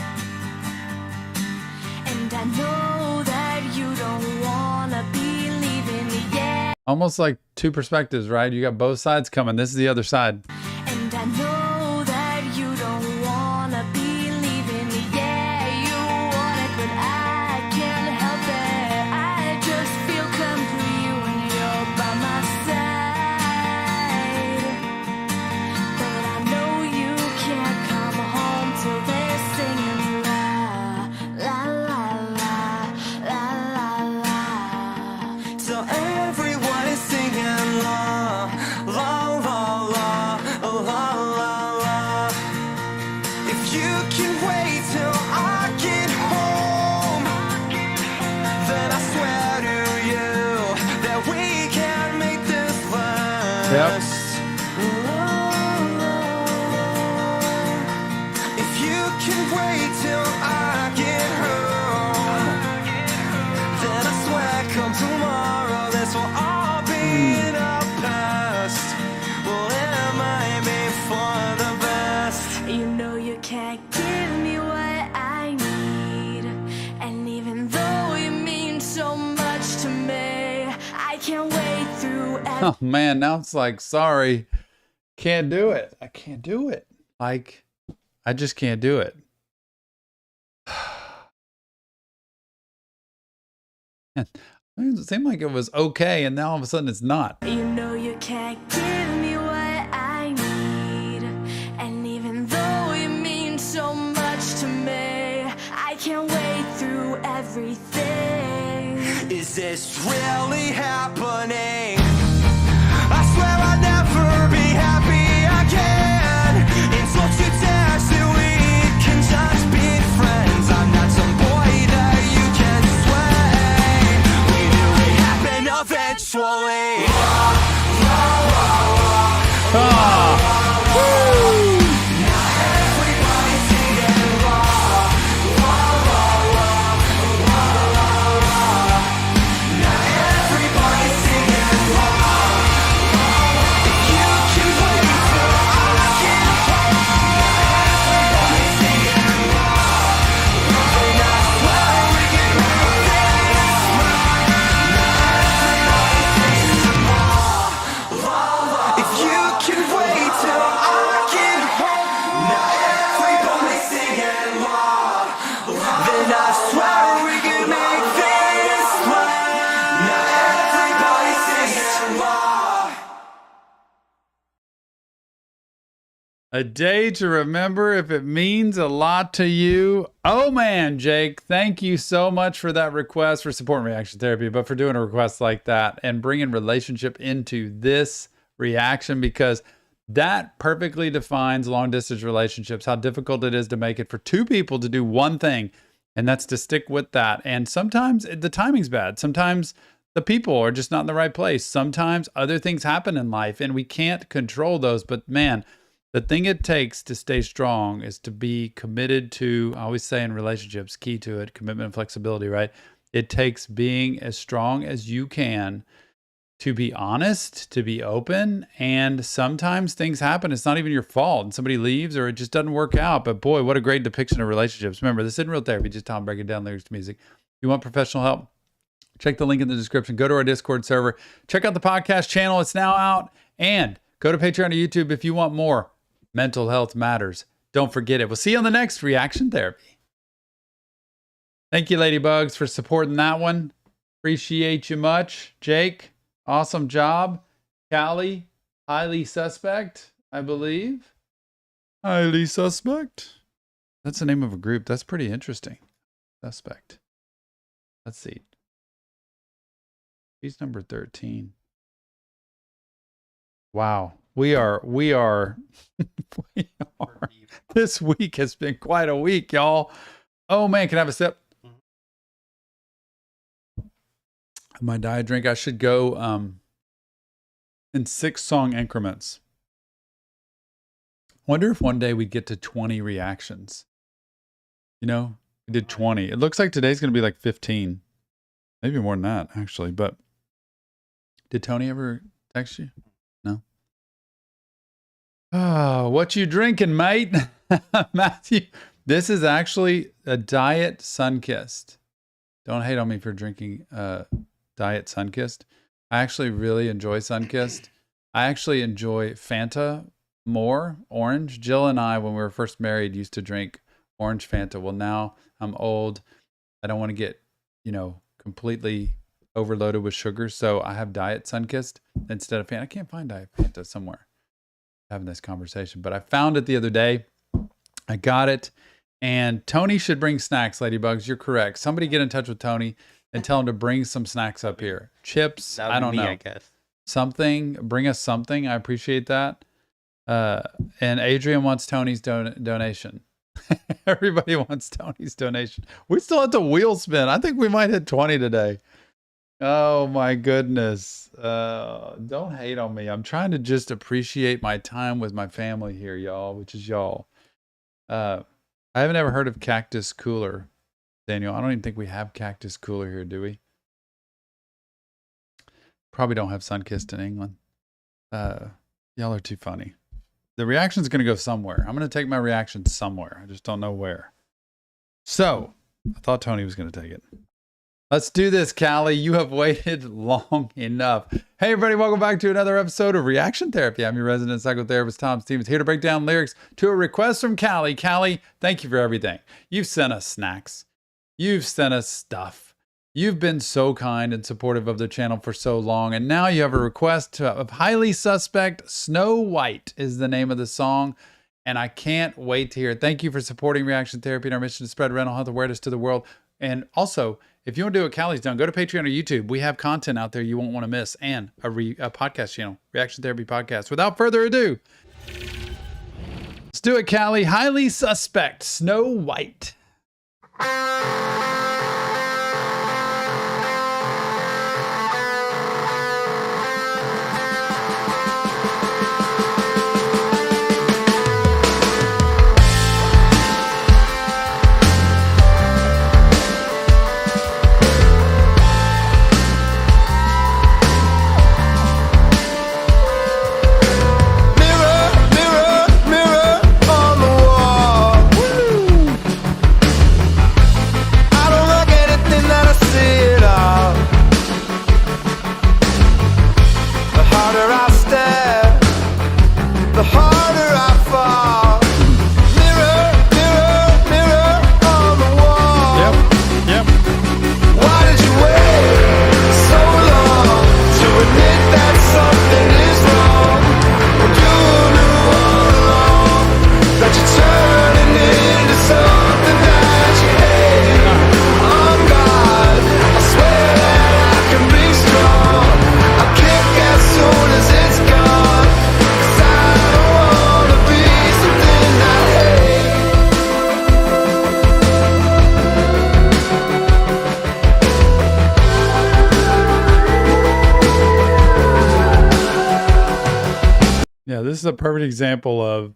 And I know that you don't wanna be leaving me yet. Almost like two perspectives, right? You got both sides coming. This is the other side. And I know that you don't wanna be leaving me. Yeah, you want it, but I can't help it. I just feel complete when you're by my side. But I know you can't come home till they're singing la, la, la, la, la, la, la. So everyone is singing la, la, la, la, la, la, la. If you can wait till I get home, then I swear to you that we can make this last. If you can wait till I get home, then I swear come tomorrow this will all be in our past. Well, it might be for the best. You know you can't give me what I need. And even though you mean so much to me, I can't wait through every Oh man, now it's like, sorry, can't do it. I can't do it. Like, I just can't do it. It seemed like it was okay, and now all of a sudden it's not. You know you can't give me what I need. And even though you mean so much to me, I can't wait through everything. Is this really happening? I swear I'll never be happy again. It's what you dare so we can just be friends. I'm not some boy that you can sway. We knew it happened eventually. A day to remember if it means a lot to you. Oh man, Jake, thank you so much for that request, for supporting reaction therapy, but for doing a request like that and bringing relationship into this reaction, because that perfectly defines long distance relationships, how difficult it is to make it for two people to do one thing, and that's to stick with that. And sometimes the timing's bad. Sometimes the people are just not in the right place. Sometimes other things happen in life and we can't control those. But man, the thing it takes to stay strong is to be committed to, I always say in relationships, key to it, commitment and flexibility, right? It takes being as strong as you can to be honest, to be open. And sometimes things happen. It's not even your fault. And somebody leaves or it just doesn't work out. But boy, what a great depiction of relationships. Remember, this isn't real therapy, just Tom breaking down lyrics to music. If you want professional help, check the link in the description. Go to our Discord server. Check out the podcast channel. It's now out. And go to Patreon or YouTube if you want more. Mental health matters. Don't forget it. We'll see you on the next reaction therapy. Thank you, Ladybugs, for supporting that one. Appreciate you much. Jake, awesome job. Callie, highly suspect, I believe. Highly suspect. That's the name of a group. That's pretty interesting. Suspect. Let's see. He's number 13. Wow. We are, this week has been quite a week, y'all. Oh man, can I have a sip? My diet drink. I should go in 6-song increments. Wonder if one day we'd get to 20 reactions. You know, we did 20. It looks like today's going to be like 15. Maybe more than that, actually. But did Tony ever text you? No. Oh, what you drinking, mate? Matthew, this is actually a Diet Sunkissed. Don't hate on me for drinking Diet Sunkissed. I actually really enjoy Sunkissed. I actually enjoy Fanta more, orange. Jill and I, when we were first married, used to drink orange Fanta. Well, now I'm old. I don't want to get, completely overloaded with sugar. So I have Diet Sunkissed instead of Fanta. I can't find Diet Fanta somewhere. Having this conversation, but I found it the other day. I got it, and Tony should bring snacks. Ladybugs, you're correct. Somebody get in touch with Tony and tell him to bring some snacks up here. Chips, I don't know. I guess something. Bring us something. I appreciate that. And Adrian wants Tony's donation. Everybody wants Tony's donation. We still have to wheel spin. I think we might hit 20 today. Oh my goodness. Don't hate on me. I'm trying to just appreciate my time with my family here, y'all, which is y'all. I haven't ever heard of Cactus Cooler, Daniel. I don't even think we have Cactus Cooler here, do we? Probably don't have Sunkissed in England. Y'all are too funny. The reaction's going to go somewhere. I'm going to take my reaction somewhere. I just don't know where. So, I thought Tony was going to take it. Let's do this, Callie. You have waited long enough. Hey, everybody. Welcome back to another episode of Reaction Therapy. I'm your resident psychotherapist, Tom Stevens, here to break down lyrics to a request from Callie. Callie, thank you for everything. You've sent us snacks. You've sent us stuff. You've been so kind and supportive of the channel for so long. And now you have a request of Highly Suspect. Snow White is the name of the song. And I can't wait to hear it. Thank you for supporting Reaction Therapy and our mission to spread mental health awareness to the world. And also, if you want to do what Callie's done, go to Patreon or YouTube. We have content out there you won't want to miss, and a podcast channel, Reaction Therapy Podcast. Without further ado, let's do it, Callie. Highly Suspect, Snow White. this is a perfect example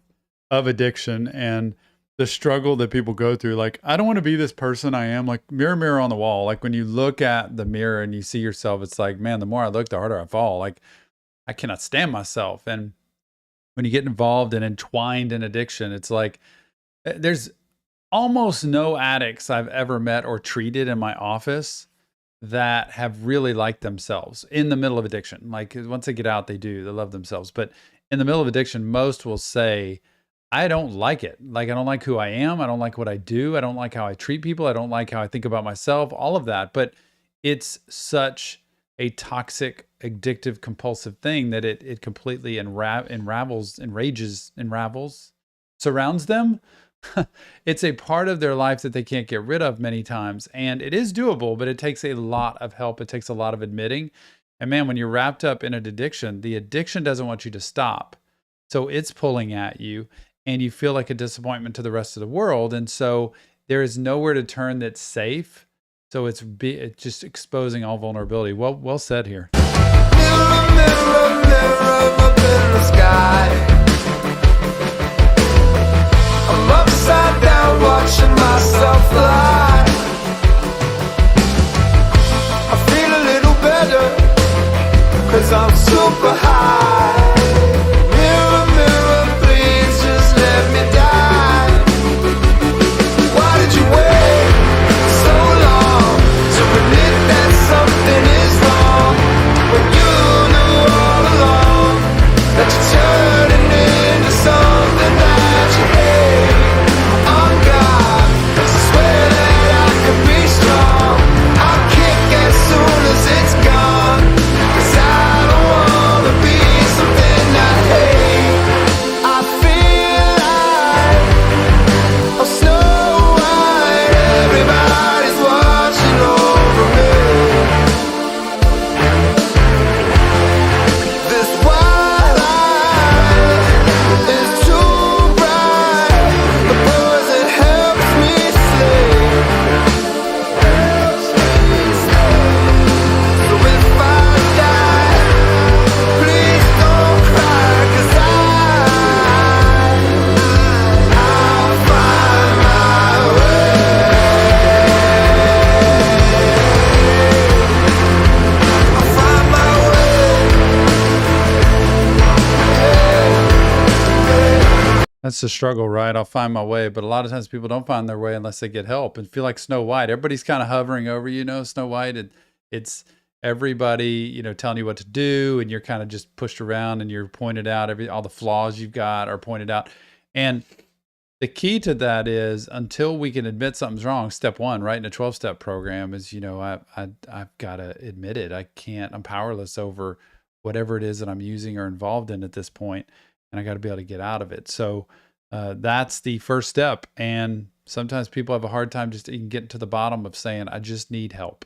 of addiction and the struggle that people go through. Like, I don't want to be this person I am. Like, mirror on the wall. Like, when you look at the mirror and you see yourself, it's like, man, the more I look, the harder I fall. Like, I cannot stand myself. And when you get involved and entwined in addiction, it's like, there's almost no addicts I've ever met or treated in my office that have really liked themselves in the middle of addiction. Like, once they get out, they love themselves. But in the middle of addiction, most will say, I don't like it. Like, I don't like who I am. I don't like what I do. I don't like how I treat people. I don't like how I think about myself, all of that. But it's such a toxic, addictive, compulsive thing that it completely surrounds them. It's a part of their life that they can't get rid of many times. And it is doable, but it takes a lot of help. It takes a lot of admitting. And man, when you're wrapped up in an addiction, the addiction doesn't want you to stop. So it's pulling at you and you feel like a disappointment to the rest of the world. And so there is nowhere to turn that's safe. So it's just exposing all vulnerability. Well said here. Mirror, mirror, mirror up in the sky. I'm upside down watching myself fly. I feel a little better, 'cause I'm super high. Mirror, mirror, please just let me die. Why did you wait so long to admit that something is wrong, when you knew all along that you're turning into something that you hate? On God, I swear that I could be strong. I'll kick as soon as it's gone, 'cause I don't wanna be something I hate. I feel like I'm Snow White, everybody's watching over me. This white light is too bright, the poison helps me sleep. So if I die, please don't cry, 'cause I'll find my way. I'll find my way. That's the struggle, right? I'll find my way. But a lot of times people don't find their way unless they get help and feel like Snow White. Everybody's kind of hovering over, Snow White. It's everybody, telling you what to do, and you're kind of just pushed around and you're pointed out. All the flaws you've got are pointed out. And the key to that is, until we can admit something's wrong, step one, right, in a 12-step program is, I've got to admit it. I can't, I'm powerless over whatever it is that I'm using or involved in at this point, and I got to be able to get out of it. So that's the first step. And sometimes people have a hard time just even getting to the bottom of saying, I just need help.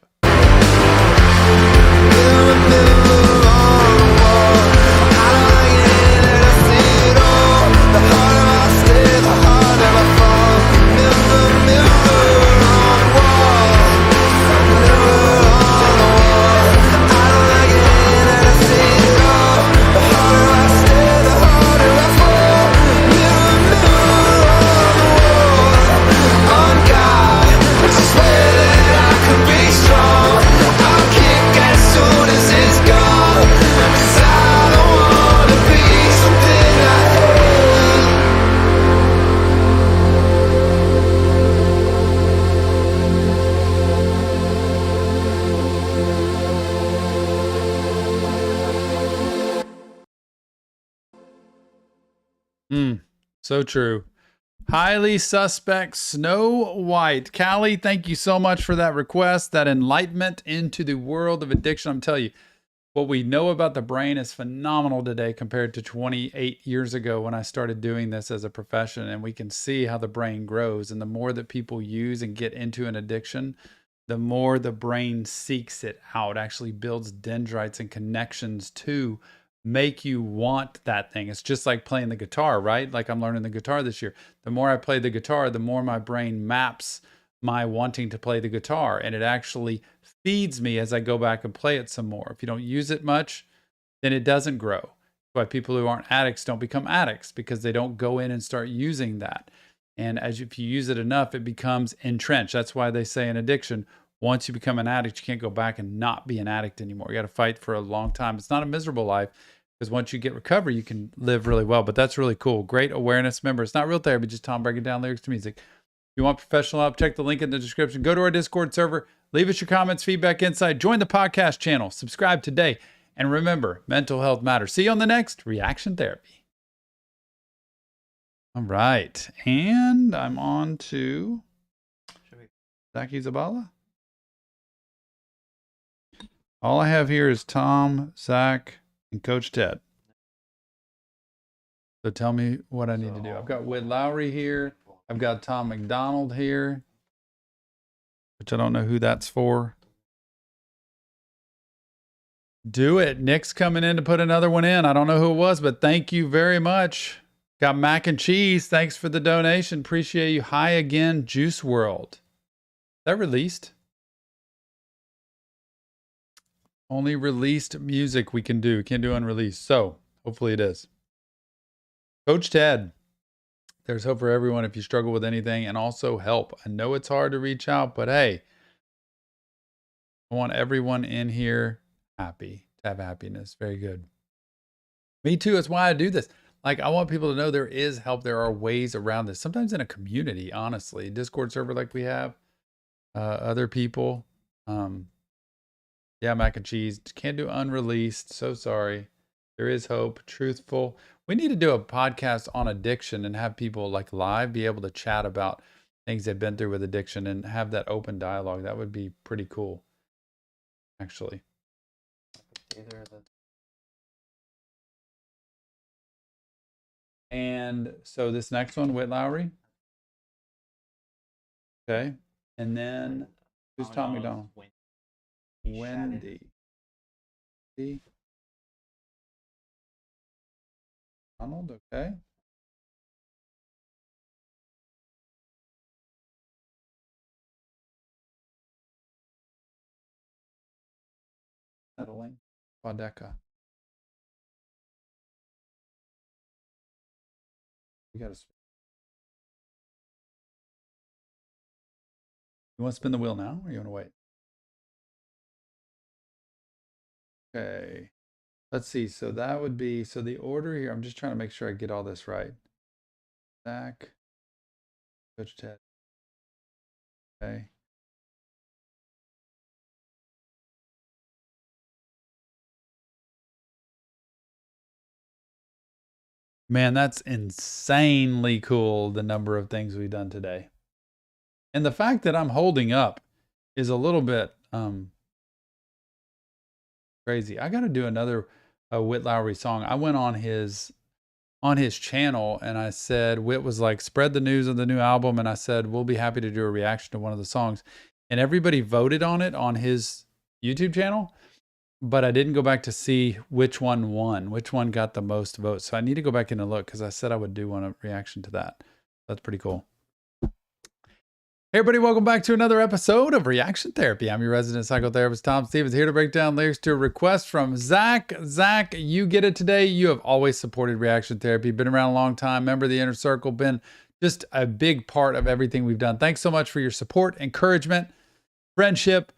So true. Highly suspect Snow White. Callie, thank you so much for that request, that enlightenment into the world of addiction. I'm telling you, what we know about the brain is phenomenal today compared to 28 years ago when I started doing this as a profession. And we can see how the brain grows. And the more that people use and get into an addiction, the more the brain seeks it out, actually builds dendrites and connections to make you want that thing. It's just like playing the guitar, right? Like, I'm learning the guitar this year. The more I play the guitar, the more my brain maps my wanting to play the guitar, and it actually feeds me as I go back and play it some more. If you don't use it much, then it doesn't grow. why people who aren't addicts don't become addicts, because they don't go in and start using that. And if you use it enough, it becomes entrenched. That's why they say in addiction, once you become an addict, you can't go back and not be an addict anymore. You got to fight for a long time. It's not a miserable life, because once you get recovery, you can live really well. But that's really cool. Great awareness. Remember, it's not real therapy, just Tom breaking down lyrics to music. If you want professional help, check the link in the description. Go to our Discord server. Leave us your comments, feedback, insight. Join the podcast channel. Subscribe today. And remember, mental health matters. See you on the next Reaction Therapy. All right. And I'm on to Zaki Zabala. All I have here is Tom, Zach, and Coach Ted. So tell me what I need to do. I've got Witt Lowry here. I've got Tom McDonald here, which I don't know who that's for. Do it. Nick's coming in to put another one in. I don't know who it was, but thank you very much. Got mac and cheese. Thanks for the donation. Appreciate you. Hi again, Juice WRLD. Is that released? Only released music we can do. Can't do unreleased. So hopefully it is. Coach Ted. There's hope for everyone if you struggle with anything, and also help. I know it's hard to reach out, but hey, I want everyone in here happy, to have happiness. Very good. Me too. That's why I do this. Like, I want people to know there is help. There are ways around this. Sometimes in a community, honestly, Discord server like we have, other people. Yeah, mac and cheese. Can't do unreleased. So sorry. There is hope. Truthful. We need to do a podcast on addiction and have people like live be able to chat about things they've been through with addiction and have that open dialogue. That would be pretty cool, actually. And so this next one, Witt Lowry. Okay. And then who's Tom McDonald? Wendy. Donald, okay. Settling. Quadeca. We got to. You want to spin the wheel now, or you want to wait? Okay. Let's see. So that would be, so the order here, I'm just trying to make sure I get all this right. Zach, Coach Ted. Okay. Man, that's insanely cool, the number of things we've done today. And the fact that I'm holding up is a little bit crazy. I got to do another Witt Lowry song. I went on his channel and I said, Witt was like, spread the news of the new album. And I said, we'll be happy to do a reaction to one of the songs. And everybody voted on it on his YouTube channel. But I didn't go back to see which one won, which one got the most votes. So I need to go back in and look, because I said I would do one reaction to that. That's pretty cool. Hey everybody, welcome back to another episode of Reaction Therapy. I'm your resident psychotherapist, Tom Stevens, here to break down lyrics to a request from Zach. Zach, you get it today. You have always supported Reaction Therapy, been around a long time, member of the inner circle, been just a big part of everything we've done. Thanks so much for your support, encouragement, friendship,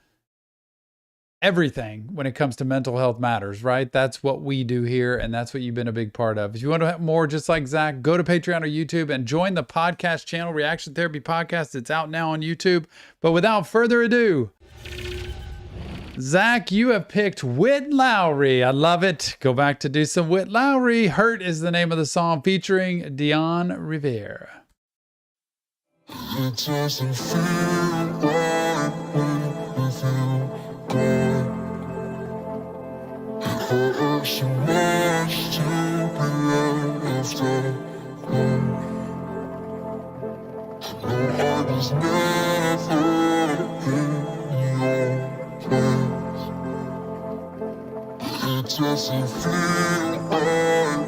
everything when it comes to mental health matters, right? That's what we do here, and that's what you've been a big part of. If you want to have more just like Zach, go to Patreon or YouTube and join the podcast channel, Reaction Therapy Podcast. It's out now on YouTube. But without further ado, Zach, you have picked Witt Lowry. I love it. Go back to do some Witt Lowry. Hurt is the name of the song featuring Dion Rivera. It doesn't feel right with you gone. It hurts so much to be left alone. I know I was never in your place. It doesn't feel right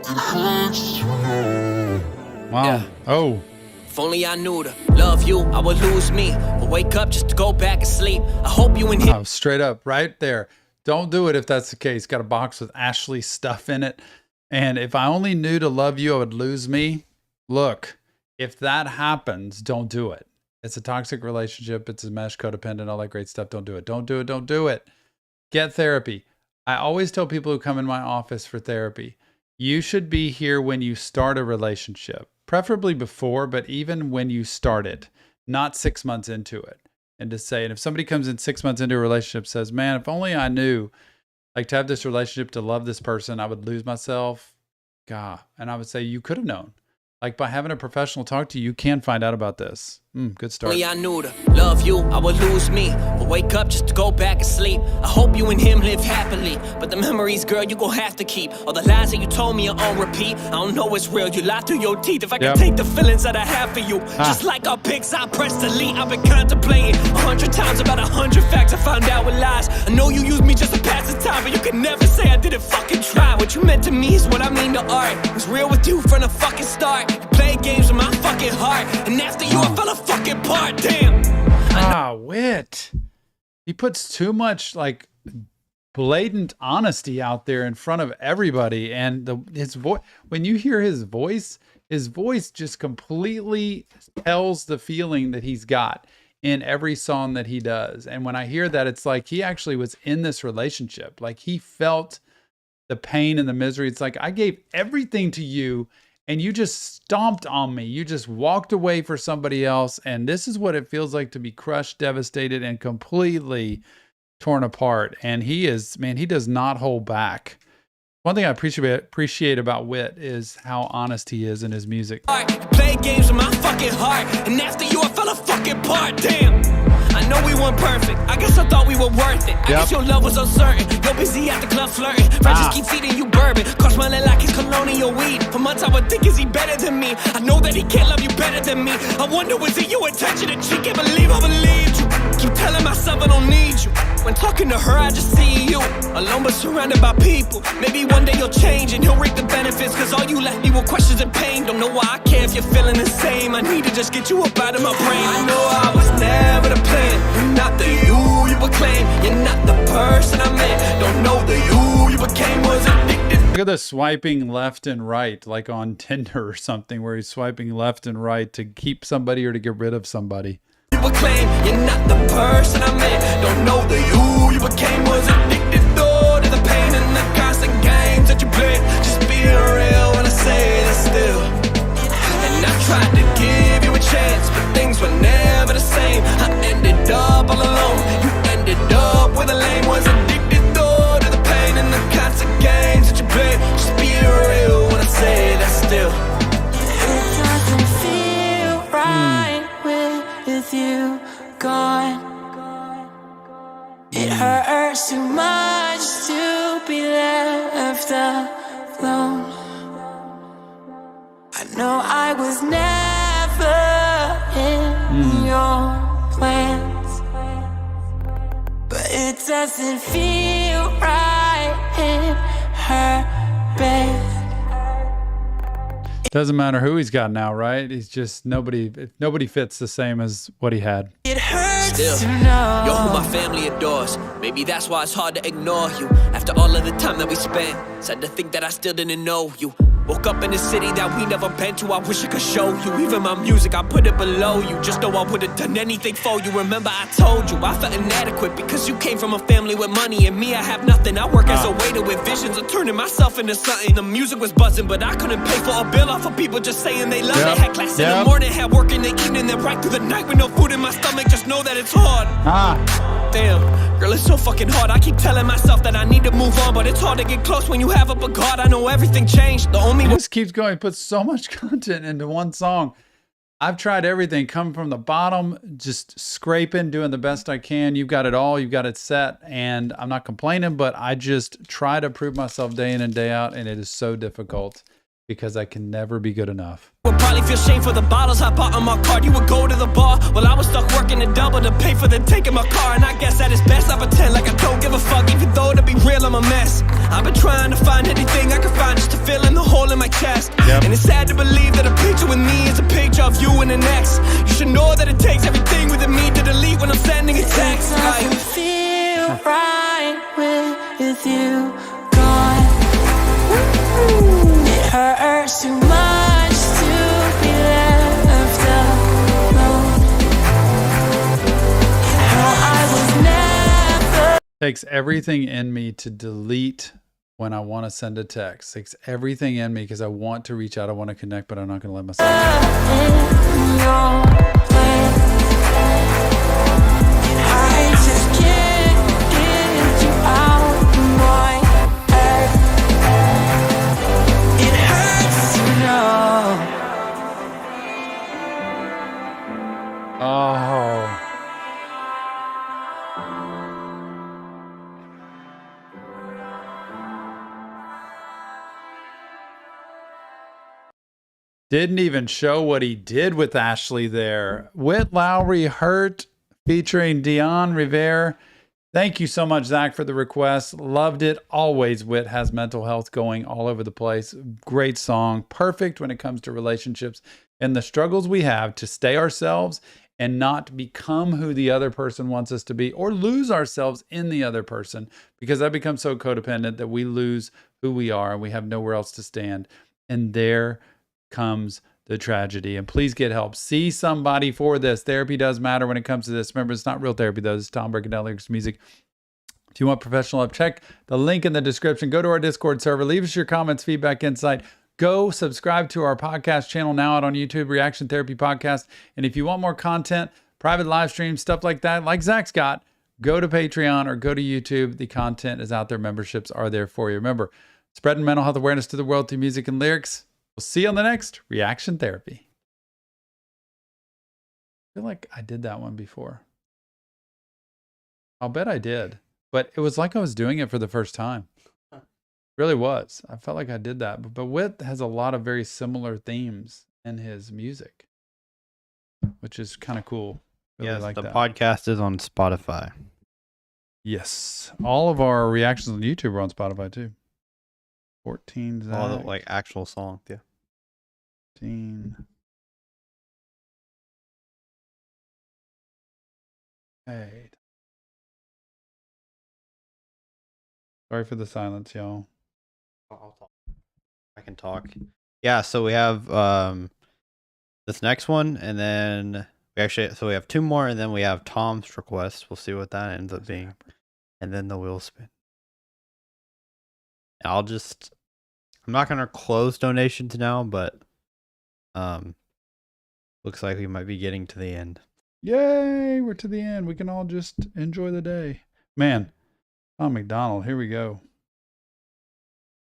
it hurts to know. Wow. Yeah. Oh. If only I knew to love you, I would lose me. But wake up just to go back and sleep. I hope you and him. Oh, straight up, right there. Don't do it if that's the case. Got a box with Ashley's stuff in it. And if I only knew to love you, I would lose me. Look, if that happens, don't do it. It's a toxic relationship. It's a mesh, codependent, all that great stuff. Don't do it. Don't do it. Don't do it. Get therapy. I always tell people who come in my office for therapy, you should be here when you start a relationship, preferably before, but even when you start it, not 6 months into it. And to say, and if somebody comes in 6 months into a relationship, says, man, if only I knew, like, to have this relationship, to love this person, I would lose myself. God. And I would say, you could have known. Like, by having a professional talk to you, you can find out about this. Good start. I knew to love you, I would lose me. But wake up just to go back and sleep. I hope you and him live happily. But the memories, girl, you gon' have to keep. All the lies that you told me are on repeat. I don't know what's real, you lie through your teeth. If I could take the feelings that I have for you, just like our pics, I press delete. I've been contemplating 100 times about 100 facts I found out with lies. I know you used me just to pass the time, but you can never say I didn't fucking try. What you meant to me is what I mean to art. It was real with you from the fucking start. You played games with my fucking heart, and after you I fell a fucking part. Damn. Witt. He puts too much like blatant honesty out there in front of everybody, and his voice. When you hear his voice just completely tells the feeling that he's got in every song that he does. And when I hear that, it's like he actually was in this relationship. Like, he felt the pain and the misery. It's like, I gave everything to you, and you just stomped on me. You just walked away for somebody else. And this is what it feels like to be crushed, devastated, and completely torn apart. And he is, man, he does not hold back. One thing I appreciate about Witt is how honest he is in his music. Play games with my fucking heart, and after you I fell a fucking part. Damn. I know we weren't perfect. I guess I thought we were worth it. I guess your love was uncertain. You're busy at the club flirting. Friends just keep feeding you bourbon. Caught smelling like his colonial weed. For months I would think, is he better than me? I know that he can't love you better than me. I wonder, was it your intention to cheat? Can't believe I believed you. Keep telling myself I don't need you. When talking to her, I just see you alone but surrounded by people. Maybe one day you'll change and he'll reap the benefits. Cause all you left me were questions and pain. Don't know why I care if you're feeling the same. I need to just get you up out of my brain. I know I was never the plan. You're not the you proclaim. You're not the person I met. Don't know the you became. Was addicted. Look at the swiping left and right, like on Tinder or something, where he's swiping left and right to keep somebody or to get rid of somebody. You proclaim. You're not the person I met. Don't know the you became. Was addicted though to the pain and the constant games that you play. Just being real when I say that still. And I tried to give you a chance, but things were never the same. I ended up all alone. You ended up with a lame. Was addicted though to the pain and the constant games that you play. Just being real when I say that still. It doesn't feel right with you gone. It hurts too much to be left alone. I know I was never in your plans, but it doesn't feel right in her bed. Doesn't matter who he's got now, right? He's just nobody fits the same as what he had. It hurts Still, to know. you're who my family adores. Maybe that's why it's hard to ignore you. After all of the time that we spent, sad to think that I still didn't know you. Woke up in a city that we never been to. I wish I could show you. Even my music, I put it below you. Just know I would've done anything for you. Remember I told you I felt inadequate because you came from a family with money, and me, I have nothing. I work as a waiter with visions of turning myself into something. The music was buzzing, but I couldn't pay for a bill off of people just saying they love it. Had class in the morning, had work in the evening, then right through the night with no food in my stomach. Just know that it's hard. Damn, girl, it's so fucking hard. I keep telling myself that I need to move on, but it's hard to get close when you have up a guard. I know everything changed. The only He just keeps going, puts so much content into one song. I've tried everything, come from the bottom, just scraping, doing the best I can. You've got it all, you've got it set, and I'm not complaining, but I just try to prove myself day in and day out, and it is so difficult because I can never be good enough. Would probably feel shame for the bottles I bought on my card. You would go to the bar while I was stuck working a double to pay for the take in my car. And I guess at its best I pretend like I don't give a fuck, even though to be real I'm a mess. I've been trying to find anything I can find just to fill in the hole in my chest. And it's sad to believe that a picture with me is a picture of you and an ex. You should know that it takes everything within me to delete when I'm sending a text. It doesn't feel right with you gone. It hurts too much to be left alone. How I was never. Takes everything in me to delete when I want to send a text. Takes everything in me because I want to reach out, I want to connect, but I'm not going to let myself. I just can't get you out of my head. It hurts to know. Oh. Didn't even show what he did with Ashley there. Witt Lowry, Hurt, featuring Dion Rivera. Thank you so much, Zach, for the request. Loved it. Always, Witt has mental health going all over the place. Great song. Perfect when it comes to relationships and the struggles we have to stay ourselves and not become who the other person wants us to be or lose ourselves in the other person, because that becomes so codependent that we lose who we are and we have nowhere else to stand. And there comes the tragedy. And please get help. See somebody for this. Therapy does matter when it comes to this. Remember, it's not real therapy, though. This is Tom breaking down lyrics music. If you want professional help, check the link in the description. Go to our Discord server. Leave us your comments, feedback, insight. Go subscribe to our podcast channel now out on YouTube, Reaction Therapy Podcast. And if you want more content, private live streams, stuff like that, like Zach's got, go to Patreon or go to YouTube. The content is out there. Memberships are there for you. Remember, spreading mental health awareness to the world through music and lyrics. We'll see you on the next Reaction Therapy. I feel like I did that one before. I'll bet I did. But it was like I was doing it for the first time. It really was. I felt like I did that. But Witt has a lot of very similar themes in his music, which is kind of cool. Really Yes, like the that. podcast is on Spotify. Yes. All of our reactions on YouTube are on Spotify too. 14 Zach. All the like actual songs, yeah. 14. Hey. Sorry for the silence, y'all. I'll talk. I can talk. Yeah, so we have this next one, and then we have two more, and then we have Tom's request. We'll see what that ends up being. And then the wheel spin. I'm not gonna close donations now, but looks like we might be getting to the end. Yay, we're to the end. We can all just enjoy the day. Man, McDonald, here we go.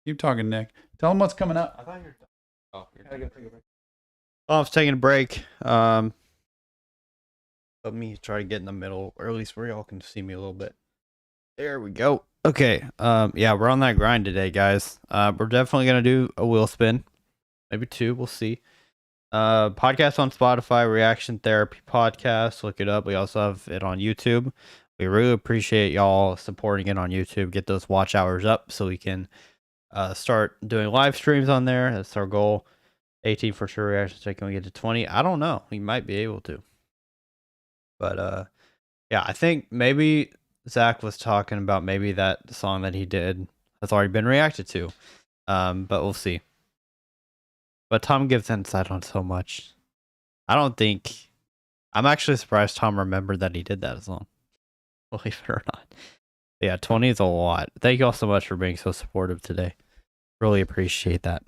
Keep talking, Nick. Tell them what's coming up. I thought you were gotta go take a break. Oh, I was taking a break. Let me try to get in the middle, or at least where y'all can see me a little bit. There we go. Okay. Yeah, we're on that grind today, guys. We're definitely gonna do a wheel spin, maybe two. We'll see. Podcast on Spotify, Reaction Therapy Podcast. Look it up. We also have it on YouTube. We really appreciate y'all supporting it on YouTube. Get those watch hours up so we can start doing live streams on there. That's our goal. 18 for sure. Reaction check. Can we get to 20? I don't know. We might be able to. But yeah, I think maybe Zach was talking about maybe that song that he did has already been reacted to. But we'll see. But Tom gives insight on so much. I'm actually surprised Tom remembered that he did that song. Believe it or not. Yeah, 20 is a lot. Thank you all so much for being so supportive today. Really appreciate that.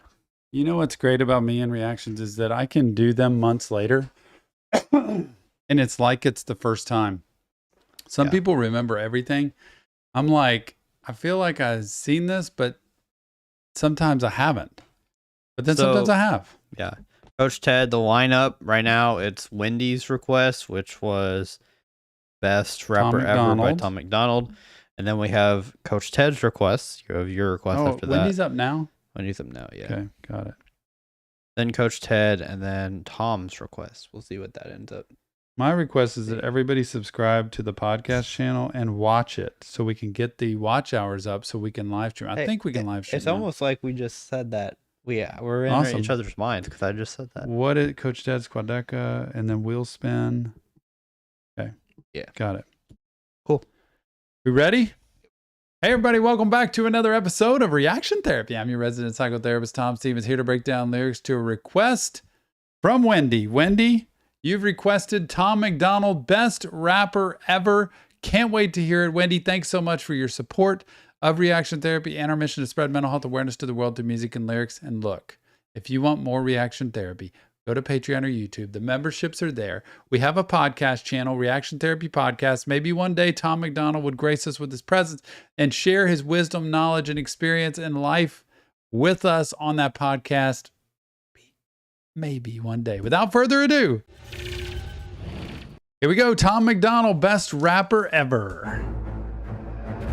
You know what's great about me and reactions is that I can do them months later. And it's like it's the first time. Some people remember everything. I'm like, I feel like I've seen this, but sometimes I haven't. But then sometimes I have. Yeah. Coach Ted, the lineup right now, it's Wendy's request, which was Best Rapper Ever by Tom McDonald. And then we have Coach Ted's request. You have your request after that. Wendy's up now? Wendy's up now, yeah. Okay, got it. then Coach Ted, and then Tom's request. We'll see what that ends up. My request is that everybody subscribe to the podcast channel and watch it so we can get the watch hours up so we can live stream. I think we can live stream. It's almost like we just said that. We're in Awesome. each other's minds because I just said that. What is Coach Ted's Quadeca and then wheel spin? Okay. Yeah. Got it. Cool. We ready? Hey everybody, welcome back to another episode of Reaction Therapy. I'm your resident psychotherapist, Tom Stevens, here to break down lyrics to a request from Wendy. Wendy, you've requested Tom McDonald, best rapper ever. Can't wait to hear it. Wendy, thanks so much for your support of Reaction Therapy and our mission to spread mental health awareness to the world through music and lyrics. And look, if you want more Reaction Therapy, go to Patreon or YouTube. The memberships are there. We have a podcast channel, Reaction Therapy Podcast. Maybe one day Tom McDonald would grace us with his presence and share his wisdom, knowledge, and experience in life with us on that podcast. Maybe one day. Without further ado, here we go. Tom McDonald, best rapper ever.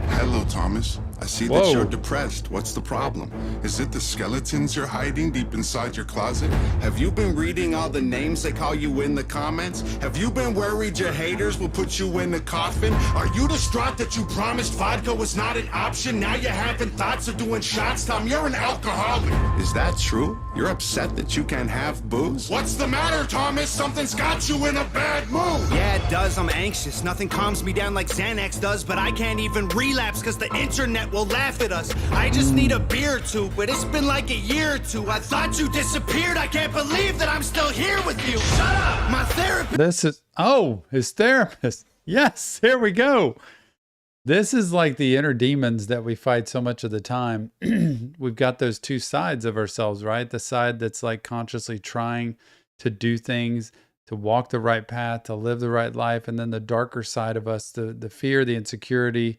Hello, Thomas. I see that you're depressed. What's the problem? Is it the skeletons you're hiding deep inside your closet? Have you been reading all the names they call you in the comments? Have you been worried your haters will put you in the coffin? Are you distraught that you promised vodka was not an option? Now you're having thoughts of doing shots? Tom, you're an alcoholic. Is that true? You're upset that you can't have booze? What's the matter, Thomas? Something's got you in a bad mood. Yeah, it does. I'm anxious. Nothing calms me down like Xanax does, but I can't even relapse because the internet will laugh at us. I just need a beer or two, but it's been like a year or two. I thought you disappeared. I can't believe that I'm still here with you. Shut up! My therapist. This is, his therapist. Yes, here we go. This is like the inner demons that we fight so much of the time. We've got those two sides of ourselves, right? The side that's like consciously trying to do things, to walk the right path, to live the right life. And then the darker side of us, the fear, the insecurity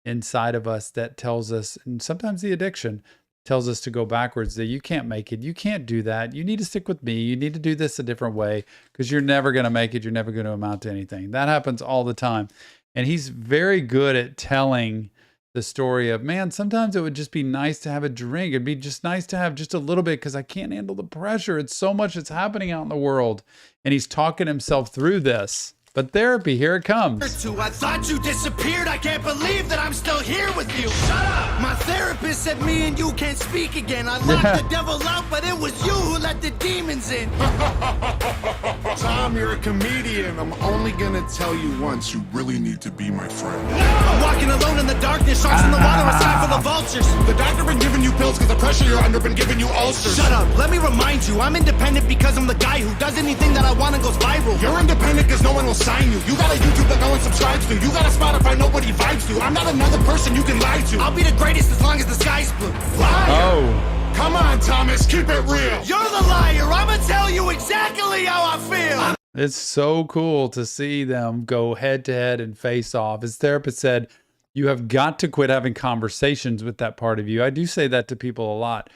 inside of us that tells us, and sometimes the addiction tells us to go backwards, that you can't make it. You can't do that. You need to stick with me. You need to do this a different way because you're never going to make it. You're never going to amount to anything. That happens all the time. And he's very good at telling the story of, man, sometimes it would just be nice to have a drink. It'd be just nice to have just a little bit because I can't handle the pressure. It's so much that's happening out in the world. And he's talking himself through this. But therapy, here it comes. I thought you disappeared. I can't believe that I'm still here with you. Shut up! My therapist said me and you can't speak again. I locked the devil out, but it was you who let the demons in. Tom, you're a comedian. I'm only gonna tell you once. You really need to be my friend. I'm walking alone in the darkness. Sharks in the water, a sign for the vultures. The doctor been giving you pills because the pressure you're under been giving you ulcers. Shut up. Let me remind you, I'm independent because I'm the guy who does anything that I want and goes viral. You're independent because no one will sign you. You got a YouTube that no one subscribes to. You got a Spotify nobody vibes to. I'm not another person you can lie to. I'll be the greatest as long as the sky's blue. Liar! Oh. Come on, Thomas, keep it real. You're the liar. I'm gonna tell you exactly how I feel. It's so cool to see them go head to head and face off. His therapist said, you have got to quit having conversations with that part of you. I do say that to people a lot.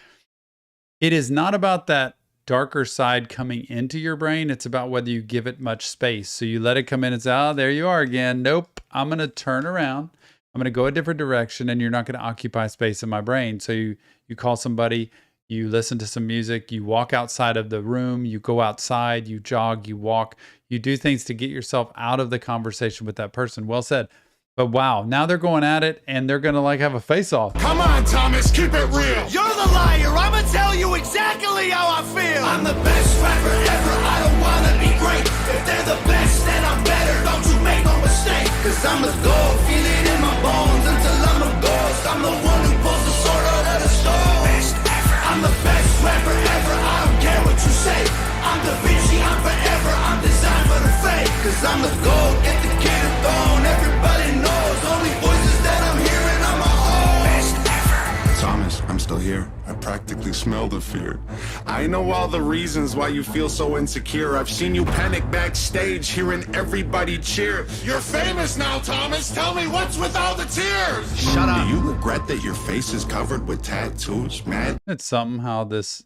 It is not about that darker side coming into your brain. It's about whether you give it much space. So you let it come in and say, oh, there you are again. Nope, I'm going to turn around. I'm going to go a different direction and you're not going to occupy space in my brain. So you call somebody, you listen to some music, you walk outside of the room, you go outside, you jog, you walk, you do things to get yourself out of the conversation with that person. Well said. But wow, now they're going at it and they're going to like have a face-off. Come on, Thomas, keep it real. You're the liar. I'm going to tell you exactly how I feel. I'm the best rapper ever. I don't want to be great. If they're the best, then I'm better. Don't you make no mistake. Cause I'm the gold. Feel it in my bones until I'm a ghost. I'm the one who pulls the sword out of the stone. Best ever. I'm the best rapper ever. I don't care what you say. I'm Da Vinci. I'm forever. I'm designed for the fake. Cause I'm the gold. Get the kid of bone. Everybody knows. Only voices that I'm hearing on my own. Best ever. Thomas, I'm still here. I practically smell the fear. I know all the reasons why you feel so insecure. I've seen you panic backstage, hearing everybody cheer. You're famous now, Thomas. Tell me what's with all the tears. Shut up. Do you regret that your face is covered with tattoos, man? It's somehow this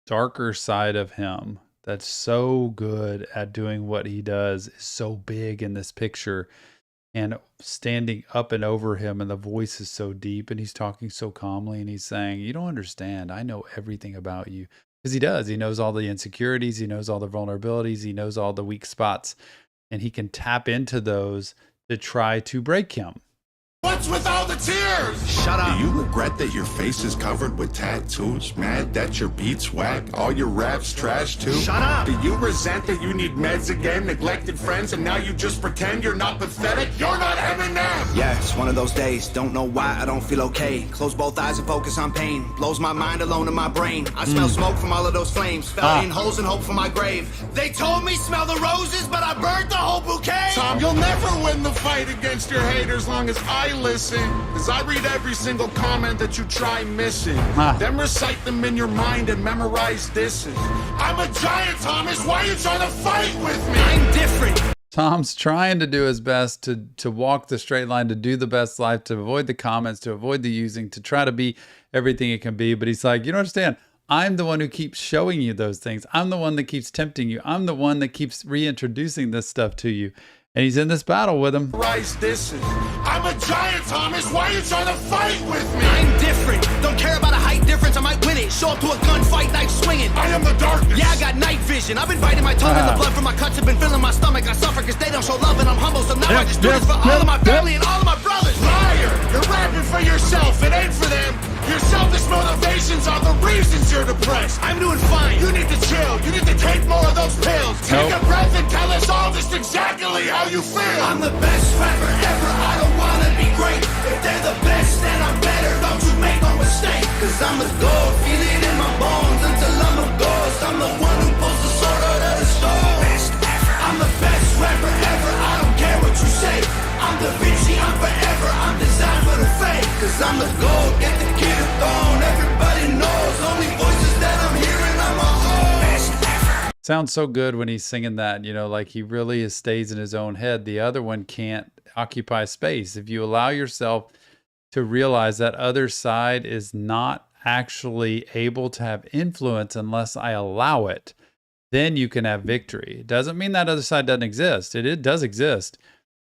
darker side of him that's so good at doing what he does is so big in this picture and standing up and over him, and the voice is so deep and he's talking so calmly and he's saying, you don't understand. I know everything about you. Because he does. He knows all the insecurities. He knows all the vulnerabilities. He knows all the weak spots. And he can tap into those to try to break him. What's with all the tears? Shut up. Do you regret that your face is covered with tattoos? Mad that your beats whack? All your raps trash too? Shut up. Do you resent that you need meds again? Neglected friends and now you just pretend you're not pathetic? You're not Eminem. Yeah, it's one of those days. Don't know why I don't feel okay. Close both eyes and focus on pain. Blows my mind alone in my brain. I smell smoke from all of those flames. Fell in holes and hope for my grave. They told me smell the roses, but I burnt the whole bouquet. Tom, you'll never win the fight against your haters long as I listen. Cause I read every single comment that you try missing. Then recite them in your mind and memorize disses. I'm a giant, Thomas. Why are you trying to fight with me? I'm different. Tom's trying to do his best to walk the straight line, to do the best life, to avoid the comments, to avoid the using, to try to be everything it can be. But he's like, you don't understand. I'm the one who keeps showing you those things. I'm the one that keeps tempting you. I'm the one that keeps reintroducing this stuff to you. And he's in this battle with him. I'm a giant, Thomas. Why are you trying to fight with me? I'm different. Don't care about a height difference. I might win it. Show up to a gunfight, knife swinging. I am the darkness. Yeah, I got night vision. I've been biting my tongue and the blood from my cuts have been filling my stomach. I suffer because they don't show love and I'm humble. So now I just do this for all of my family and all of my brothers. Liar! You're rapping for yourself. It ain't for them. Your selfish motivations are the reasons you're depressed. I'm doing fine. You need to chill. You need to take more of those pills. Take a breath and tell us all just exactly how you feel. I'm the best rapper ever. I don't wanna be great. If they're the best, then I'm better. Don't you make no mistake. Cause I'm the gold. Feel it in my bones until I'm a ghost. I'm the one who pulls the sword out of the stone. Best ever. I'm the best rapper ever. I don't care what you say. I'm Da Vinci. I'm forever. I'm designed for the fame. Cause I'm the gold. Get the kid a throne. Everybody knows. Only voices that I'm hearing. I'm a home. Best ever. Sounds so good when he's singing that, you know, like he really stays in his own head. The other one can't occupy space. If you allow yourself to realize that other side is not actually able to have influence unless I allow it, then you can have victory. It doesn't mean that other side doesn't exist. It does exist.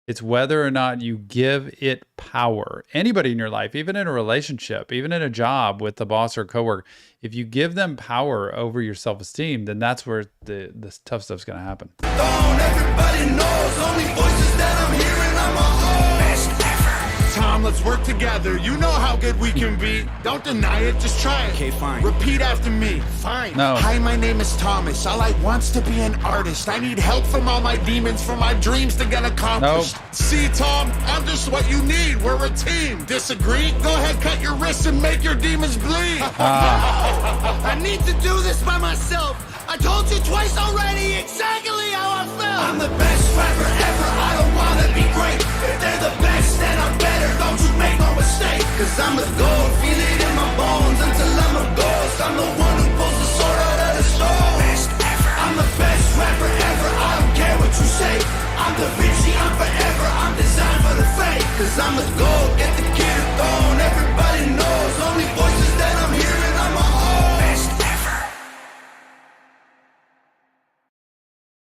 It's whether or not you give it power. Anybody in your life, even in a relationship, even in a job with a boss or coworker, if you give them power over your self-esteem, then that's where the tough stuff's going to happen. Everybody knows. Only voices that I'm hearing. I'm a home. Best ever. Tom, let's work together. You know how good we can be. Don't deny it, just try it. Okay, fine. Repeat after me. Fine. No. Hi, my name is Thomas. All I want's to be an artist. I need help from all my demons for my dreams to get accomplished. Nope. See, Tom, I'm just what you need. We're a team. Disagree? Go ahead, cut your wrists and make your demons bleed. I need to do this by myself. I told you twice already exactly how I felt. I'm the best rapper ever. I don't wanna be great. If they're the best, then I'm better. Don't you make no mistake. Cause I'm the gold. Feel it in my bones until I'm a ghost. I'm the one who pulls the sword out of the stone. Best ever. I'm the best rapper ever. I don't care what you say. I'm Da Vinci. I'm forever. I'm designed for the fame. Cause I'm the gold. Get the kid a throne. Everybody knows. Only voices that I'm hearing. I'm a home. Best ever.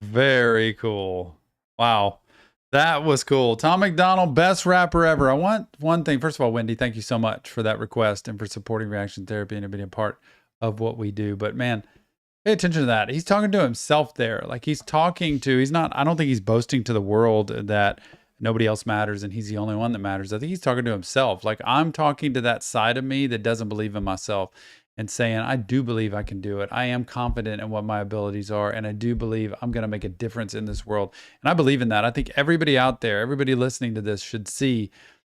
Very cool. Wow. That was cool. Tom McDonald, best rapper ever. I want one thing. First of all, Wendy, thank you so much for that request and for supporting Reaction Therapy and being a part of what we do. But man, pay attention to that. He's talking to himself there. Like he's talking to, I don't think he's boasting to the world that nobody else matters and he's the only one that matters. I think he's talking to himself. Like I'm talking to that side of me that doesn't believe in myself and saying, I do believe I can do it. I am confident in what my abilities are. And I do believe I'm going to make a difference in this world. And I believe in that. I think everybody out there, everybody listening to this should see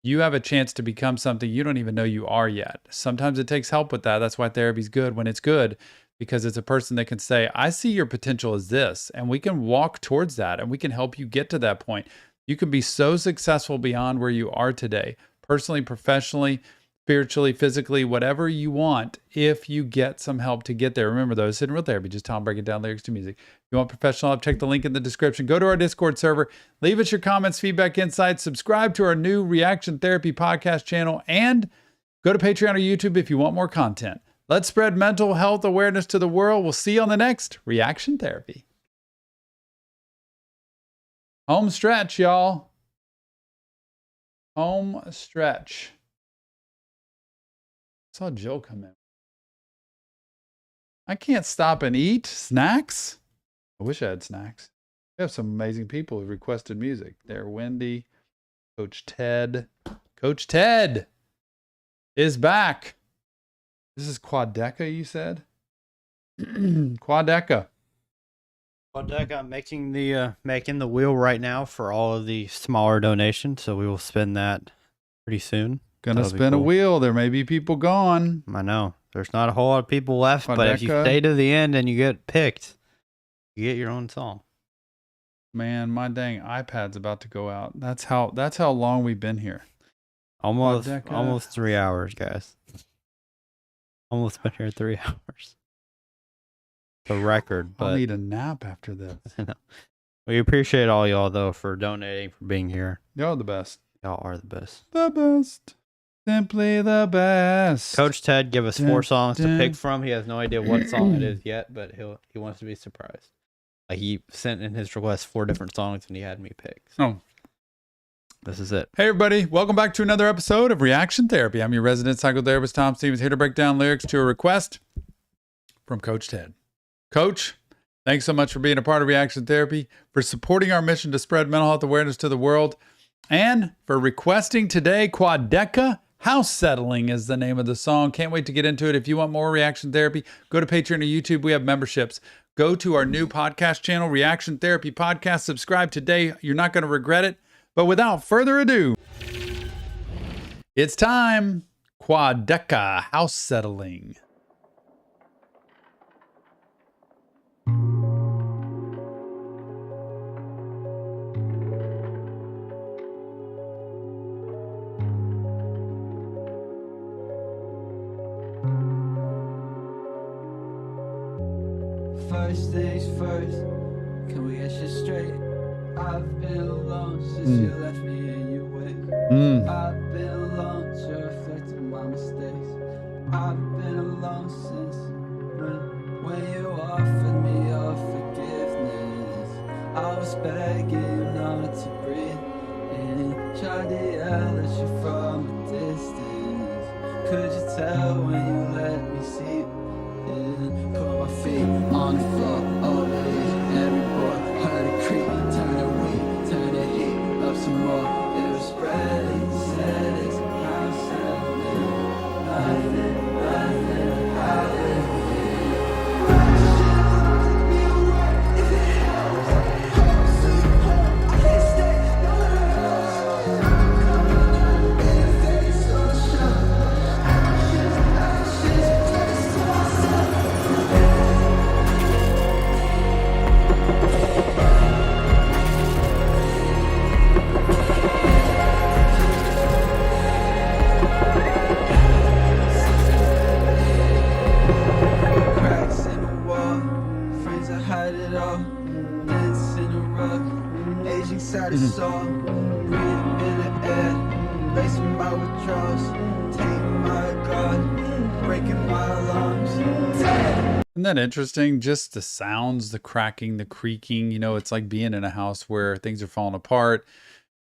you have a chance to become something you don't even know you are yet. Sometimes it takes help with that. That's why therapy's good when it's good, because it's a person that can say, I see your potential as this, and we can walk towards that and we can help you get to that point. You can be so successful beyond where you are today, personally, professionally, spiritually, physically, whatever you want, if you get some help to get there. Remember, though, it's Hidden Real Therapy, just Tom breaking down lyrics to music. If you want professional help, check the link in the description. Go to our Discord server, leave us your comments, feedback, insights, subscribe to our new Reaction Therapy podcast channel, and go to Patreon or YouTube if you want more content. Let's spread mental health awareness to the world. We'll see you on the next Reaction Therapy. Home stretch, y'all. Home stretch. Saw Jill come in. I can't stop and eat snacks. I wish I had snacks. We have some amazing people who requested music. There, Wendy, Coach Ted. Coach Ted is back. This is Quadeca, you said? Quadeca. Quadeca, I'm making the wheel right now for all of the smaller donations, so we will spin that pretty soon. Gonna spin a wheel. There may be people gone. I know. There's not a whole lot of people left, but if you stay to the end and you get picked, you get your own song. Man, my dang iPad's about to go out. That's how long we've been here. Almost 3 hours, guys. Almost been here 3 hours. The record, but I'll need a nap after this. We appreciate all y'all though for donating, for being here. Y'all are the best. Y'all are the best. The best. Simply the best. Coach Ted give us 4 songs to pick from. He has no idea what song it is yet, but he wants to be surprised. Like he sent in his request 4 different songs and he had me pick. So this is it. Hey everybody, welcome back to another episode of Reaction Therapy. I'm your resident psychotherapist, Tom Stevens, here to break down lyrics to a request from Coach Ted. Coach, thanks so much for being a part of Reaction Therapy, for supporting our mission to spread mental health awareness to the world, and for requesting today Quadeca. House Settling is the name of the song. Can't wait to get into it. If you want more Reaction Therapy, go to Patreon or YouTube. We have memberships. Go to our new podcast channel, Reaction Therapy Podcast. Subscribe today. You're not going to regret it. But without further ado, it's time. Quadeca, House Settling. First things first, can we get shit straight? I've been alone since you left me and you went. I've been alone to reflect on my mistakes. I've been alone since when you offered me your forgiveness. I was begging you not to breathe and tried to yell at you from a distance. Could you tell when you let me see? Put my feet on the floor, always every boy heard it creep, turn it weak, turn the heat up some more. It was spreading, said it's a house settling, nothing, happening. Isn't that interesting? Just the sounds, the cracking, the creaking, it's like being in a house where things are falling apart,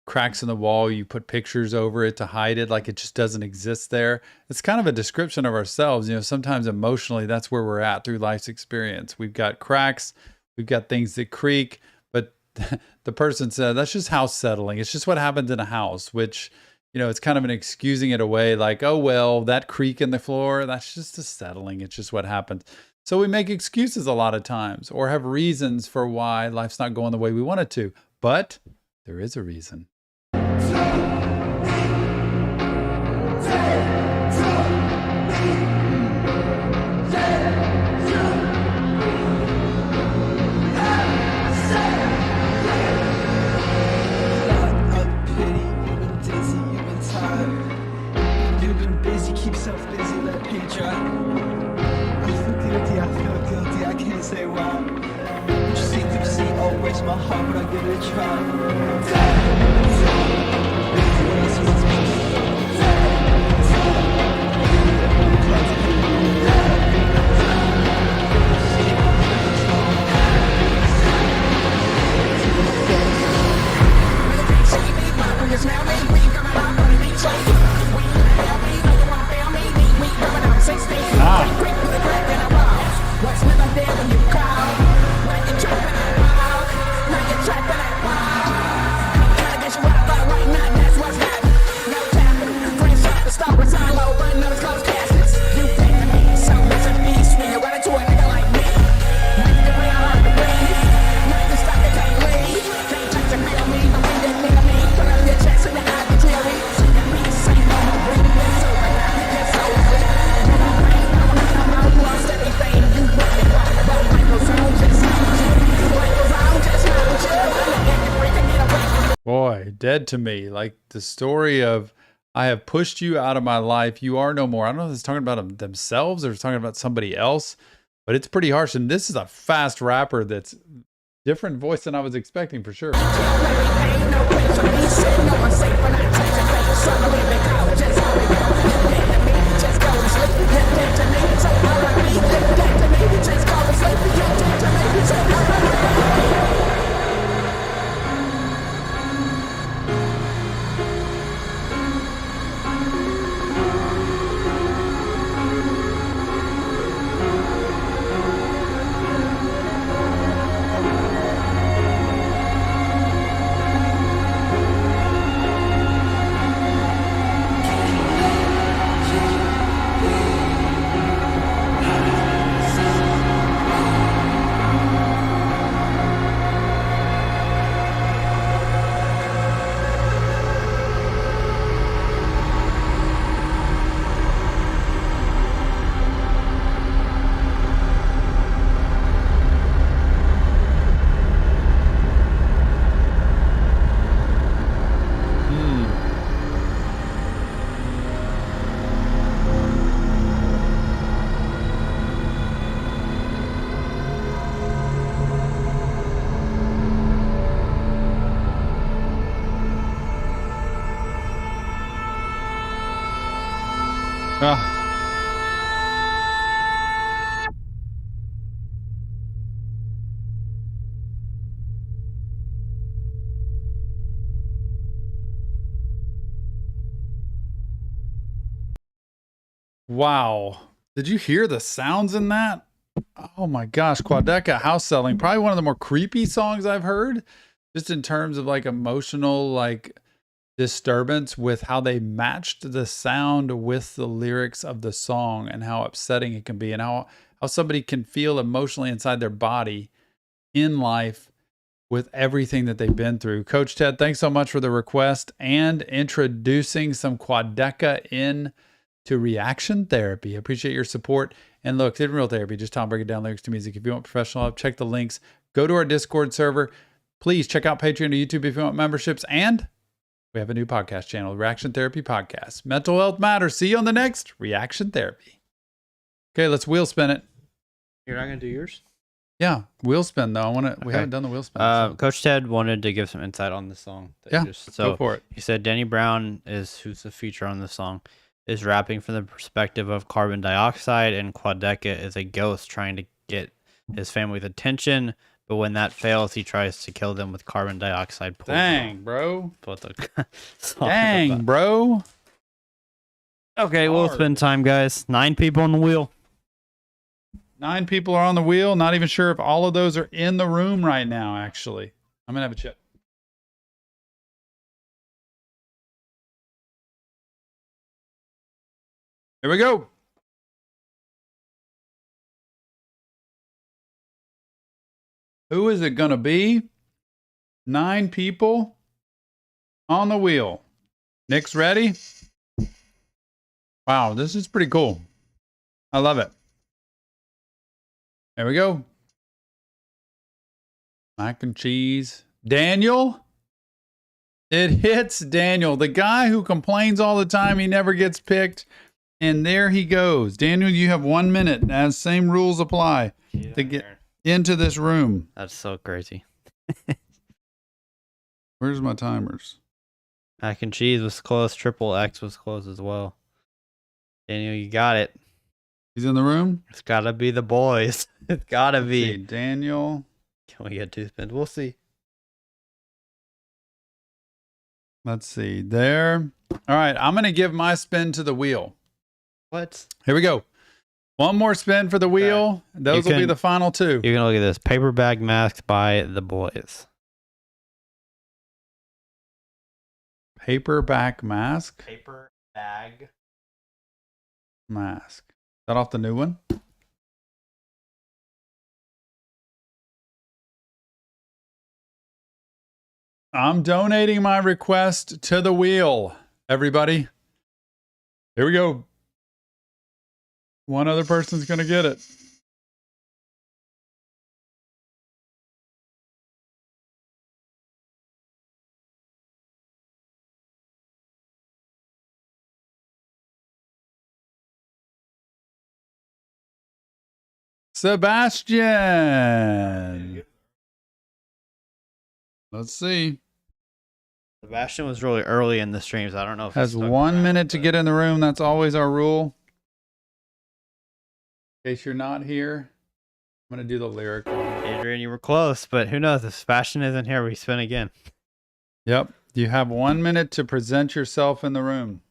cracks in the wall, you put pictures over it to hide it, like it just doesn't exist there. It's kind of a description of ourselves. Sometimes emotionally, that's where we're at through life's experience. We've got cracks, we've got things that creak, but the person said, that's just house settling. It's just what happens in a house, which, it's kind of an excusing it away, like, oh, well, that creak in the floor, that's just a settling. It's just what happens. So we make excuses a lot of times or have reasons for why life's not going the way we want it to. But there is a reason. Keep yourself busy, let paint dry. I feel guilty, I can't say why. What you see through the sea, oh, breaks my heart, but I give it a try. boy, dead to me. Like the story of, I have pushed you out of my life. You are no more. I don't know if it's talking about themselves or it's talking about somebody else, but it's pretty harsh. And this is a fast rapper that's different voice than I was expecting for sure. Wow. Did you hear the sounds in that? Oh my gosh. Quadeca, House Selling. Probably one of the more creepy songs I've heard, just in terms of like emotional, like disturbance with how they matched the sound with the lyrics of the song and how upsetting it can be and how somebody can feel emotionally inside their body in life with everything that they've been through. Coach Ted, thanks so much for the request and introducing some Quadeca in to reaction therapy. I appreciate your support. And look, Hidden Real Therapy, just Tom breaking down lyrics to music. If you want professional help, check the links. Go to our Discord server. Please check out Patreon or YouTube if you want memberships. And we have a new podcast channel, Reaction Therapy Podcast. Mental health matters. See you on the next Reaction Therapy. Okay, let's wheel spin it. You're not going to do yours? Yeah, wheel spin though. We haven't done the wheel spin. So. Coach Ted wanted to give some insight on the song. Go for it. He said Danny Brown who's the feature on the song, is rapping from the perspective of carbon dioxide, and Quadeca is a ghost trying to get his family's attention, but when that fails, he tries to kill them with carbon dioxide poison. Dang, bro. What the song Dang, is about. bro. Okay, we'll spend time, guys. 9 people on the wheel. 9 people are on the wheel. Not even sure if all of those are in the room right now, actually. I'm going to have a check. Here we go. Who is it going to be? 9 people on the wheel. Nick's ready? Wow, this is pretty cool. I love it. There we go. Mac and cheese. Daniel? It hits Daniel, the guy who complains all the time he never gets picked. And there he goes. Daniel, you have 1 minute as same rules apply to get into this room. That's so crazy. Where's my timers? Mac and cheese was close. Triple X was close as well. Daniel, you got it. He's in the room? It's got to be the boys. It's got to be. See, Daniel. Can we get 2 spins? We'll see. Let's see. There. All right. I'm going to give my spin to the wheel. What? Here we go. One more spin for the wheel. Okay. Those will be the final 2. You can look at this. Paper Bag Mask by the boys. Paperback Mask? Paper Bag Mask. Is that off the new one? I'm donating my request to the wheel, everybody. Here we go. One other person's going to get it. Sebastian. Let's see. Sebastian was really early in the streams. I don't know if Has 1 minute to get in the room. That's always our rule. In case you're not here, I'm going to do the lyric one. Adrian, you were close, but who knows? If Sebastian isn't here, we spin again. Yep. You have 1 minute to present yourself in the room.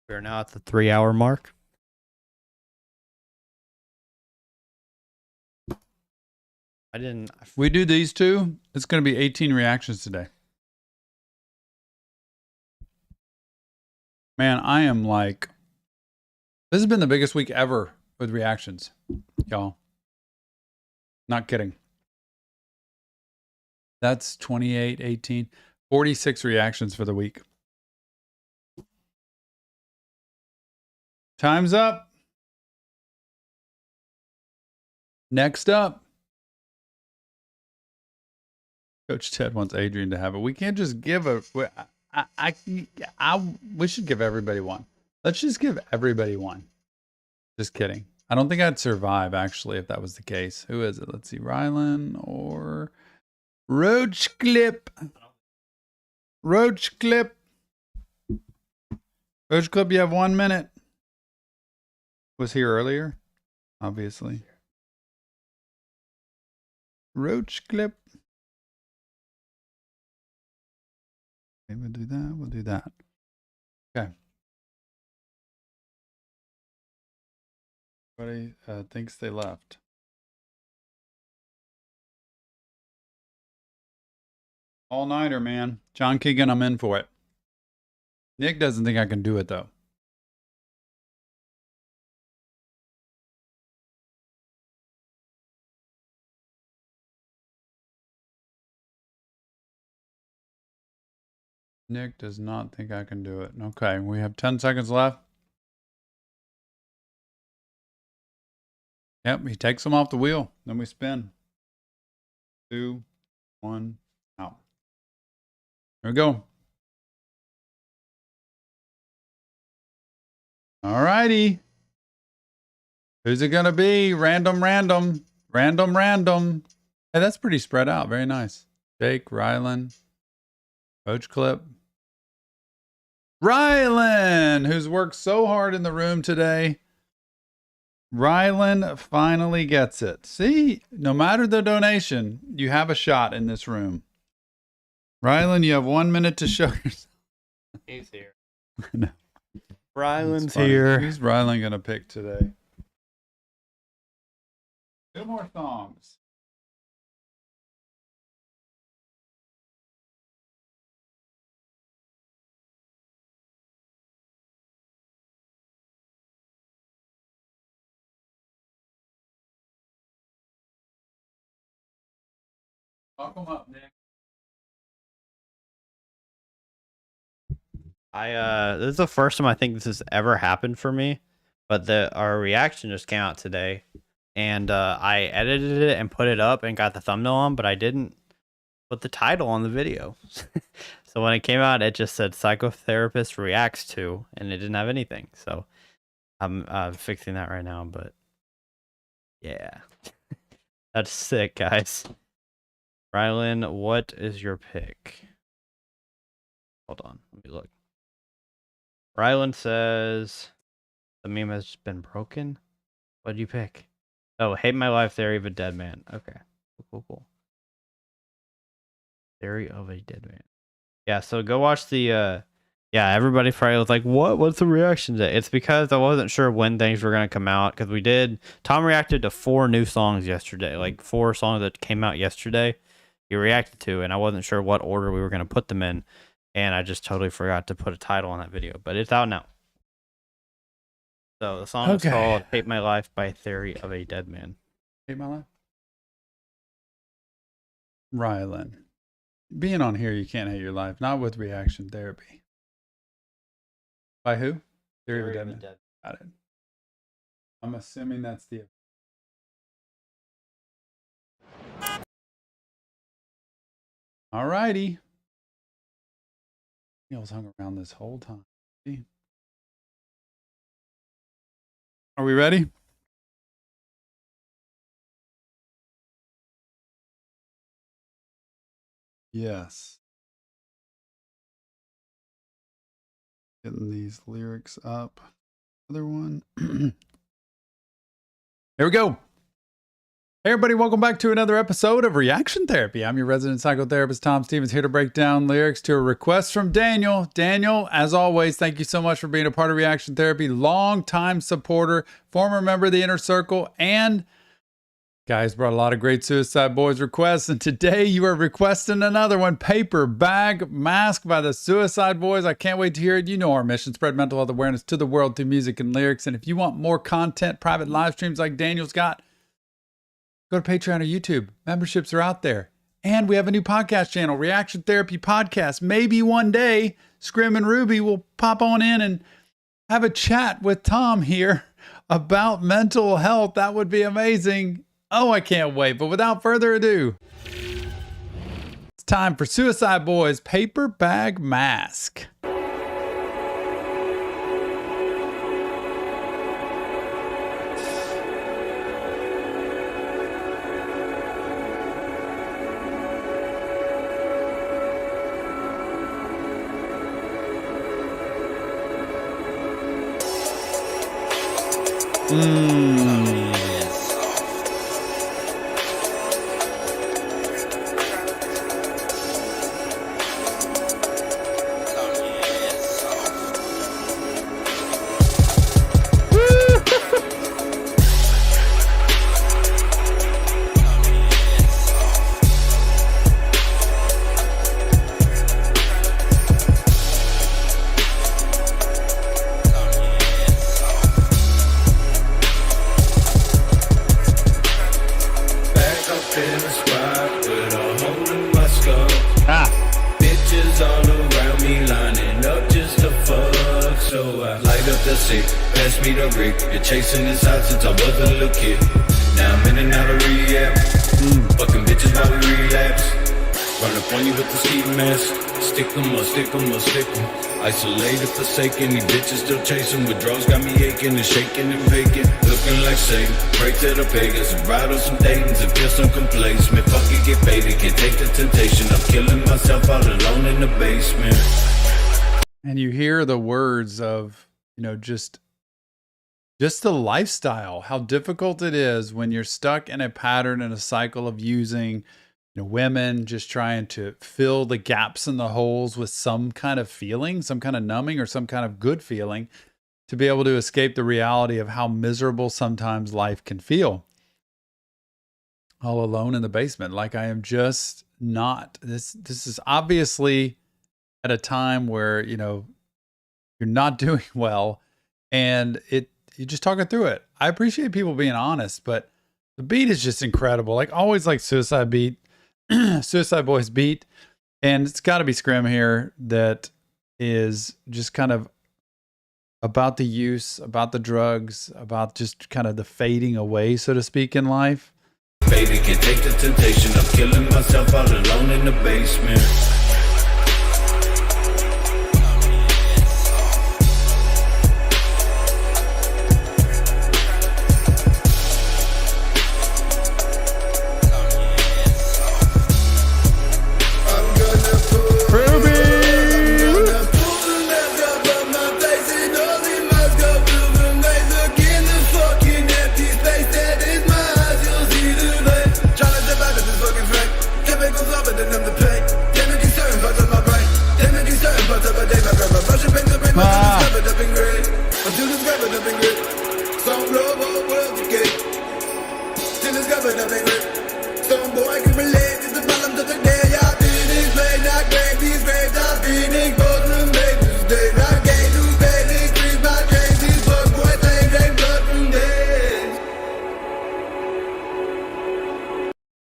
We're now at the 3-hour mark. We do these two. It's going to be 18 reactions today. Man, I am like, this has been the biggest week ever with reactions, y'all. Not kidding. That's 28, 18, 46 reactions for the week. Time's up. Next up. Coach Ted wants Adrian to have it. We can't just give a. We should give everybody one. Let's just give everybody one. Just kidding. I don't think I'd survive actually if that was the case. Who is it? Let's see, Rylan or Roach Clip. Roach Clip. Roach Clip, you have 1 minute. Was here earlier, obviously. Roach Clip. Okay, we'll do that. We'll do that. Okay. Everybody thinks they left. All-nighter, man. John Keegan, I'm in for it. Nick doesn't think I can do it, though. Nick does not think I can do it. Okay, we have 10 seconds left. Yep, he takes them off the wheel. Then we spin. 2, 1, out. Here we go. All righty. Who's it going to be? Random, random. Random, random. Hey, that's pretty spread out. Very nice. Jake, Rylan, Coach Clip. Rylan, who's worked so hard in the room today. Rylan finally gets it. See, no matter the donation, you have a shot in this room. Rylan, you have 1 minute to show yourself. He's here. No. Rylan's here. Who's Rylan going to pick today? 2 more songs. Talk them up, Nick. This is the first time I think this has ever happened for me, but our reaction just came out today, and I edited it and put it up and got the thumbnail on, but I didn't put the title on the video. So when it came out, it just said psychotherapist reacts to, and it didn't have anything. So I'm fixing that right now, but yeah, that's sick, guys. Rylan, what is your pick? Hold on, let me look. Rylan says the meme has been broken. What did you pick? Oh, Hate My Life, Theory of a Dead Man. Okay, cool. Theory of a Dead Man. Yeah, so go watch the yeah, everybody probably was like, what's the reaction to it? It's because I wasn't sure when things were going to come out, because Tom reacted to 4 new songs yesterday, like 4 songs that came out yesterday he reacted to, and I wasn't sure what order we were going to put them in, and I just totally forgot to put a title on that video, but it's out now. So the song is called Hate My Life by Theory of a Dead Man. Hate My Life? Rylan. Being on here, you can't hate your life. Not with reaction therapy. By who? Theory of a Dead Man. Got it. I'm assuming that's the... All righty. Daniel's hung around this whole time. See? Are we ready? Yes. Getting these lyrics up. Other one. Here we go. Hey everybody, welcome back to another episode of Reaction Therapy. I'm your resident psychotherapist, Tom Stevens, here to break down lyrics to a request from Daniel. Daniel, as always, thank you so much for being a part of Reaction Therapy. Long-time supporter, former member of the Inner Circle, and guys brought a lot of great Suicideboys requests, and today you are requesting another one, Paper Bag Mask by the Suicideboys. I can't wait to hear it. You know our mission, spread mental health awareness to the world through music and lyrics, and if you want more content, private live streams like Daniel's got, go to Patreon or YouTube. Memberships are out there. And we have a new podcast channel, Reaction Therapy Podcast. Maybe one day, Scrim and Ruby will pop on in and have a chat with Tom here about mental health. That would be amazing. Oh, I can't wait. But without further ado, it's time for Suicideboys Paper Bag Mask. Chasing this out since I was a little kid. Now I'm in and out of rehab. Fucking bitches while we relapse. Run up on you with the ski mask. Stick 'em or stick 'em or stick 'em. Isolated, forsaken. These bitches still chasing. Withdrawals got me aching and shaking and vacant. Looking like Satan. Pray to the pagans. And ride on some datings and feel some complacement. Fuck it, get faded. Can't take the temptation. I'm killing myself all alone in the basement. And you hear the words of, you know, just the lifestyle, how difficult it is when you're stuck in a pattern and a cycle of using, you know, women, just trying to fill the gaps and the holes with some kind of feeling, some kind of numbing or some kind of good feeling to be able to escape the reality of how miserable sometimes life can feel. All alone in the basement, like I am just not. This is obviously at a time where, you know, you're not doing well, and you're just talking through it. I appreciate people being honest, but the beat is just incredible. Like always, like Suicideboys beat, and it's got to be Scrim here that is just kind of about the use, about the drugs, about just kind of the fading away, so to speak, in life. Faded, can't take the temptation. I'm killing myself all alone in the basement.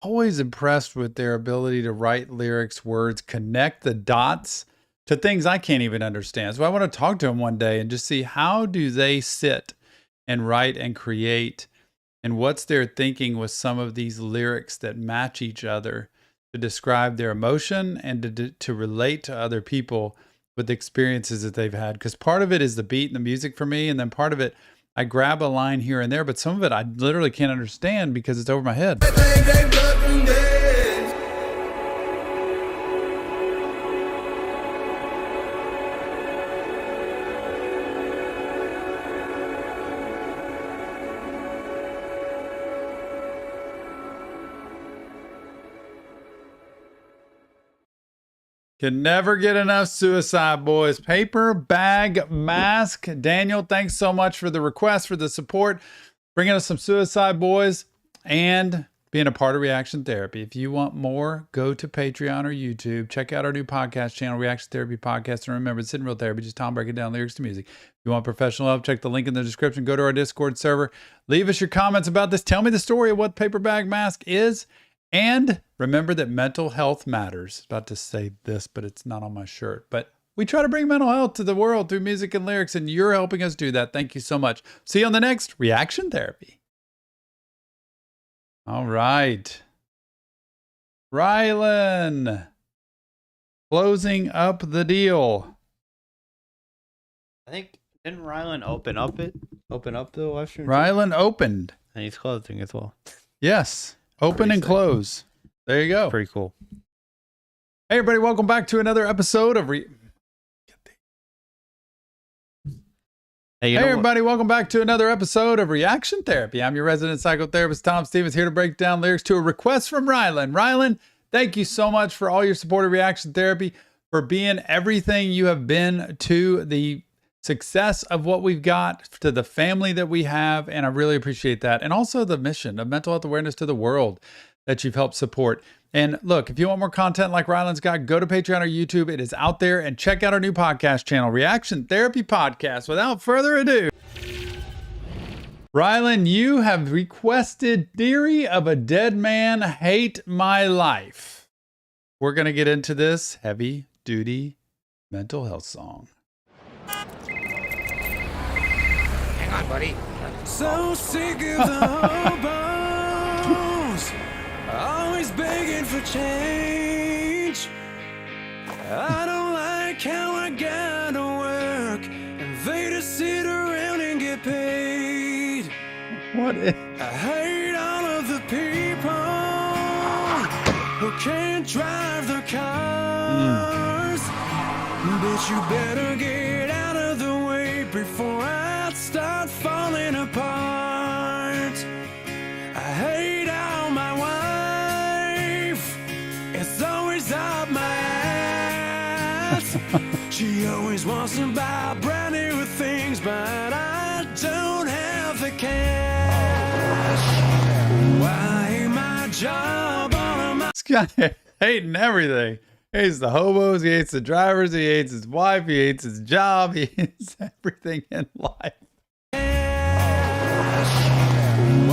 Always impressed with their ability to write lyrics, words, connect the dots to things I can't even understand. So I want to talk to them one day and just see how do they sit and write and create, and what's their thinking with some of these lyrics that match each other to describe their emotion and to relate to other people with the experiences that they've had. Because part of it is the beat and the music for me, and then part of it, I grab a line here and there, but some of it I literally can't understand because it's over my head. Can never get enough Suicideboys. Paper bag mask. Daniel, thanks so much for the request, for the support, bringing us some Suicideboys and being a part of Reaction Therapy. If you want more, go to Patreon or YouTube. Check out our new podcast channel, Reaction Therapy Podcast. And remember, it's in real therapy, just Tom breaking down lyrics to music. If you want professional help, check the link in the description. Go to our Discord server. Leave us your comments about this. Tell me the story of what paper bag mask is. And remember that mental health matters. About to say this, but it's not on my shirt. But we try to bring mental health to the world through music and lyrics, and you're helping us do that. Thank you so much. See you on the next Reaction Therapy. All right. Rylan. Closing up the deal. I think, didn't Rylan open up the Western? Rylan opened. And he's closing as well. Yes. Open and close. There you go. Pretty cool. Hey, everybody. Welcome back to another episode of Hey, everybody. Welcome back to another episode of Reaction Therapy. I'm your resident psychotherapist, Tom Stevens, here to break down lyrics to a request from Rylan. Rylan, thank you so much for all your support of Reaction Therapy, for being everything you have been to the success of what we've got, to the family that we have, and I really appreciate that. And also the mission of mental health awareness to the world that you've helped support. And look, if you want more content like Rylan's got, go to Patreon or YouTube. It is out there, and check out our new podcast channel, Reaction Therapy Podcast. Without further ado, Rylan, you have requested Theory of a Dead Man, Hate My Life. We're going to get into this heavy duty mental health song. Hang on, buddy. So sick of the hobos, always begging for change. I don't like how I gotta work and they just sit around and get paid. What is... I hate all of the people who can't drive their cars. But you better get out of the way before I start falling apart. I hate how my wife is always up my ass. She always wants to buy brand new things, but I don't have the cash. I hate my job, all of my... This guy hating everything. He hates the hobos, he hates the drivers, he hates his wife, he hates his job, he hates everything in life.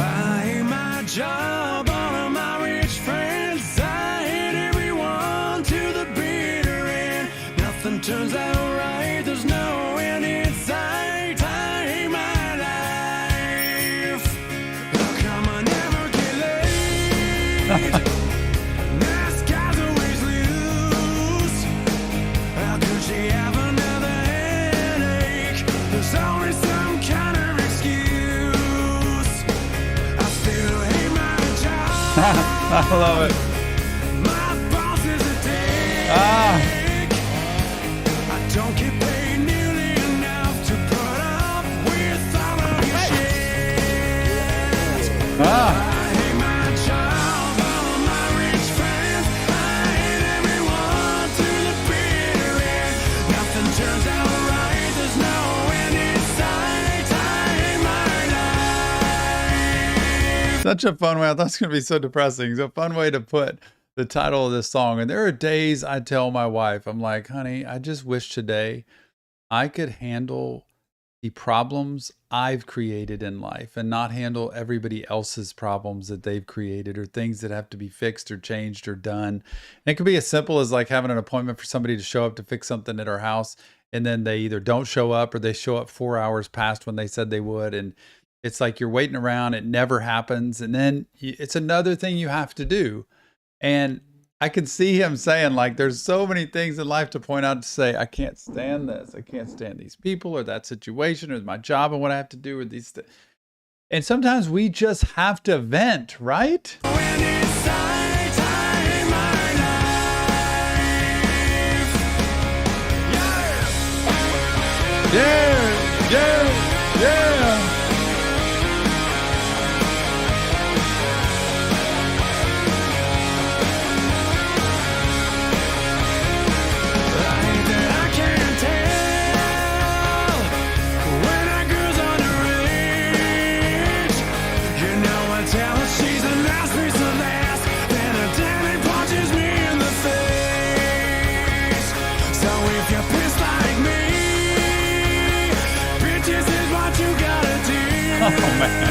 I hate my job, all of my rich friends. I hate everyone to the bitter end. Nothing turns out right, there's no end in sight. I hate my life. How come I never get laid? Nice guys always lose. How could she have another headache? There's always some kind of excuse. I still hate my job. I love it. My boss is a dick. I don't get paid nearly enough to put up with all of your shit. I hate my job, all of my rich friends. I hate everyone to the bitter end. Nothing turns out right, there's no end in sight. I hate my life. Such a fun way. I thought it was going to be so depressing. It's a fun way to put the title of this song. And there are days I tell my wife, I'm like, honey, I just wish today I could handle the problems I've created in life and not handle everybody else's problems that they've created or things that have to be fixed or changed or done. And it could be as simple as like having an appointment for somebody to show up to fix something at our house, and then they either don't show up or they show up 4 hours past when they said they would. And it's like you're waiting around, it never happens. And then it's another thing you have to do. And I could see him saying, like, there's so many things in life to point out to say, I can't stand this. I can't stand these people or that situation or my job and what I have to do with these things. And sometimes we just have to vent, right? Yeah, yeah, yeah. Oh man.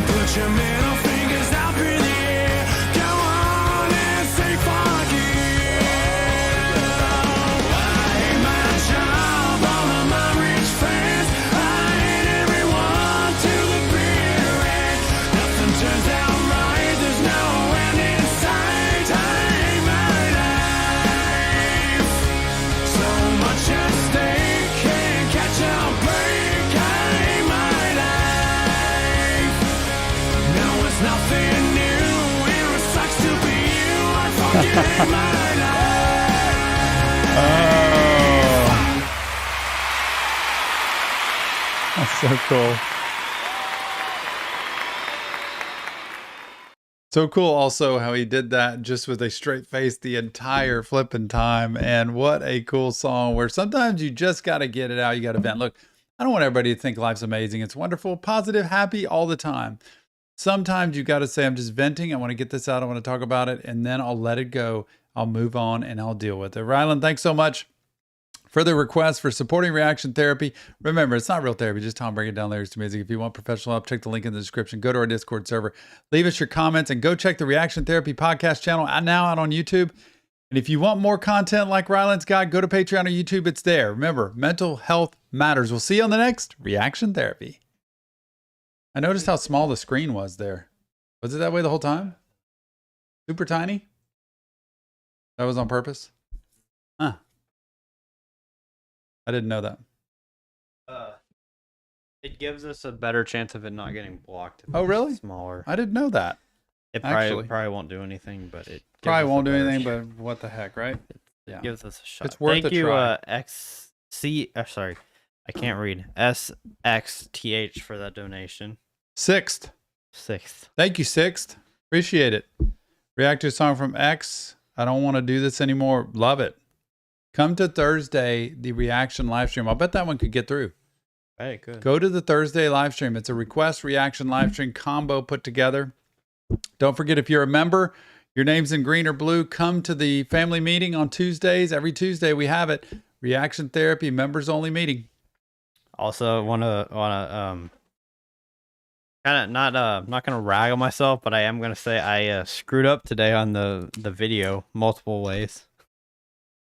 Put your middle fingers out in the air. Go on and say fuck you. I hate my job, all of my rich friends. I hate everyone to the bitter end. Nothing turns out right, there's no end in sight. I hate my life. So much at stake, can't catch a break. Nothing new, it sucks to be you. I forget my life. Oh, that's so cool. So cool also how he did that just with a straight face the entire flipping time. And what a cool song where sometimes you just got to get it out. You got to vent. Look, I don't want everybody to think life's amazing. It's wonderful, positive, happy all the time. Sometimes you got to say, I'm just venting. I want to get this out. I want to talk about it. And then I'll let it go. I'll move on and I'll deal with it. Rylan, thanks so much for the request for supporting reaction therapy. Remember, it's not real therapy. Just Tom breaking down lyrics to music. If you want professional help, check the link in the description. Go to our Discord server. Leave us your comments and go check the Reaction Therapy podcast channel now out on YouTube. And if you want more content like Rylan's got, go to Patreon or YouTube. It's there. Remember, mental health matters. We'll see you on the next Reaction Therapy. I noticed how small the screen was there. Was it that way the whole time? Super tiny? That was on purpose? Huh. I didn't know that. It gives us a better chance of it not getting blocked. Oh, really? Smaller. I didn't know that. It probably won't do anything, but it probably won't do anything, but what the heck, right? Yeah. It gives us a shot. It's worth a try. Sorry. I can't read. SXTH for that donation. Sixth. Thank you, Sixth. Appreciate it. React to a song from X. I don't want to do this anymore. Love it. Come to Thursday, the reaction live stream. I'll bet that one could get through. Hey, good. Go to the Thursday live stream. It's a request reaction live stream combo put together. Don't forget, if you're a member, your name's in green or blue. Come to the family meeting on Tuesdays. Every Tuesday we have it. Reaction Therapy members only meeting. Also, wanna kind of not gonna rag on myself, but I am gonna say I screwed up today on the video multiple ways.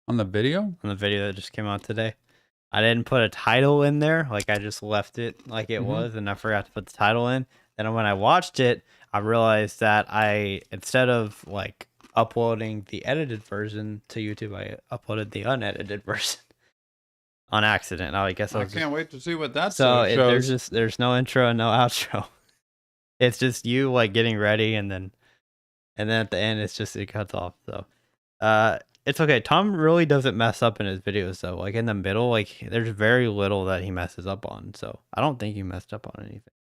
On the video? On the video that just came out today, I didn't put a title in there. Like I just left it like it was, and I forgot to put the title in. Then when I watched it, I realized that instead of like uploading the edited version to YouTube, I uploaded the unedited version. On accident. I guess I can't wait to see what that shows. There's no intro and no outro. It's just you like getting ready, and then at the end it cuts off. So it's okay. Tom really doesn't mess up in his videos though. Like in the middle, like there's very little that he messes up on. So I don't think he messed up on anything.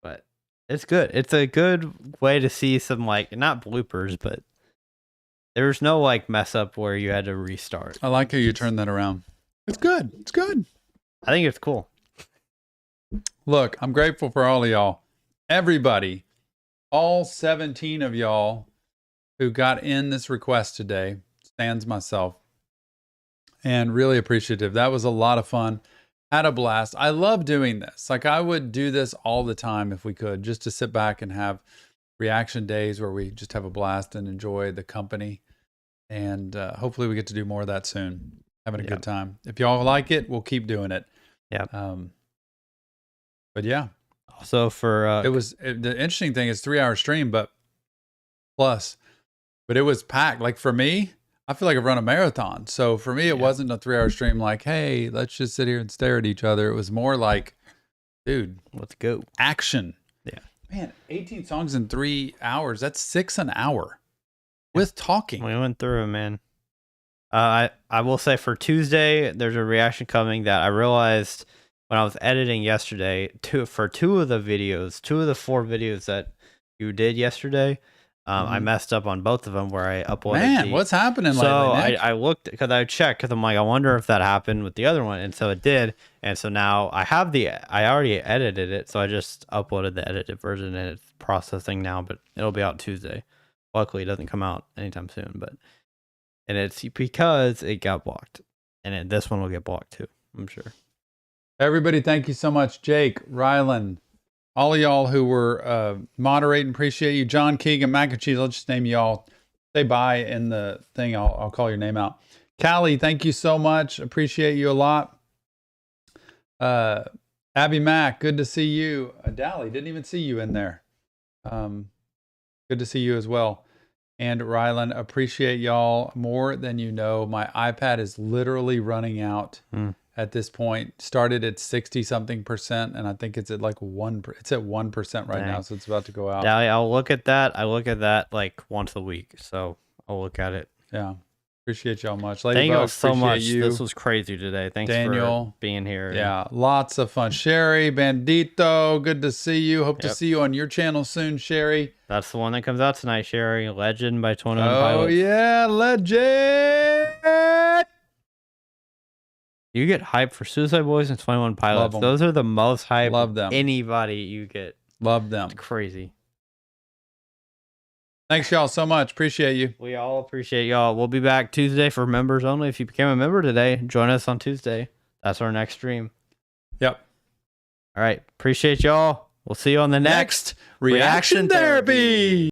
But it's good. It's a good way to see some like not bloopers, but there's no like mess up where you had to restart. I like how you turned that around. It's good. It's good. I think it's cool. Look, I'm grateful for all of y'all. Everybody, all 17 of y'all who got in this request today, sans myself, and really appreciative. That was a lot of fun. Had a blast. I love doing this. Like I would do this all the time if we could, just to sit back and have reaction days where we just have a blast and enjoy the company. And hopefully we get to do more of that soon. Having a good time. If y'all like it, we'll keep doing it. Yeah. But yeah. Also for the interesting thing is 3-hour stream, but plus But it was packed. Like for me, I feel like I've run a marathon. So for me, it wasn't a 3-hour stream like, hey, let's just sit here and stare at each other. It was more like, dude, let's go. Action. Yeah. Man, 18 songs in 3 hours. That's 6 an hour with talking. We went through them, man. I will say for Tuesday, there's a reaction coming that I realized when I was editing yesterday for two of the 4 videos that you did yesterday. I messed up on both of them where I uploaded. Man, what's happening lately, So Nick? I looked because I checked because I'm like, I wonder if that happened with the other one, and so it did. And so now I already edited it, so I just uploaded the edited version and it's processing now, but it'll be out Tuesday. Luckily, it doesn't come out anytime soon, and it's because it got blocked, and this one will get blocked too, I'm sure. Everybody, thank you so much. Jake, Rylan, all of y'all who were moderating, appreciate you. John Keegan, Mac and Cheese, I'll just name y'all. Say bye in the thing. I'll call your name out. Callie, thank you so much. Appreciate you a lot. Abby Mac, good to see you. Dally, didn't even see you in there. Good to see you as well. And Rylan, appreciate y'all more than you know. My iPad is literally running out. At this point, started at 60-something%, and I think it's at like 1%. It's at 1% right now, so it's about to go out. Yeah, I'll look at that. I look at that like once a week, so I'll look at it. Yeah, appreciate y'all much. Thank you all so much. You. This was crazy today. Thanks, Daniel, for being here. Yeah, lots of fun. Sherry, Bandito, good to see you. Hope to see you on your channel soon, Sherry. That's the one that comes out tonight, Sherry. Legend by 21 Pilots. Oh yeah, Legend. You get hyped for Suicideboys and 21 Pilots. Those are the most hyped. Love them. Anybody you get. Love them. It's crazy. Thanks, y'all, so much. Appreciate you. We all appreciate y'all. We'll be back Tuesday for members only. If you became a member today, join us on Tuesday. That's our next stream. Yep. All right. Appreciate y'all. We'll see you on the next Reaction Therapy.